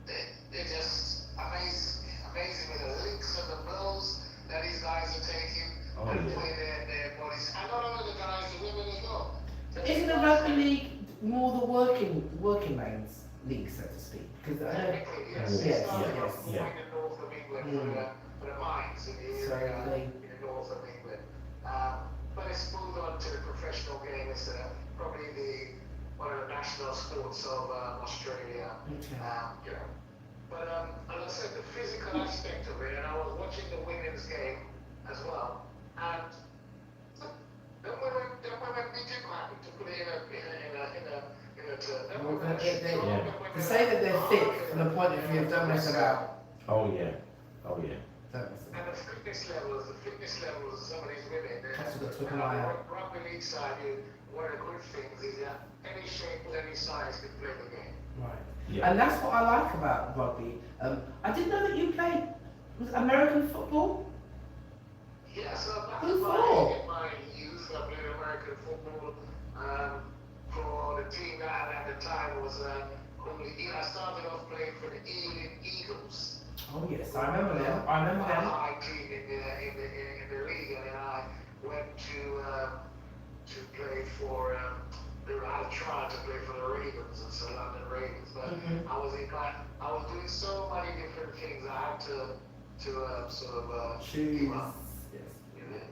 they're just amazing with the licks and the blows that these guys are taking Oh, and yeah. putting their bodies. And not only the guys, the women as well. Isn't the rugby league more the working man's league, so to speak? Because I know. Technically, yes. Yes, It started yes, off yeah. in the north of England Mm. for the mines in the So area they- in the north of England. But it's moved on to the professional game. It's probably one of the national sports of Australia. Okay. But as I said, the physical aspect of it, and I was watching the women's game as well, and the women we did happen to put it in a term. Well, to say that they're fit from the point of view of don't mess about. Oh yeah. Oh yeah. Don't mess And about. the fitness levels of some of these women, That's what took and an eye on out. the rugby league side, one of the good things is that any shape, any size can play the game. Right. Yeah. And that's what I like about rugby. I didn't know that you played American football. Yeah, so back Who in for? my youth, I played American football for the team that at the time was called I started off playing for the Ealing Eagles. Oh yes, I remember them. I remember A them. high team in the league, and then I went to play for. I tried to play for the Ravens, and so London Ravens, but Mhm. I was doing so many different things. I had to sort of Shoes. give up. Yes.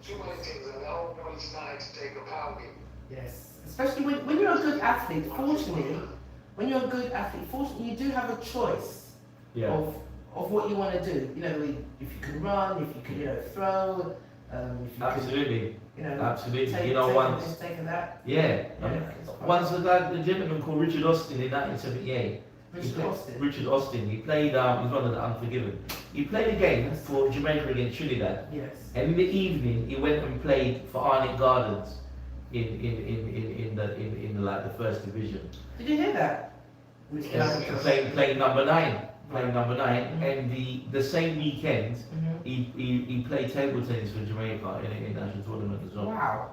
Too many things, and the whole body started to take a pounding. Yes. Especially when you're a good athlete. Fortunately, when you're a good athlete, fortunately you do have a choice Yeah. of what you want to do. If you can run, if you can throw, if you can, Absolutely. Absolutely. take, You know, take once. this, take that. Yeah. It's quite- Once the gentleman called Richard Austin in 1978. Richard Austin. He played. He's one of the Unforgiven. He played a game for Jamaica against Trinidad, Yes. and in the evening he went and played for Arnett Gardens in the first division. Did you hear that? Which Yes, playing number 9. Playing number 9, and the same weekend Mhm. he played table tennis for Jamaica in an international tournament as well. Wow.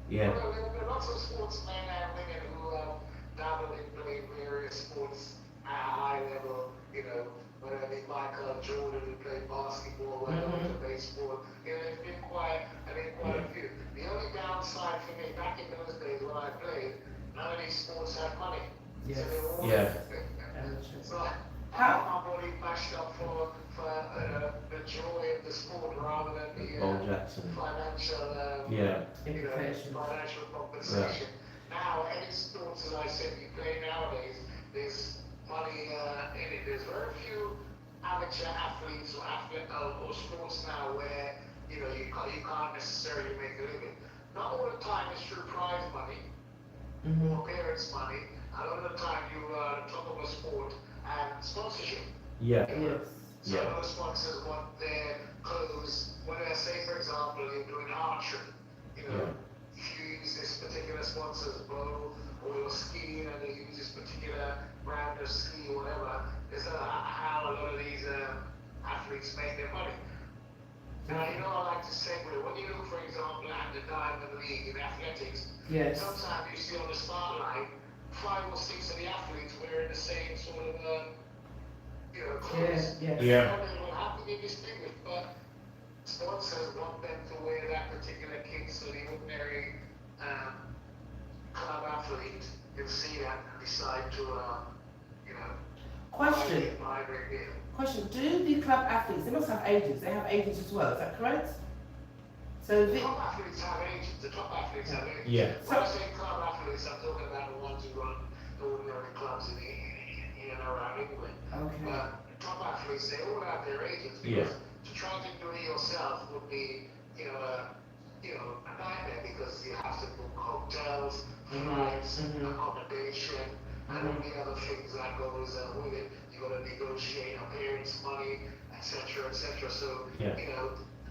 Yeah. Well, there are lots of sportsmen and women who dabble in playing various sports at a high level, whether it be Michael Jordan who played basketball, whether it was baseball, there's been quite a few. The only downside for me, back in those days when I played, none of these sports had money. Yes. So they were all Yeah. So I How- had my body bashed up for the joy of the sport rather than the Bo Jackson. financial Yeah. Implications. financial compensation. Now, any sports, as I said, you play nowadays, there's money in it. There's very few amateur athletes or sports now where you can't necessarily make a living. Not all the time it's through prize money Mhm. or parents' money. A lot of the time you are on top of a sport and sponsorship. Yeah. Yes. So Yeah. those sponsors want their clothes, whether say for example you're doing archery, Yeah. if you use this particular sponsor's bow or you're skiing and you use this particular brand of ski or whatever. It's how a lot of these athletes make their money. Now, you know, I like to segue. When you look, for example, at the Diamond League in athletics, Yes. sometimes you see on the start line 5 or 6 of the athletes wearing the same sort of, clothes. Yes. Yeah. And they will have to be distinguished, but sponsors want them to wear that particular kit so the ordinary club athlete can see that and decide to, Question. buy their gear. Question. Do the club athletes, they must have agents. They have agents as well. Is that correct? So The the, top athletes have agents. The top athletes have agents. Yeah. When I say club athletes, I'm talking about the ones who run the ordinary clubs in and around England. okay. But top athletes, they all have their agents Yeah. because to try to do it yourself would be, a nightmare because you have to book hotels, flights, accommodation, and all the other things that goes with it. You got to negotiate appearance money, etc., etc. So Yeah.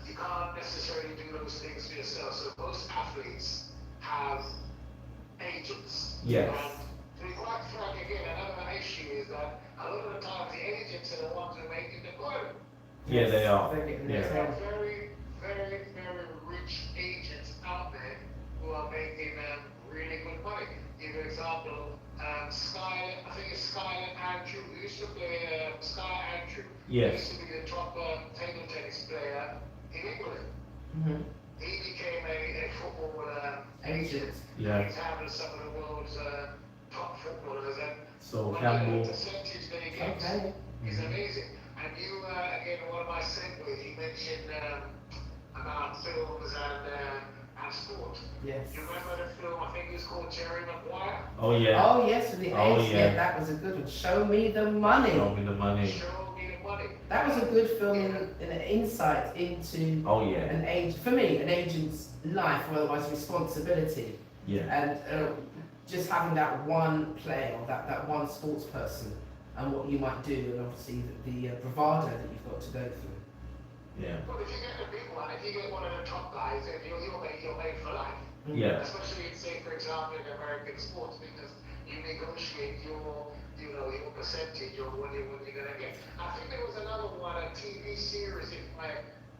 you can't necessarily do those things for yourself. So most athletes have agents. Yes. And to be quite frank, again, another issue is that a lot of the times the agents are the ones who make it the money. Yeah, they are. They're getting Yeah. their There are turn. very, very, very rich agents out there who are making really good money. Give an example, Sky, I think it's Skyler Andrew, who used to play Sky Andrew. He Yes. used to be the top table tennis player in England. Mm-hmm. He became a football agent. Agent. He's handled some of the world's top footballers, and So the Campbell. percentage that he gets Okay. is amazing. And you, again, one of my segues, you mentioned about films and sport. Yes. You remember the film, I think it was called Jerry Maguire? Oh yeah. Oh yes, for the Oh, Ace. yeah. Yeah, that was a good one. Show me the money. Show me the money. Show me the money. That was a good film in an insight into Oh yeah. an age for me, an agent's life, or otherwise responsibility, Yeah. and just having that one player or that one sports person and what you might do, and obviously the bravado that you've got to go through. Yeah. But if you get a big one, if you get one of the top guys, then you're made for life. Yeah. Especially in, say, for example, in American sports, because you negotiate your percentage or what you're gonna get. I think there was another one, a TV series, if my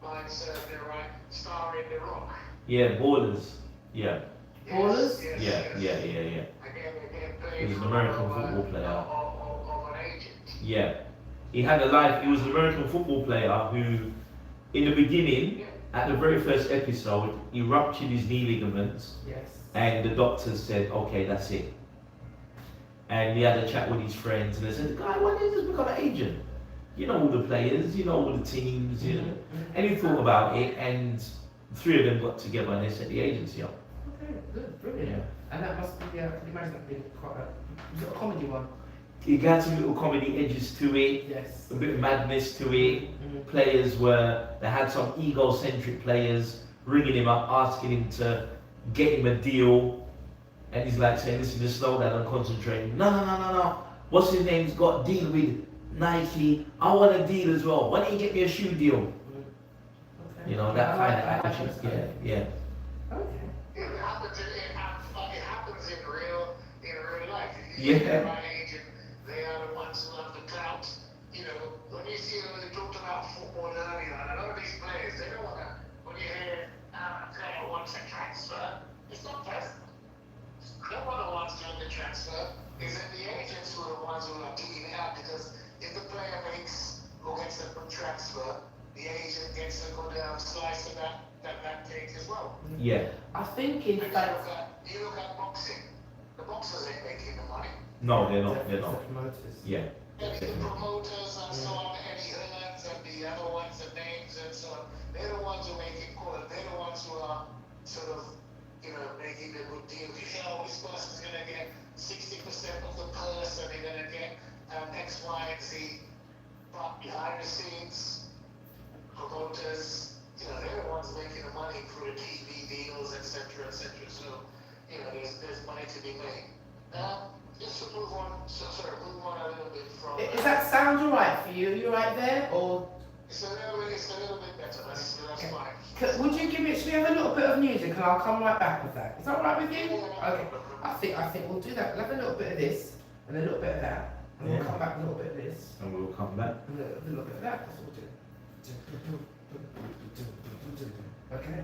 mind serves me right, starring The Rock. Yeah. Ballers. Yeah. Ballers? Yes, Yeah. yes. Yeah. Yeah. Yeah. Again, He was played an American for, football player. of an agent. Yeah. He had a life. He was an American football player who, in the beginning, Yeah. at the very first episode, he ruptured his knee ligaments, Yes. and the doctors said, "Okay, that's it." And he had a chat with his friends, and they said, "Guy, why didn't you just become an agent? You know all the players, you know all the teams, you know." And he thought about it, and 3 of them got together and they set the agency up. Okay, good, brilliant. Yeah. And that must be, I can imagine that being quite was it a comedy one? It had some little comedy edges to it, Yes. a bit of madness to it. Mhm. Players they had some egocentric players ringing him up, asking him to get him a deal. And he's like saying, "Listen, just slow down and concentrate." No. What's his name's got a deal with Nike. I want a deal as well. Why don't you get me a shoe deal? Okay. You know, that I kind like of that. attitude. Yeah. Okay. It happens in real life. If Yeah. you get my agent, they are the ones who have the clout. When you see they talked about football earlier, and a lot of these players, they don't want to. When you hear a player wants a transfer, it's not pleasant. They're not the ones doing the transfer. Is it the agents who are the ones who are digging it out? Because if the player gets a good transfer, the agent gets a good slice of that cake as well. Yeah. I think in And fact. you look at boxing. The boxers ain't making the money. No, they're not. They're Definitely not. the promoters. Yeah. And the promoters and so on, Eddie Hearns and the other ones, the names and so on, they're the ones who make it cool. They're the ones who are sort of, making the good deal. You say, oh, this person's going to get 60% of the purse and they're going to get X, Y, and Z. But behind the scenes, promoters, they're the ones making the money through the TV deals, etc., etc. So, there's money to be made. Just to move on, move on a little bit from. Is that sound alright for you? You right there? Or It's a little bit better. That's fine. Would you give it? Should we have a little bit of music, and I'll come right back with that? Is that all right with you? Okay. I think we'll do that. We'll have a little bit of this and a little bit of that, and we'll Yeah. come back with a little bit of this And we'll come back. and a little bit of that. That's what we'll do. Okay.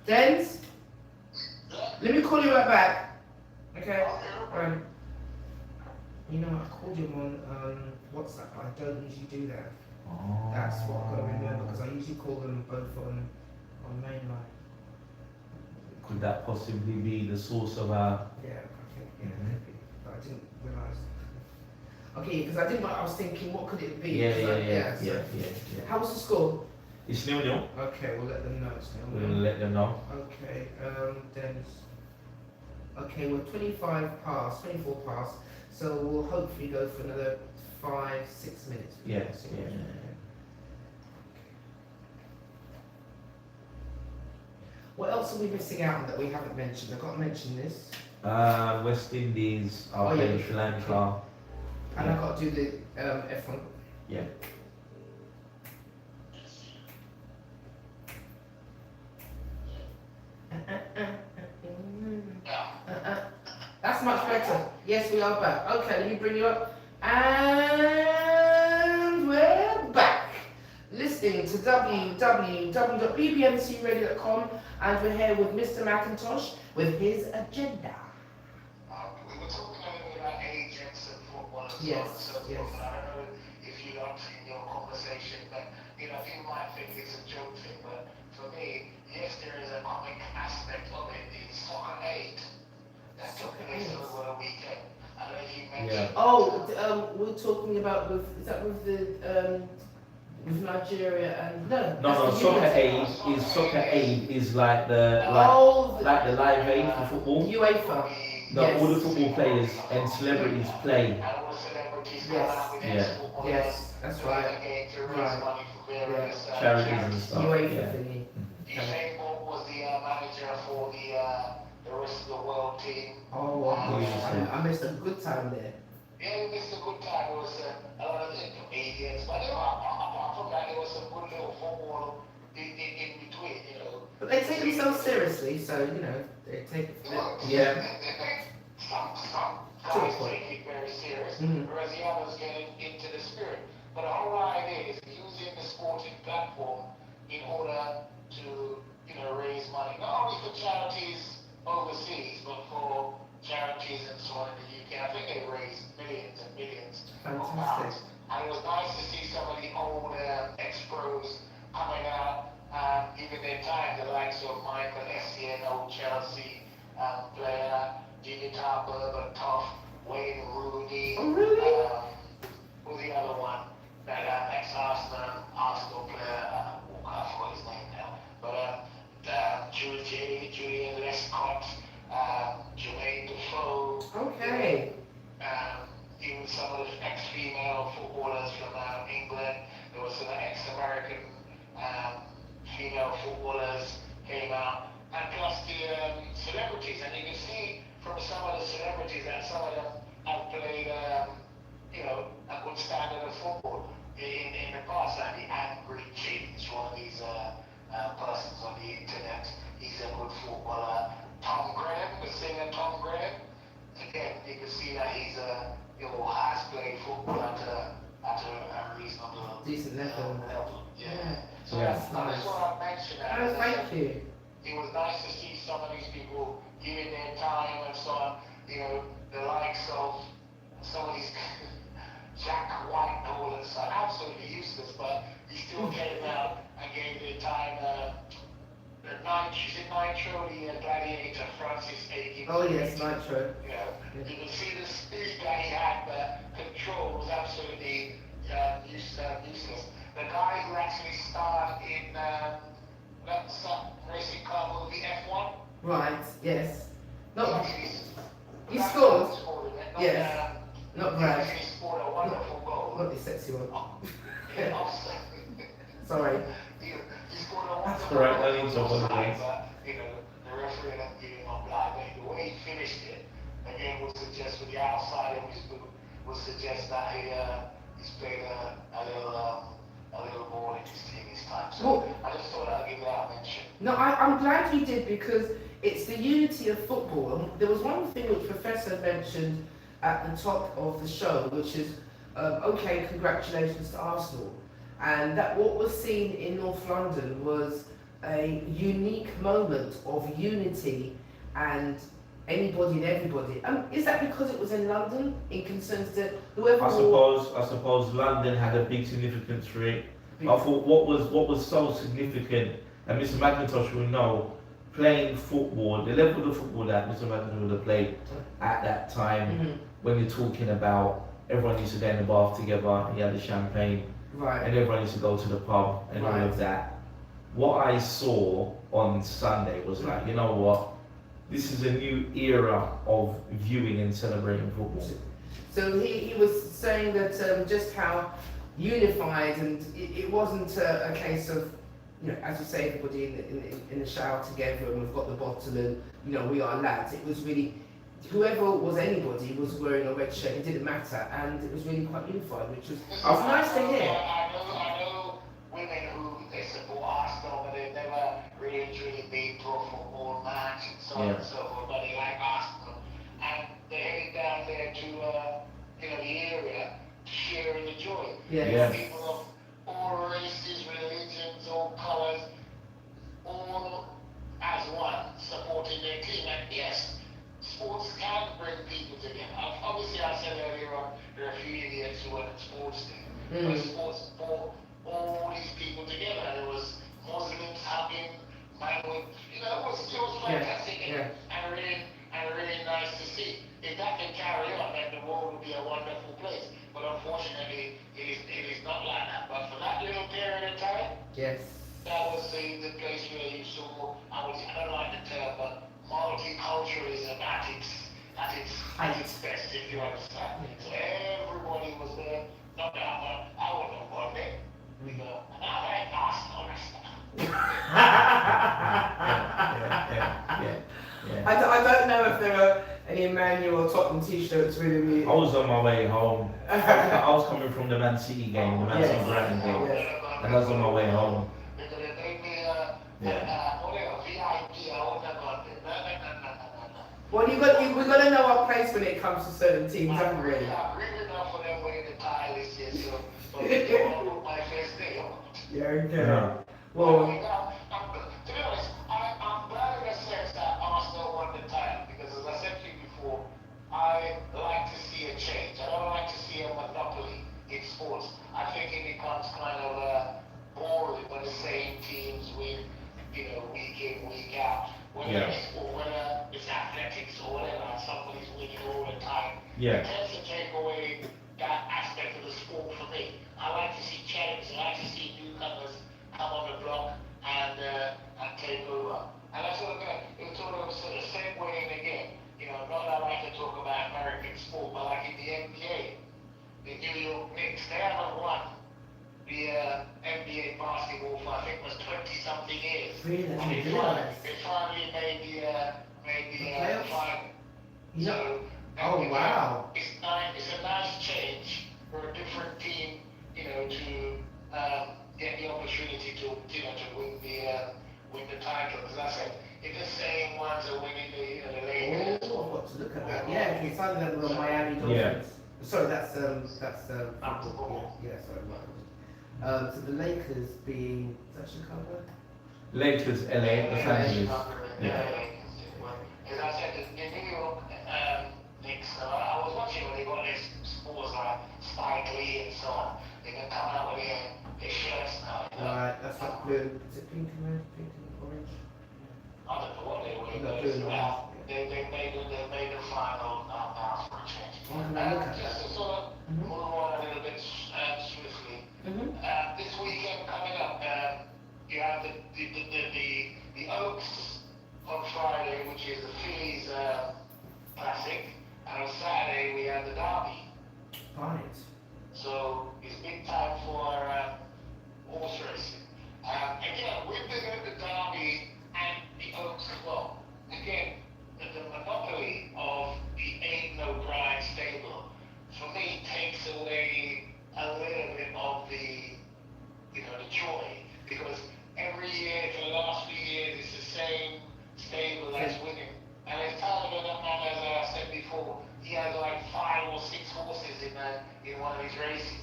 Dens, let me call you right back. Okay. You know, I called him on WhatsApp. I don't usually do that. Oh. That's what I've got to remember because I usually call them both on mainline. Could that possibly be the source of our? Yeah, I think maybe. But I didn't realise. Okay, because I didn't. I was thinking, what could it be? Yeah. So- How was the score? It's 0-0. Okay, we'll let them know it's now. We'll let them know. Okay, then. Okay, we're 24 past, so we'll hopefully go for another 5-6 minutes. Yes, yeah. What else are we missing out on that we haven't mentioned? I've got to mention this. West Indies are Oh, yeah. playing Sri Lanka. And I've got to do the F1. Yeah. That's much better. Yes, we are back. Okay, let me bring you up. And we're back. Listening to www.bbmcradio.com, and we're here with Mr. McIntosh with his agenda. We were talking a little bit about agents and football and Yes, so on and so yes. forth. And I don't know if you got in your conversation, but people might think it's a joke thing, but for me, yes, there is a comic aspect of it in Soccer 8 that took place over the weekend. I don't know if you mentioned. Oh, we're talking about is that with the with Nigeria and no? No, that's the Soccer US. Aid is like the Oh, like the live aid for football. UEFA. No, Yes. all the football players and celebrities play. And all the celebrities come Yes. out with Yeah. ex-footballers Yes, that's right. again to raise Right. money for various Charities and stuff. UEFA Yeah. thingy. Usain Bolt was the manager for the rest of the world team. Oh, I missed a good time there. Yeah, we missed a good time. There was a lot of comedians, but apart from that, there was some good little football in between, But they take themselves seriously, so they take it. Yeah. Some guys take it very serious, Mhm. whereas the others get into the spirit. But the whole idea is using the sporting platform in order to, raise money, not only for charities overseas, but for charities and so on in the UK. I think they raised millions and millions of Fantastic. pounds. And it was nice to see some of the old ex-pros coming out, giving their time, the likes of Michael Essien, old Chelsea player, Jimmy Tarver, Bertoff, Wayne Rooney. Oh, really? Who's the other one? That Arsenal player, I forgot his name now. But Julian Lescott, Jermaine Defoe. Okay. Even some of the ex-female footballers from England. There was some ex-American female footballers came out, and plus the celebrities. And you can see from some of the celebrities that some of them have played, a good standard of football in the past. Like the Angry James, one of these persons on the internet. He's a good footballer. Tom Graham, the singer Tom Graham. Again, you can see that he's has played football at a reasonable Decent level. Yeah. So Yeah. that's what I mentioned. Oh, thank you. It was nice to see some of these people giving their time and so on. The likes of some of these Jack White ballers are absolutely useless, but he still came out and gave their time. Nitro, the gladiator, Francis Aiken. Oh yes, Nitro. You can see the speed that he had, but control was absolutely useless. The guy who actually starred in that racing car movie F1. Right. Yes. No, he That's scored. what scored in it, not, Yes. Not he Brad. actually scored a wonderful goal. Not the sexy one. Yeah, offside. Sorry. He scored a That's wonderful correct, goal. that is offside. But, the referee didn't give him a blind. But the way he finished it, again, would suggest with the outside of his boot, would suggest that he he's played a little role in his team this time. So Well, I just thought I'd give that a mention. no, I'm glad you did because it's the unity of football. And there was one thing which Professor mentioned at the top of the show, which is, okay, congratulations to Arsenal. And that what was seen in North London was a unique moment of unity and anybody and everybody. Is that because it was in London in concerns that whoever I suppose London had a big significance for it. I thought what was so significant, and Mr. McIntosh will know, playing football, the level of football that Mr. McIntosh would have played at that time, Mhm. when you're talking about everyone used to go in the bath together, he had the champagne, Right. and everyone used to go to the pub and all Right. of that. What I saw on Sunday was like, you know what, this is a new era of viewing and celebrating football. So he was saying that just how unified, and it wasn't a case of, you know, as you say, everybody in the shower together and we've got the bottle and, you know, we are lads. It was really, whoever was anybody was wearing a red shirt, it didn't matter, and it was really quite unified, which was it's nice to hear. I know women who they support Arsenal, but they've never really been to a football match and so on and so forth, but they like Arsenal. And they're heading down there to, the area to share in the joy. Yeah. People of all races, religions, all colours, all as one, supporting their team. And yes, sports can bring people together. Obviously, I said earlier on, there are a few idiots who weren't sports team. But sports brought all these people together. There was Muslims hugging, man with, it was fantastic and really nice to see. If that can carry on, then the world would be a wonderful place. But unfortunately, it is not like that. But for that little period of time, Yes. that was the place where you saw, I don't like the term, but multiculturalism at its best, if you understand. So everybody was there. Not that I wouldn't have won it. And I like Arsenal. I don't know if there are any Emmanuel Tottenham t-shirts with me. I was on my way home. I was coming from the Man City game, the Man City Yes. Brighton game, Yes. and I was on my way home. Because they made me Yeah. VIP, I wouldn't have gone there. No. Well, we've got to know our place when it comes to certain teams, haven't we? I'm really not for them winning the title this year, so but they all look my first day. Yeah, okay. Yeah. Well, To be honest, I'm glad in a sense that Arsenal won the title because, as I said to you before, I like to see a change. I don't like to see a monopoly in sports. I think it becomes kind of boring when the same teams win, week in, week out. Whether it's athletics or whatever, somebody's winning all the time. Yeah. It tends to take away that aspect of the sport for me. I like to see change. I like to see newcomers come on the block and take over. And that's sort of segueing again. Not that I like to talk about American sport, but like in the NBA, the New York Knicks, they haven't won the NBA basketball for I think it was 20-something years. Really? And I didn't realize. they finally made the final. Yeah. So, Oh, wow. It's a nice change for a different team, to get the opportunity to win the title. Because I said, if the same ones are winning the Lakers. Oh, I've got to look at that. Yeah, it's something that the Miami Dolphins. Yeah. Sorry, that's football. Yeah, sorry, Michael. So the Lakers being, is that Chicago? Lakers, LA, Los Angeles. Yeah. As I said, the New York Knicks, I was watching when they got their sports like Spike Lee and so on. They've been coming out with their shirts now. Right, that's not blue. Is it pink and red? Pink and orange? I don't know what they were, No, but blue and orange. they made the final now for a change. Oh, can I look at Just that? to sort of move on a little bit swiftly. This weekend coming up, you have the Oaks on Friday, which is the Phillies Classic, and on Saturday we have the Derby. Right. So it's big time for horse racing. Again, with the Derby and the Oaks as well. Again, the monopoly of the Aidan O'Brien stable for me takes away a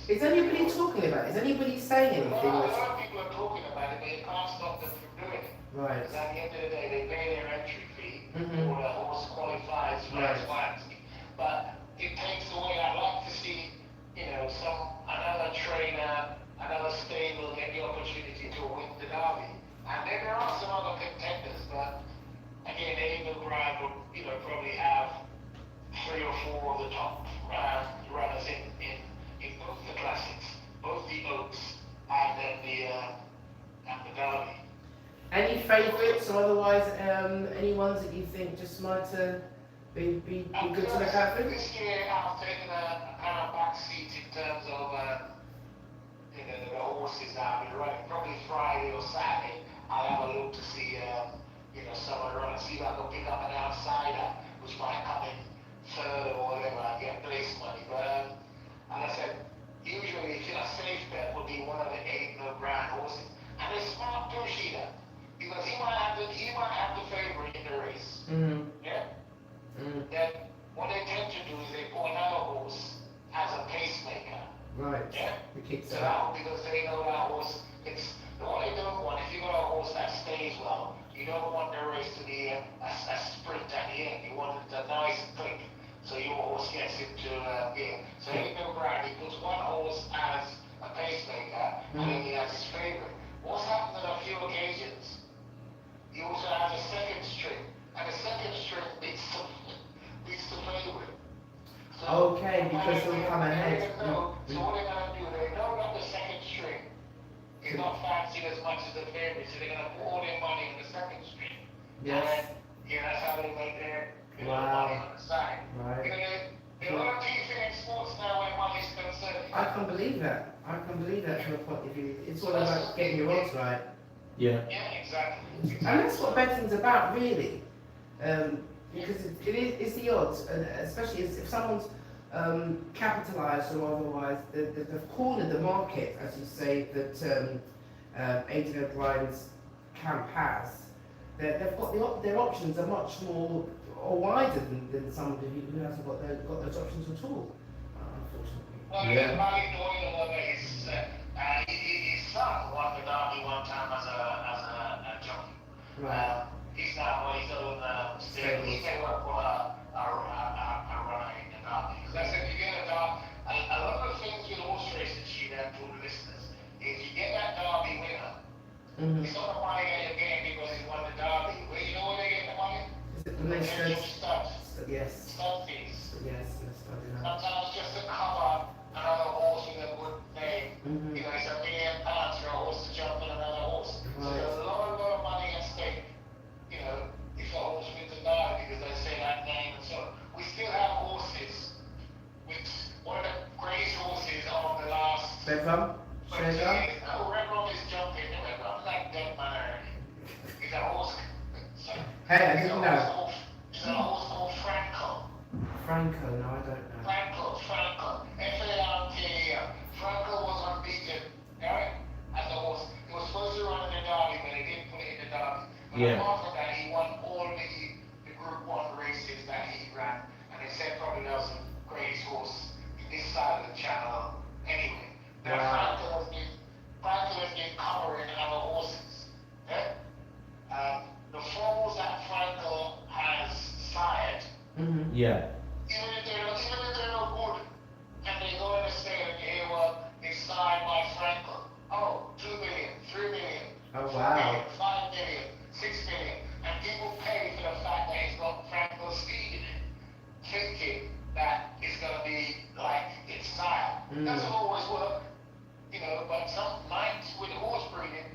Is anybody talking about it? Is anybody saying A anything? lot of people are talking about it, but you can't stop them from doing it. Right. Because at the end of the day, they pay their entry fee, Mhm. or the horse qualifies for Right. X, Y, and Z. But it takes away. I'd like to see, another trainer, another stable get the opportunity to win the derby. And then there are some other contenders, but again, Aidan O'Brien will, probably have 3 or 4 of the top runners in both the classics, both the Oaks and then the derby. Any favourites or otherwise, any ones that you think just might be good to look out for? This year I've taken a kind of back seat in terms of the horses that I've been running. Probably Friday or Saturday I'll have a look to see some of the runners, see if I can pick up an outsider which might come in third or whatever, I get place money. But as I said, usually a safe bet would be one of the 8 O'Brien horses. And it's smart too, Sheila, because he might have the favourite in the race. Mm-hmm. Yeah? Mm. Then what they tend to do is they put another horse as a pacemaker. Right. Yeah? The kicks So out. that because they know that horse, what they don't want, if you got a horse that stays well, you don't want the race to be a sprint at the end. You want it to nice and quick, so your horse gets into gear. So Aidan O'Brien, he puts one horse as a pacemaker, and then he has his favourite. What's happened on a few occasions, he also has a second string, and the second string beats the favourite. Okay, because he'll come ahead. So what they're going to do, they know that the second string is not fancied as much as the favourite, so they're going to put all their money in the second string. Yes. And, that's how they make their Wow. money on the side. Right. There are a lot of teeth in sports now where money's concerned. I can believe that. I can believe that from a point of view. It's all about getting your odds right. Yeah. Yeah, exactly. And that's what betting's about, really. Because it's the odds, and especially if someone's capitalised or otherwise, they've cornered the market, as you say, that Aidan O'Brien's camp has. They've got their options are much more or wider than somebody who hasn't got those options at all, unfortunately. Well, Yeah. Malik Noyle, his son won the derby one time as a jockey. Right. He's now on his own stable. He may work for a runner in the derby. Because I said, you get a derby, a lot of the things with horse races, you have to the listeners, is you get that derby winner. Mm-hmm. It's not the money that you're getting because he won the derby. Well, you know where they get the money? Is it the next Potential studs. Yes. Stud fees. Yes. Yes. I do know. Sometimes just to cover another horse with a good name. Mhm. It's £1 million for a horse to jump on another horse. So Right. there's a lot of money at stake, if a horse wins a derby because they say that name and so on. We still have horses, which one of the greatest horses of the last Bedlam? 20 Share years. No, Red Rum is jumping. Red Rum's like dead man already. He's a horse. Hey, I didn't know. He's a horse called Franco. Franco, no, I don't know. Franco, F-A-R-K-O. Franco was unbeaten, right? As a horse. He was supposed to run in the derby, but they didn't put it in the derby. But Yeah. apart from that, he won all the Group 1 races that he ran. And they said probably that was the greatest horse this side of the channel anyway. Now, Wow. Franco has been covering other horses. Yeah? The foals that Franco has sired, Mm-hmm. Yeah. even if they're no good, and they go in the state and you hear, well, it's signed by Franco. Oh, 2 million, 3 million, Oh, 4 wow. million, 5 million, 6 million. And people pay for the fact that he's got Franco's speed in it, thinking that it's going to be like it's signed. Doesn't always work, but some nights with horse breeding,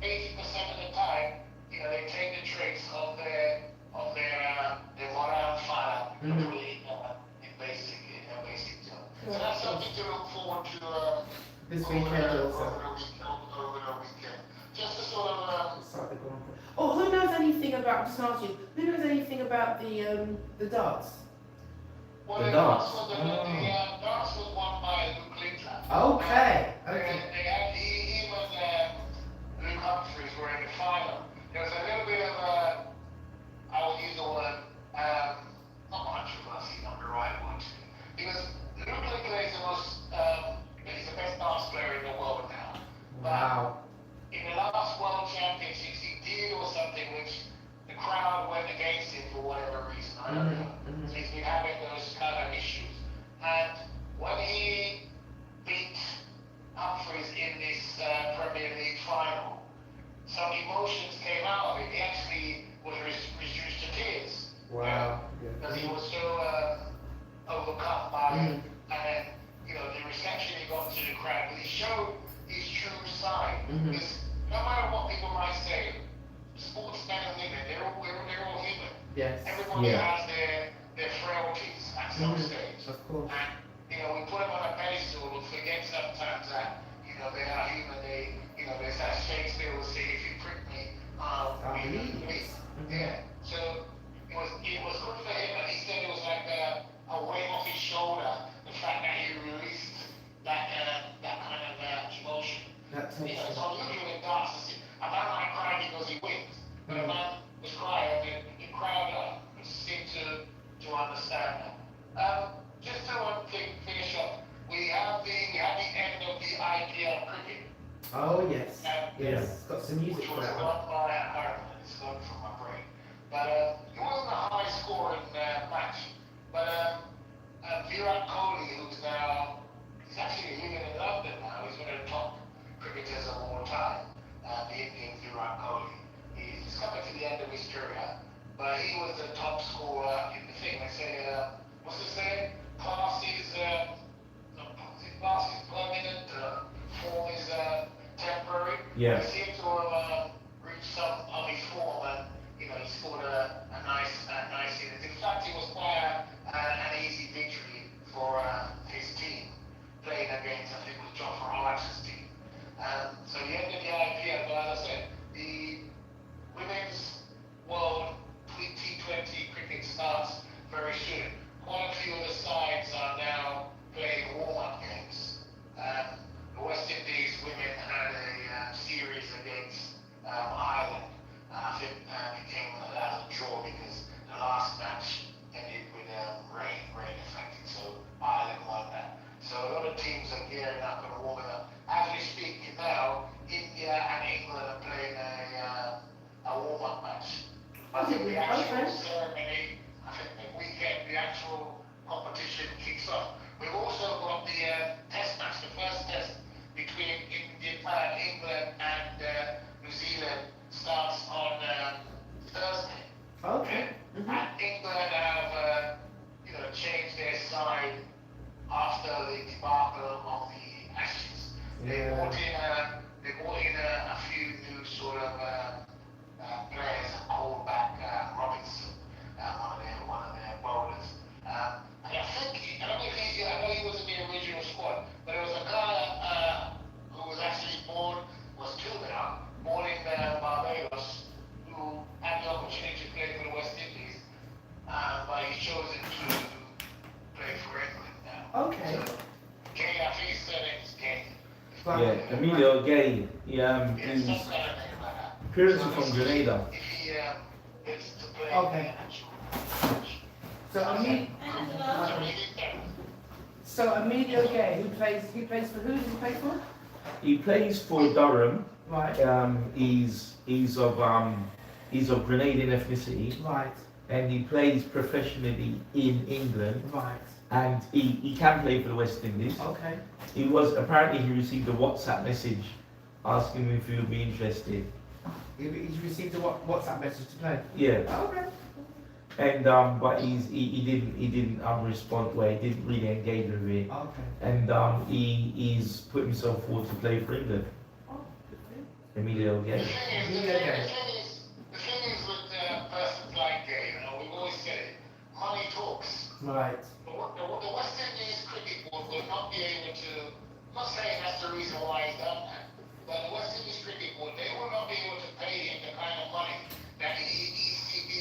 80% of the time, they take the traits of their moral fire and put it in basic terms. So that's something to look forward to This over weekend the also. weekend. Just to sort of Start the Grand Prix. Oh, who knows anything about, just ask you, who knows anything about the darts? well, The darts darts. darts was won by Luke Littler. Okay. They had him and Luke Humphries were in the final. There was a little bit of I will use the word, not controversy, not the right word, because Luke Littler is the most, overcome by, and you know, the reception he got to the crowd. But he showed his true side. Because no matter what people might say, sportsmen and women, they're all human. Yes. Everybody Yeah. has their frailties at some stage. Of course. And, you know, we put them on a pedestal and forget sometimes that, you know, they are human. They, you know, there's that Shakespeare will say, if you prick me, I'll bleed. Yeah. So it was good for him, and he said it was like a weight off his shoulder, the fact that he released that kind of emotion. That's You know, it's unusual in dance to see a man like crying because he wins, but a man was crying and the crowd seemed to understand that. Just to finish up, we have the end of the IPL cricket. Oh yes. Um, Yes. It's got some music Which for was that one. won by Ireland. It's gone from my brain. But it wasn't a high scoring match. But Virat Kohli, who's now, he's actually living in London now. He's one of the top cricketers of all time. The Indian Virat Kohli. He's coming to the end of his career. But he was the top scorer in the thing. They say, what's it say? Class is permanent, form is temporary. Yeah. He seemed to have reached some of his form, and you know, he scored a nice innings. In fact, it was quite an easy victory for his team, playing against, I think it was Jofra Archer's team. So the end of the IPL, but as I said, the women's world T20 cricket starts very soon. Quite a few of the sides are now playing warm-up games. The West Indies women had a series against Ireland. I think it came as a draw because the last match ended with rain affected, so Ireland won that. So a lot of teams are gearing up and warming up. As we speak now, India and England are playing a warm-up match. I think the actual ceremony, I think the weekend, the actual competition kicks off. We've also got the test match, the first test between England and New Zealand starts on Thursday. Okay. And England have, you know, changed their side after the debacle of the Ashes. They brought in a few new sort of players, and called back Robinson, one of their bowlers. And I think, I know he was in the original squad, but there was a guy who was actually was two now, born in Barbados, who had the opportunity to play for the West Indies, but he's chosen to play for England now. Okay. So, Gay, I think his surname is Gay. Yeah, Emilio Gay. Yeah, He's some kind of name like that. appearance So from if Grenada. If he gets to play Okay. the actual match. So Emilio Gay, he plays for who does he play for? He plays for Durham. Right. He's of Grenadian ethnicity, Right. and he plays professionally in England. Right. And he can play for the West Indies. Okay. He received a WhatsApp message asking him if he would be interested. He's received a WhatsApp message to play. Yeah. Okay. And but he didn't respond. Well, he didn't really engage with it. Okay. And he's put himself forward to play for England. Oh, good for him. Emilio Gay. The thing is with persons like Gay, you know, we've always said it, money talks. Right. The West Indies cricket board will not be able to, I'm not saying that's the reason why he's done that, but the West Indies cricket board, they will not be able to pay him the kind of money that the ECB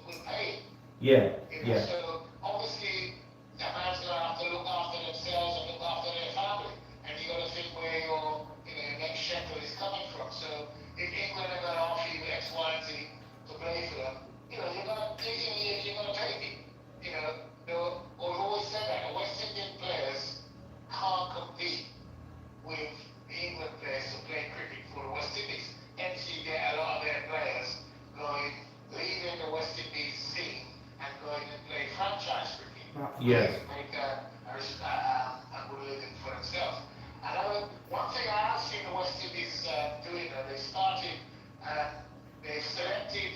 will pay him. Yeah. You know, Yeah. so obviously, the man's going to have to look after themselves and look after their family. And you got to think where your next shekel is coming from. So if England are going to offer you X, Y, and Z to play for them, you're going to take it. We've always said that the West Indian players can't compete with the England players who play cricket for the West Indies. Hence, you get a lot of their players leaving the West Indies scene and going to play franchise cricket. Yes. To make a good living for themselves. And one thing I have seen the West Indies doing, they've selected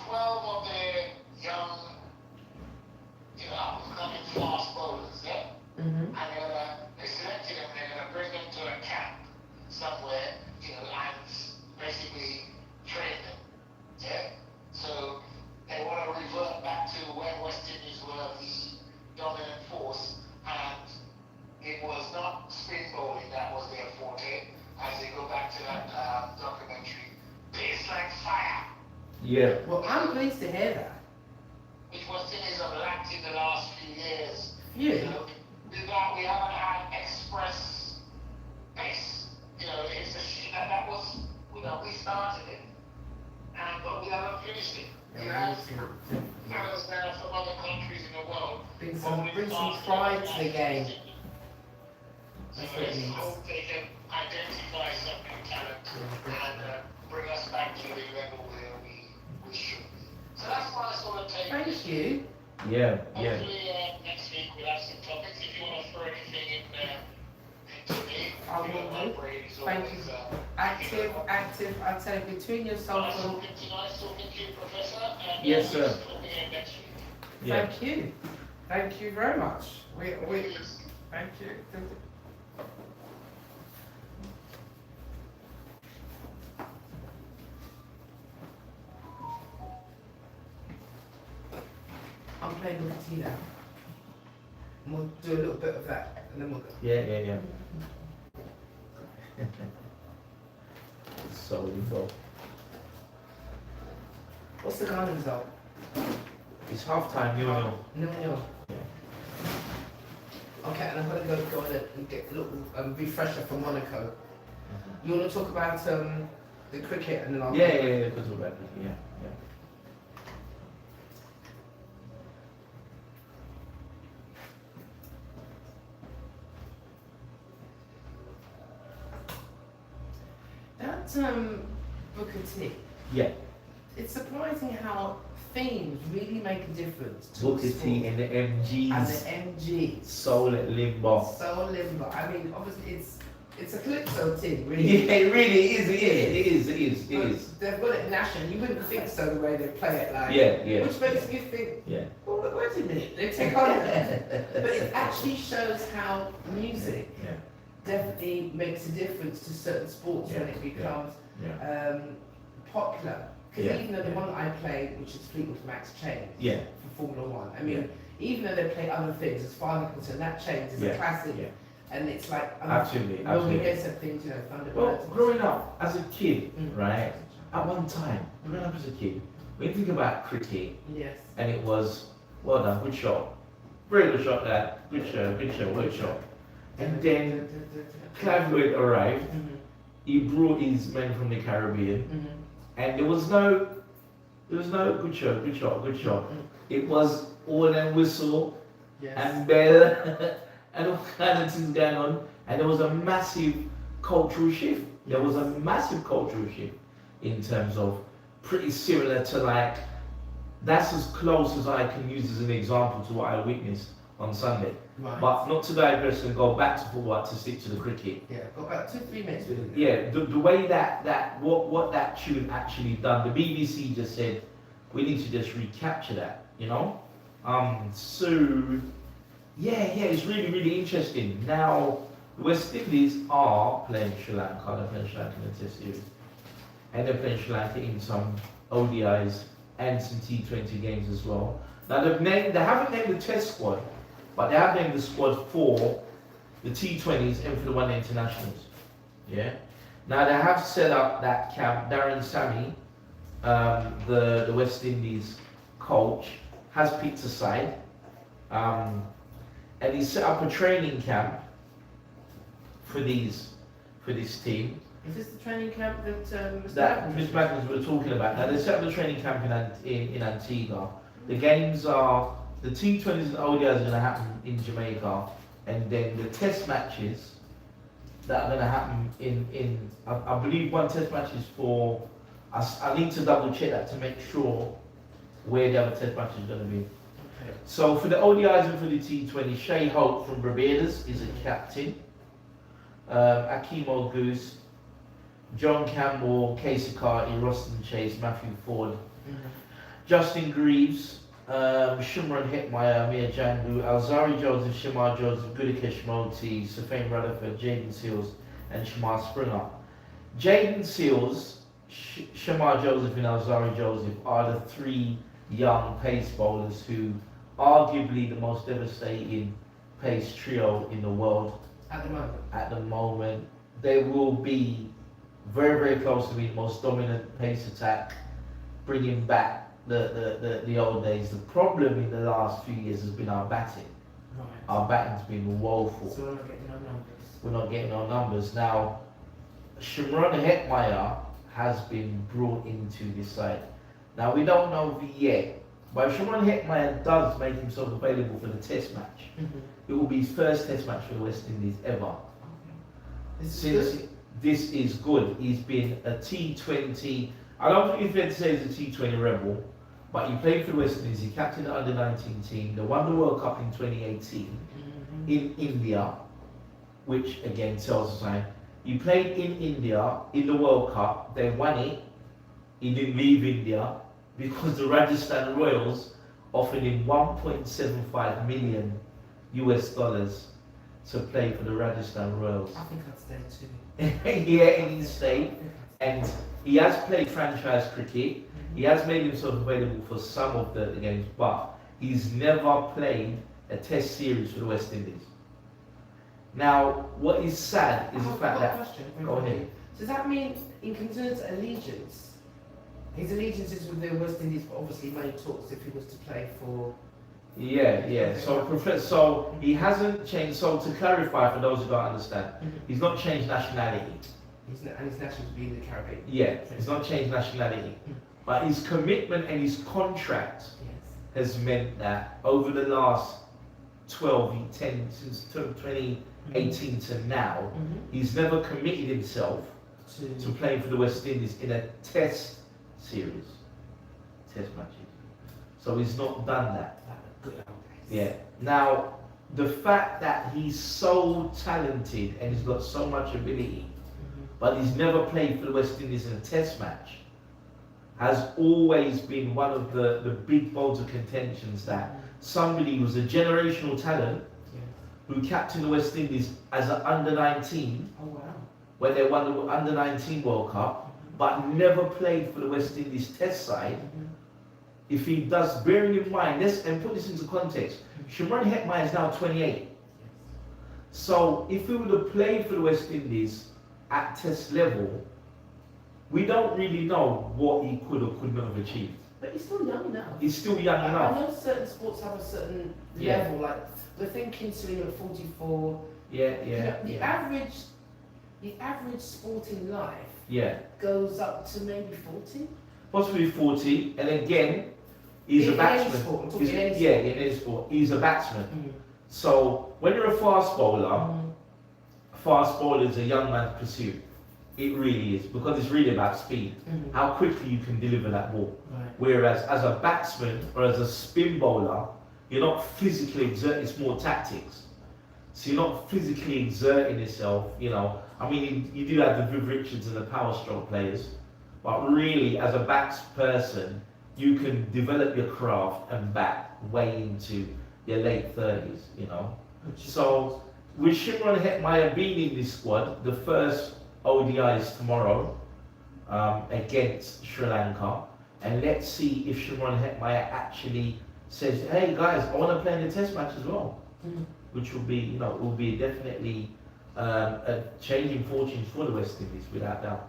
12 of their young, upcoming fast bowlers Yeah. Well, I'm pleased to hear that. Which was cities have lacked in the last few years. Yeah. You know, we haven't had express pace. You know, it's a shit that was, you know, we started it. And but we haven't finished it. You have fellas now from other countries in the world. Bring some pride to the game. So That's what it let's means. hope they can identify some new talent and bring us back to the level where we should be. So that's my sort of take. Thank you. Yeah, yeah. Hopefully next week we'll have some topics. If you want to throw anything in there into me, I will my do. brain is Thank always you. Active. I tell you, between yourself Nice and talking to you, Professor. And Yes, sir. we'll talk again next week. Yeah. thank you very much. We Please. thank you. I'm playing with tea now. And we'll do a little bit of that, and then we'll go. Yeah. So evil. What's the Ghana result? It's half time, you know. No. Okay, and I'm gonna go on and get a little refresher from Monaco. You want to talk about the cricket and then I'll Yeah, because of that. Yeah. That Booker T. Yeah. It's surprising how themes really make a difference to Booker sport. T and the MGs. And the MGs. Soul at Limbo. So limber. I mean, obviously it's a calypso thing, really. Yeah, it really is. It is. But they've got it national. You wouldn't think so the way they play it, like. Yeah. Which makes me think, Yeah. well, wait a minute, they take on it. But it actually shows how music Yeah. definitely makes a difference to certain sports when it becomes Yeah. popular. Because Yeah, even though the yeah. one I play, which is Fleetwood Mac's Change Yeah. for Formula One, I mean, even though they play other things, as far as I'm concerned, that Change is a Yeah, classic. yeah. And it's like, Absolutely. when we hear some things, you know, Well, Thunderbirds. growing up as a kid, Mm. right? At one time, growing up as a kid, when you think about cricket, Yes. and it was, well done, good shot, very good shot, that, good shot. And then Clive Lloyd arrived. Mhm, He brought his men from the Caribbean, mhm, and there was no good shot. mhm. It was all and whistle Yes. and bell and all kinds of things going on, and there was a massive cultural shift. There was a massive cultural shift in terms of pretty similar to like, that's as close as I can use as an example to what I witnessed on Sunday. Right. But not to digress and go back to football, to stick to the cricket. Yeah, got about 2-3 minutes with it. Yeah, the way what that tune actually done, the BBC just said, we need to just recapture that, you know? So, yeah, it's really interesting. Now, the West Indies are playing Sri Lanka, they're playing Sri Lanka in the Test series. And they're playing Sri Lanka in some ODIs and some T20 games as well. Now, they haven't named the Test squad, but they have named the squad for the T20s and for the One Day Internationals. Yeah. Now they have set up that camp. Darren Sammy, the West Indies coach, has picked a side, and he's set up a training camp for this team. Is this the training camp that Mr. That Miss Magnus were talking about. Now they set up the training camp in Antigua. The games are, the T20s and ODIs are going to happen in Jamaica, and then the test matches that are going to happen in I believe one test match is for, I need to double check that to make sure where the other test match is going to be. Okay. So for the ODIs and for the T20, Shay Hope from Barbados is a captain. Akimo Goose, John Campbell, Casey Carty, Roston Chase, Matthew Ford, Mhm. Justin Greaves, Shimron Hetmeyer, Mia Jangu, Alzari Joseph, Shamar Joseph, Gudikesh Moti, Safane Rutherford, Jaden Seals, and Shamar Springer. Jaden Seals, Shamar Joseph, and Alzari Joseph are the three young pace bowlers who arguably the most devastating pace trio in the world At the moment. at the moment. They will be very close to being the most dominant pace attack bringing back the old days. The problem in the last few years has been our batting. Right. Our batting's been woeful. So we're not getting our numbers. We're not getting our numbers. Now, Shimron Hetmyer has been brought into this side. Now, we don't know yet, but if Shimron Hetmyer does make himself available for the test match, it will be his first test match for the West Indies ever. This is Since good. this is good, he's been a T20. I don't think it's fair to say he's a T20 rebel, but he played for the West Indies. He captained the under-19 team. They won the World Cup in 2018 in India, which again tells us something. He played in India in the World Cup. They won it. He didn't leave India because the Rajasthan Royals offered him 1.75 million US dollars to play for the Rajasthan Royals. I think I'd stay too. Yeah, in his state, and he has played franchise cricket. He has made himself available for some of the games, but he's never played a test series for the West Indies. Now, what is sad is the I've fact got a that. question. Go ahead. Does that mean, in concerns to allegiance, his allegiance is with the West Indies, but obviously money talks if he was to play for. Yeah. So he hasn't changed. So to clarify for those who don't understand, he's not changed nationality. And his national to be in the Caribbean. Yeah, he's not changed nationality, but his commitment and his contract Yes. has meant that over the last 10 since 2018 to now, he's never committed himself to playing for the West Indies in a test series, test matches. So he's not done that. Good old days. Yeah. Now, the fact that he's so talented and he's got so much ability, but he's never played for the West Indies in a test match, has always been one of the big bolts of contentions that somebody who's a generational talent Yes. who captained the West Indies as an under-19 Oh wow. when they won the under-19 World Cup, but never played for the West Indies test side. If he does, bearing in mind, and put this into context, Shimron Hetmyer is now 28. So if he would have played for the West Indies at test level, we don't really know what he could or could not have achieved. But he's still young enough. He's still young I enough. know certain sports have a certain Yeah. level, like we're thinking Serena at 44. Yeah, You know, the yeah, average sporting life yeah. goes up to maybe 40. Possibly 40, and again, he's In a any batsman. sport, I'm talking in any Yeah, in any sport. He's a batsman. So when you're a fast bowler, fast bowler is a young man's pursuit. It really is, because it's really about speed. How quickly you can deliver that ball. Right. Whereas as a batsman or as a spin bowler, you're not physically exerting, it's more tactics. So you're not physically exerting yourself, you know. I mean, you do have the Viv Richards and the power stroke players, but really as a bats person, you can develop your craft and bat way into your late 30s, you know. So with Shimron Hetmyer being in this squad, the first ODI is tomorrow against Sri Lanka, and let's see if Shimron Hetmyer actually says, "Hey guys, I want to play in the Test match as well," which will be, you know, will be definitely a changing fortunes for the West Indies without doubt.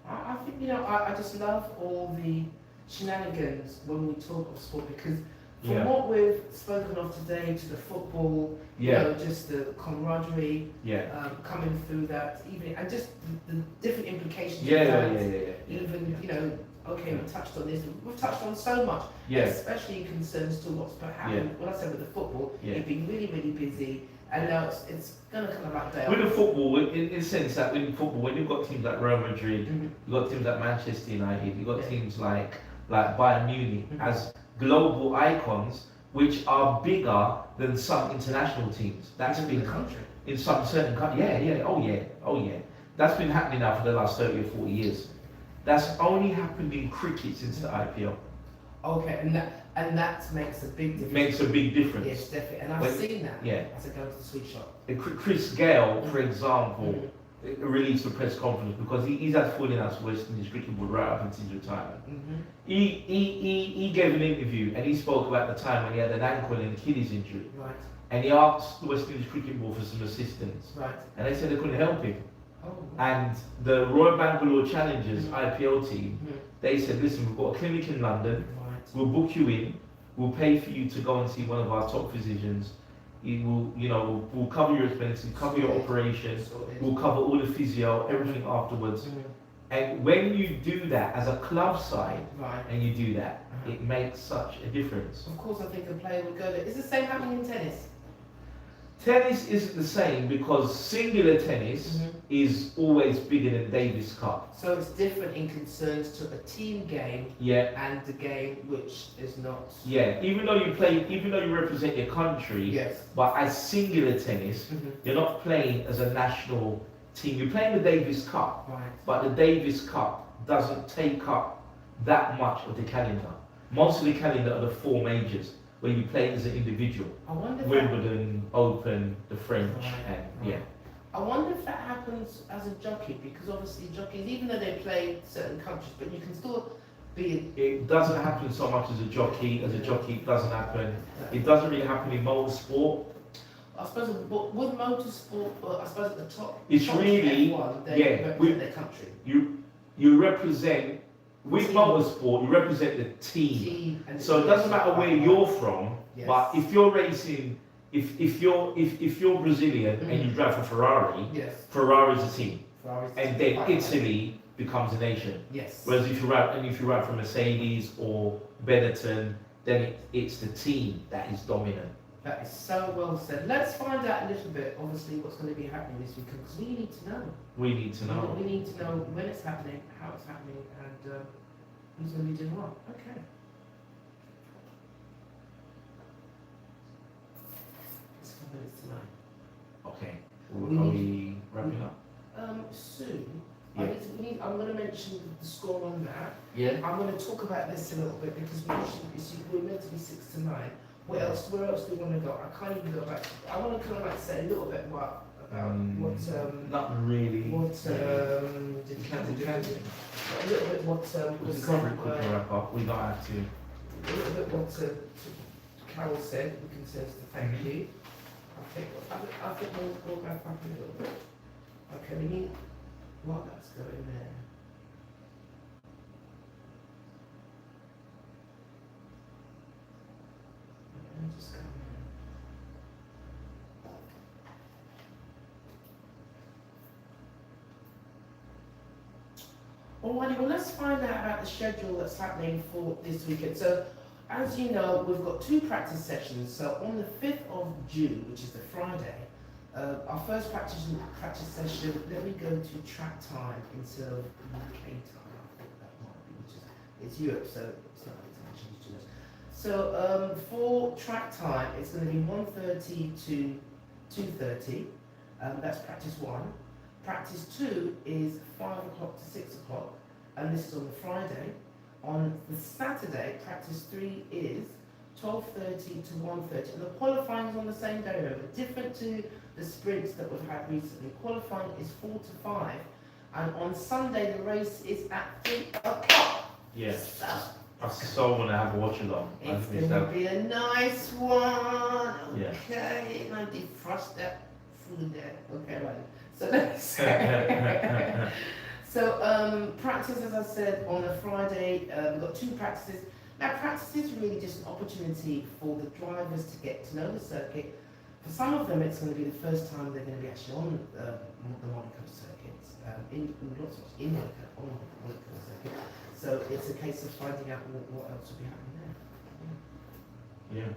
I think, you know, I just love all the shenanigans when we talk of sport, because from Yeah. what we've spoken of today to the football, you Yeah, know, just the camaraderie yeah, coming through that, even, and just the different implications yeah, of yeah, that. yeah, yeah, Even, you know, okay, Yeah. we touched on this, we've touched on so much, yeah, especially in concerns to what's happening, when I say with the football, Yeah. it's been really, really busy, and now it's gonna kind of like down. With the football, in the sense that in football, when you've got teams like Real Madrid, Mhm. you've got teams like Manchester United, you've got Yeah. teams like Bayern Munich Mhm. as global icons, which are bigger than some international teams. That's Even in been the country. in some certain countries. Oh yeah. That's been happening now for the last 30 or 40 years. That's only happened in cricket since the IPL. Okay, and that makes a big difference. It makes a big difference. Yes, definitely, and I've When- seen that. yeah. As I go to the sweet shop. Chris Gale, for example, Mhm. released a press conference because he's had falling outs with West Indies cricket board right up until his retirement. Mhm. He gave an interview and he spoke about the time when he had an ankle and Achilles injury, Right, and he asked the West Indies cricket board for some assistance, right. and they said they couldn't help him. Oh, And the Royal Bangalore Challengers IPL team, Mhm. they said, listen, we've got a clinic in London. Right. We'll book you in. We'll pay for you to go and see one of our top physicians. He will, we'll cover your expenses, cover your operations. Sorted. We'll cover all the physio, everything afterwards. Mhm. And when you do that as a club side, Right. and you do that, Uh-huh. it makes such a difference. Of course, I think a player would go there. Is the same happening in tennis? Tennis isn't the same because singular tennis Mhm. is always bigger than Davis Cup. So it's different in concerns to a team game Yeah, and the game which is not. yeah. Even though you represent your country, Yes. but as singular tennis, Mhm. you're not playing as a national team. You're playing the Davis Cup, Right. but the Davis Cup doesn't take up that much of the calendar. Most of the calendar are the four majors where you play as an individual. I wonder if Wimbledon, Open, the French, Right, and right. yeah. I wonder if that happens as a jockey, because obviously jockeys, even though they play certain countries, but you can still be. It doesn't happen so much as a jockey. As a jockey, it doesn't happen. It doesn't really happen in motorsport. I suppose with motorsport, I suppose at the top. It's top really- F1, they yeah, represent we- their country. You represent with Team. motorsport. You represent the team. Team and So it doesn't matter where you're from. Yes. But if you're racing, if you're Brazilian and you drive for Ferrari, Yes. Ferrari's a team, Ferraris and then quite Italy becomes a nation. Yes. Whereas if you ride for Mercedes or Benetton, then it's the team that is dominant. That is so well said. Let's find out a little bit, obviously, what's going to be happening this weekend, because we need to know. We need to know. We need to know when it's happening, how it's happening, and who's going to be doing what. Okay. It's 5 minutes to 9. Okay. We Are need- we wrapping up? Soon, Yeah. I'm going to mention the score on that. Yeah. I'm going to talk about this a little bit because we're meant to be 6 to 9. Where else do we want to go? I can't even go back. I want to kind of like say a little bit about Not really. did Can do. a little bit what We was can cover it said, quick and wrap up. We don't have to. a little bit what Carol said. We can say thank you. I think we'll go back a little bit. Okay, we need what that's going there. Let me just come in. Alrighty, well let's find out about the schedule that's happening for this weekend. So, as you know, we've got 2 practice sessions. So on the 5th of June, which is the Friday, our first practice session, let me go to track time instead of UK time. I think that might be, which is, it's Europe, so it's not international students. So for track time, it's going to be 1:30 to 2:30. That's practice 1. Practice 2 is 5 o'clock to 6 o'clock, and this is on the Friday. On the Saturday, practice 3 is 12:30 to 1:30, and the qualifying is on the same day. Remember, different to the sprints that we've had recently. Qualifying is 4 to 5, and on Sunday the race is at 3 o'clock. Yes. So I so want to have a watch along. it's going to be a nice one. Yeah. Okay, and I defrost that food there. Okay, right. So let's So practice, as I said, on a Friday. We've got 2 practices. Now, practice is really just an opportunity for the drivers to get to know the circuit. For some of them, it's going to be the first time they're going to be actually on the Monaco circuit, in Monaco, on the Monaco circuit. So it's a case of finding out what else will be happening there. Yeah.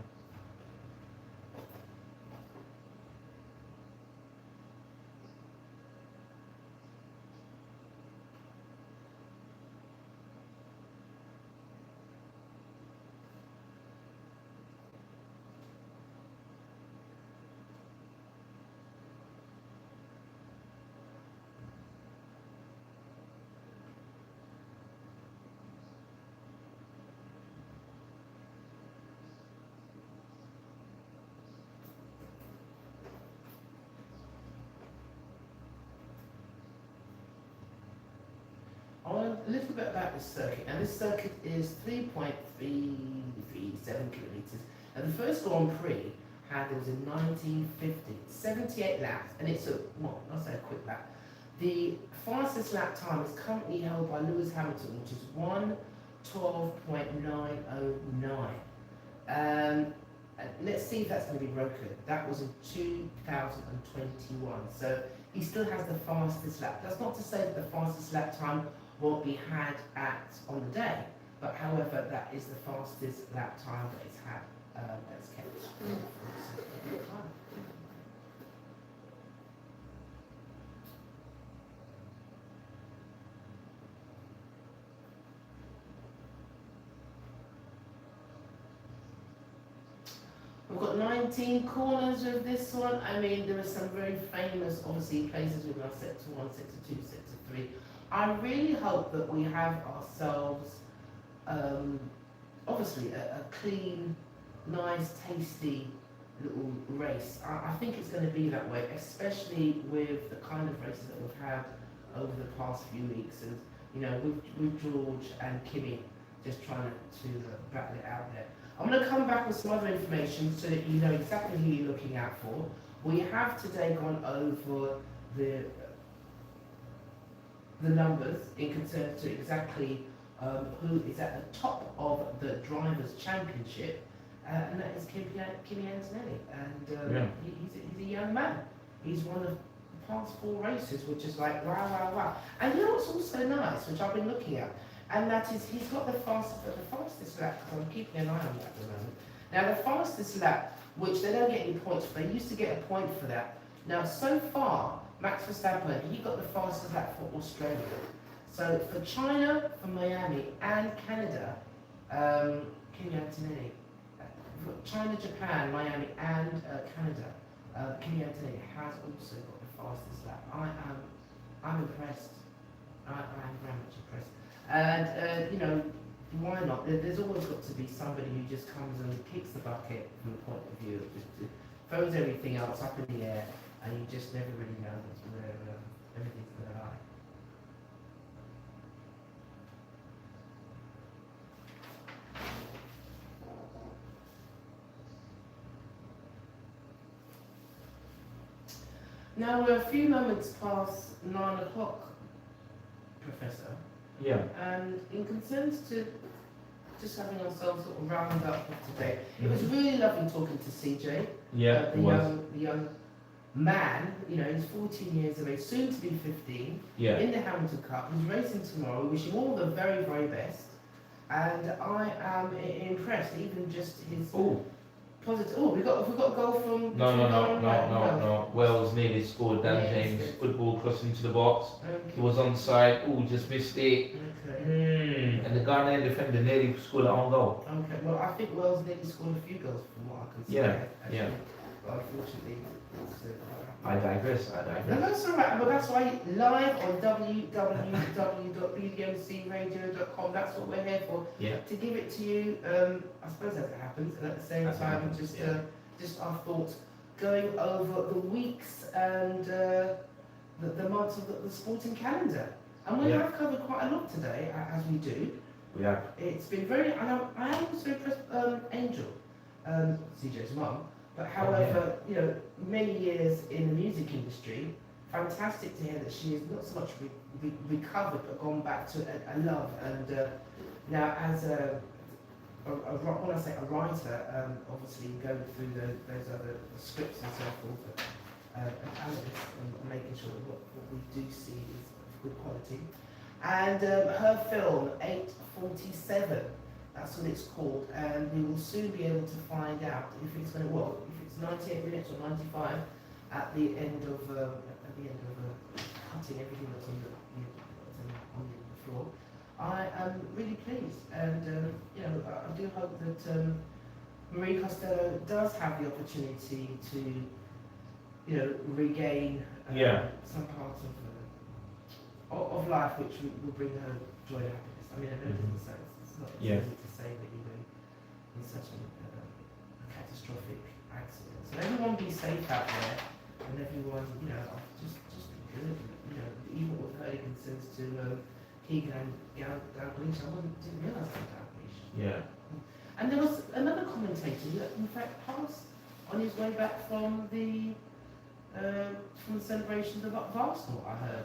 I want a little bit about this circuit. Now, this circuit is 3.337 kilometres. And the first Grand Prix was in 1950, 78 laps, and it's a, well, I'll say a quick lap. The fastest lap time is currently held by Lewis Hamilton, which is 1:12.909. Let's see if that's going to be broken. That was in 2021. So he still has the fastest lap. That's not to say that the fastest lap time won't be had on the day, but however, that is the fastest lap time that it's had, that's kept. We've got 19 corners with this one. I mean, there are some very famous, obviously, places with our sector 1, sector 2, sector 3. I really hope that we have ourselves, obviously, a clean, nice, tasty little race. I think it's going to be that way, especially with the kind of races that we've had over the past few weeks. And, you know, with George and Kimi just trying to battle it out there. I'm going to come back with some other information so that you know exactly who you're looking out for. We have today gone over the numbers in concern to exactly who is at the top of the Drivers' Championship, and that is Kimi Antonelli. And he's a young man. He's won the past 4 races, which is like wow, wow, wow. And you know what's also nice, which I've been looking at, and that is he's got the fastest lap, because I'm keeping an eye on that at the moment. Now the fastest lap, which they don't get any points for, they used to get a point for that. Now so far, Max Verstappen, he got the fastest lap for Australia. So for China, for Miami and Canada, Kimi Antonelli. For China, Japan, Miami and Canada, Kimi Antonelli has also got the fastest lap. I'm impressed. I am very much impressed. And, you know, why not? There's always got to be somebody who just comes and kicks the bucket from the point of view of just throws everything else up in the air, and you just never really know where everything's going to lie. Now we're a few moments past 9 o'clock, Professor. Yeah. And in concerns to just having ourselves sort of round up for today, it was really lovely talking to CJ. Yeah, the young man, you know, he's 14 years of age, soon to be 15, Yeah. in the Hamilton Cup. He's racing tomorrow. We wish him all the very, very best. And I am impressed, even just his Oh. positive. Oh, we got a goal from. No. Wells nearly scored. Dan Yes, James, yes. football crossing to the box. Okay. He was on side. Oh, just missed it. Okay. And the Ghanaian defender nearly scored an own goal. Okay. Well, I think Wells nearly scored a few goals from what I can see. Yeah, Actually. yeah. But unfortunately, it's, I digress. No, that's all right. But that's why live on www.bdmcradio.com. That's what we're here for. Yeah. To give it to you, I suppose as it happens, and at the same As it time, happens, just yeah. just our thoughts going over the weeks and the months of the sporting calendar. And we Yeah. have covered quite a lot today, as we do. We are. It's been very, and I am also impressed, Angel, CJ's mum. But however, you know, many years in the music industry, fantastic to hear that she has not so much recovered, but gone back to a love. And now, as when I say a writer, obviously going through those other scripts and so forth, an analyst and making sure that what we do see is of good quality. And her film, 847. That's what it's called, and we will soon be able to find out if it's going to work. If it's 98 minutes or 95 at the end of cutting everything that's on the floor. I am really pleased, and you know, I do hope that Marie Costello does have the opportunity to, you know, regain some parts of life which will bring her joy and happiness. I mean, I know it's not easy to say that you've been in such a catastrophic accident. So everyone be safe out there, and everyone, you know, just be good. You know, even with her concerns to Keegan and Dalglish, I didn't realise that Dalglish. Yeah. And there was another commentator that in fact passed on his way back from the from the celebrations of Arsenal, I heard.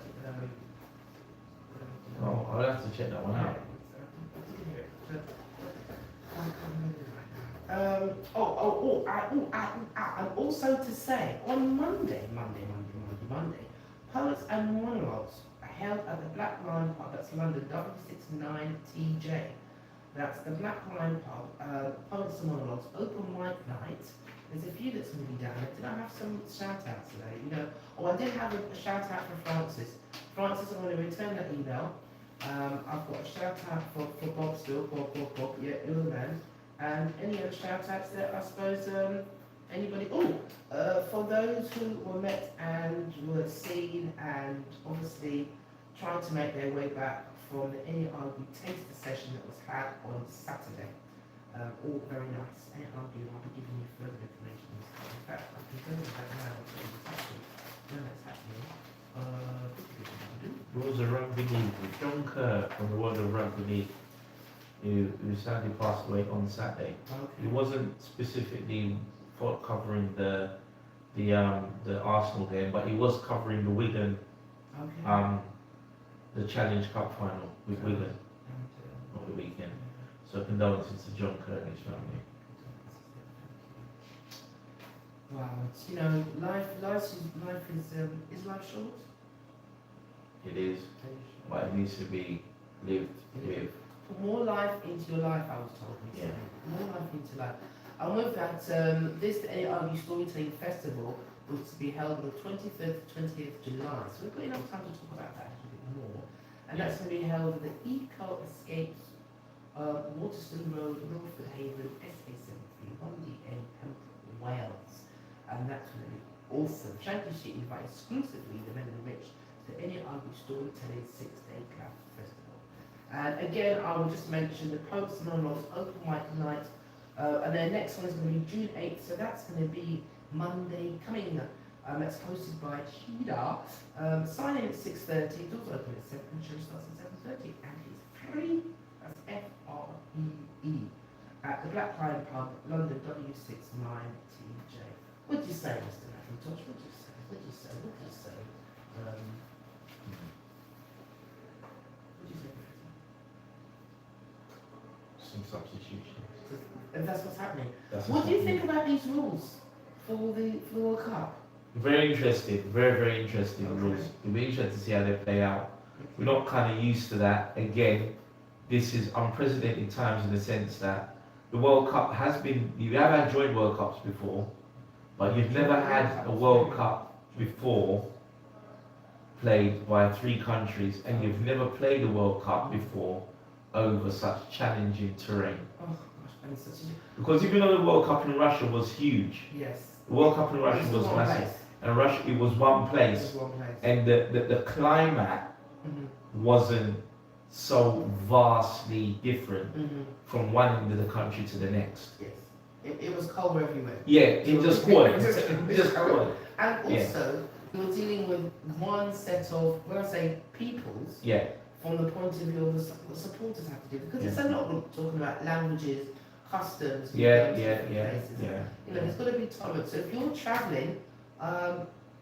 Oh, I'll have to check that one out. And also to say, on Monday, Poets and Monologues are held at the Black Lion Pub, that's London, W69TJ. That's the Black Lion Pub, Poets and Monologues, open mic night. There's a few that's going to be down there. Did I have some shout outs today? You know, I did have a shout out for Francis. Francis, I'm going to return that email. I've got a shout out for Bob still, Bob, yeah, you're the man. And any other shout outs there, I suppose, anybody? For those who were met and were seen and obviously trying to make their way back from the NERB taster session that was had on Saturday. All very nice. NERB, I'll be giving you further information. In fact, I can tell you right now when that's happening. Rules of Rugby League with John Kerr from the world of rugby league, who sadly passed away on Saturday. He wasn't specifically covering the Arsenal game, but he was covering the Wigan, the Challenge Cup final with Wigan over the weekend. So condolences to John Kerr and his family. Wow, it's, you know, life is life short? It is, but it needs to be lived with. Put more life into your life, I was told. Yeah. More life into life. And with that, this NERB Storytelling Festival was to be held on the 23rd to 28th July. So we've got enough time to talk about that a little bit more. And that's going to be held at the Eco Escapes, Waterston Road, Milford Haven, SA73, 1DN, Pembroke, Wales. And that's going to be awesome. Championship invite exclusively the men and rich to the NERB Storytelling 6-Day Craft Festival. And again, I will just mention the Poets and Monologues Open Mic Night. And their next one is going to be June 8th, so that's going to be Monday coming up. That's hosted by Shida. Sign in at 6:30, doors open at 7, and show starts at 7:30, and it's free. That's FREE at the Black Lion Pub, London W69TJ. What do you say, Mr. McIntosh? What do you say? What do you say? What do you say? What do you say? Some substitution. And that's what's happening. That's What what's do you happening. think about these rules for the World Cup? Very interesting, very interesting Okay. rules. It'll be interesting to see how they play out. We're not kind of used to that. Again, this is unprecedented times in the sense that the World Cup has been, you have had joint World Cups before, but you've never had a World Cup before played by 3 countries, and you've never played a World Cup before over such challenging terrain. Oh gosh, and such a Because even though the World Cup in Russia was huge, yes. the World Cup in Russia It's was one massive, place. and Russia, it was one place, It's one place. and the climate Mhm. wasn't so vastly different Mhm. from one end of the country to the next. Yes. It was colder everywhere. Yeah, it just was. It just was. And Yeah. also, you're dealing with one set of, when I say peoples, Yeah, from the point of view of the supporters have to do, because it's a lot of talking about languages, customs, yeah, going to yeah, different yeah, places. yeah. You know, there's got to be tolerance. So if you're traveling,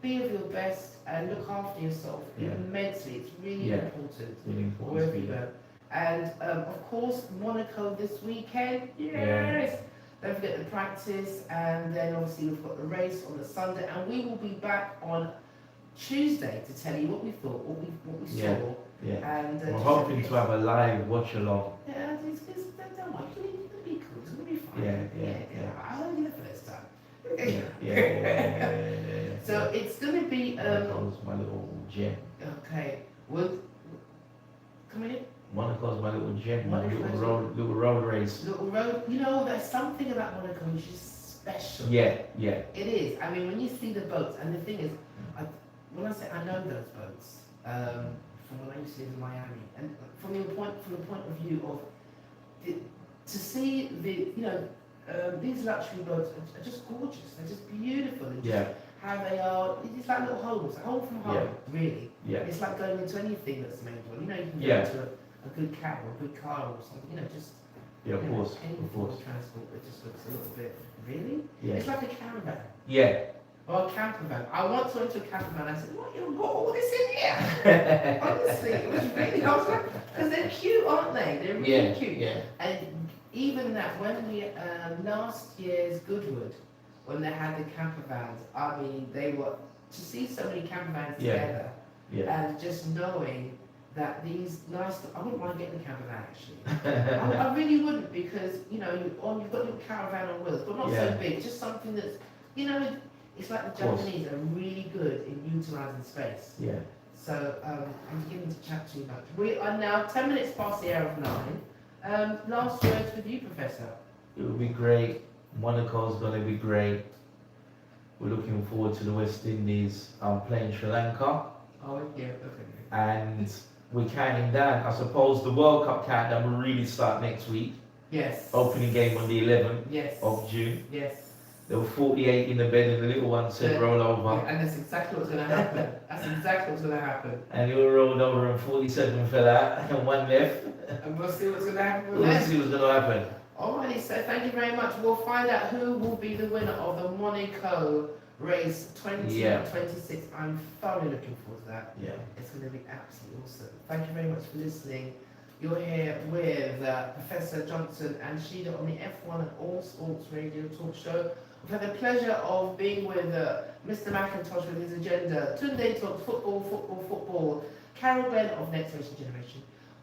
be of your best and look after yourself Yeah. immensely. It's really Yeah. important. It's really important Wherever to you be go. there. And of course, Monaco this weekend. Yes. Don't forget the practice, and then obviously we've got the race on the Sunday, and we will be back on Tuesday to tell you what we thought, what we Yeah. saw, Yeah. and We're just- hoping to have a live watch along. Yeah, don't worry, it's gonna be cool. It's gonna be fun. Yeah. I heard you the first time. Yeah. So it's gonna be Monaco's my little gem. okay. Well, come in. Monaco's my little gem, my Monaco's little road race. Little road. You know, there's something about Monaco which is special. Yeah. It is. I mean, when you see the boats, and the thing is, when I say I know those boats, from when I used to live in Miami, and from the point of view of to see these luxury boats are just gorgeous. They're just beautiful. And Yeah. how they are. It's like little homes, a home from home, really. Yeah. It's like going into anything that's made one. You know, you can go Yeah. into a good cab or a good car or something. You know, just Yeah, of you know, course, any of form course. of transport that just looks a little bit. Really? Yeah. It's like a caravan. Yeah. or a camper van. I once went to a camper van. I said, "What? You've got all this in here?" Honestly, it was really. I was like, because they're cute, aren't they? They're really Yeah, cute. yeah. And even that, when we last year's Goodwood, when they had the camper vans, I mean, they were to see so many camper vans Yeah. together, Yeah. and just knowing that these nice. I wouldn't mind getting a camper van actually. I really wouldn't, because you've got your caravan on wheels, but not Yeah. so big. Just something that's, it's like the Of course. Japanese are really good in utilising space. Yeah. So I'm beginning to chat too much. We are now 10 minutes past the hour of 9. Last words with you, Professor. It will be great. Monaco's going to be great. We're looking forward to the West Indies playing Sri Lanka. Oh yeah, okay. And we're counting down. I suppose the World Cup countdown will really start next week. Yes. Opening game on the 11th Yes. of June. Yes. There were 48 in the bed and the little one said Yeah. roll Yeah, over. and that's exactly what's going to happen. That's exactly what's going to happen. And he rolled over and 47 fell out and one left. And we'll see what's going to happen with We'll that. see what's going to happen. Alrighty, so thank you very much. We'll find out who will be the winner of the Monaco race 2026. I'm thoroughly looking forward to that. Yeah. It's going to be absolutely awesome. Thank you very much for listening. You're here with Professor Johnson and Sheila on the F1 and All Sports Radio Talk Show. We've had the pleasure of being with Mr. McIntosh with his agenda. Tunde talks football, football, football. Carol Glenn of Next Generation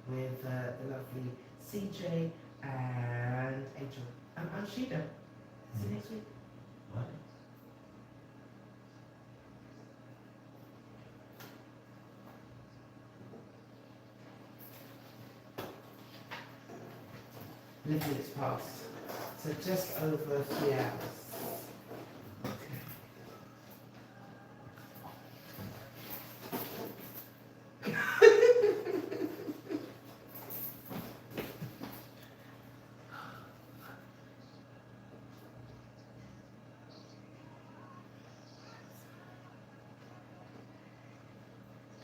with the lovely CJ and Angel. I'm Sheila. See you next week. Right. Minutes past. So just over 3 hours.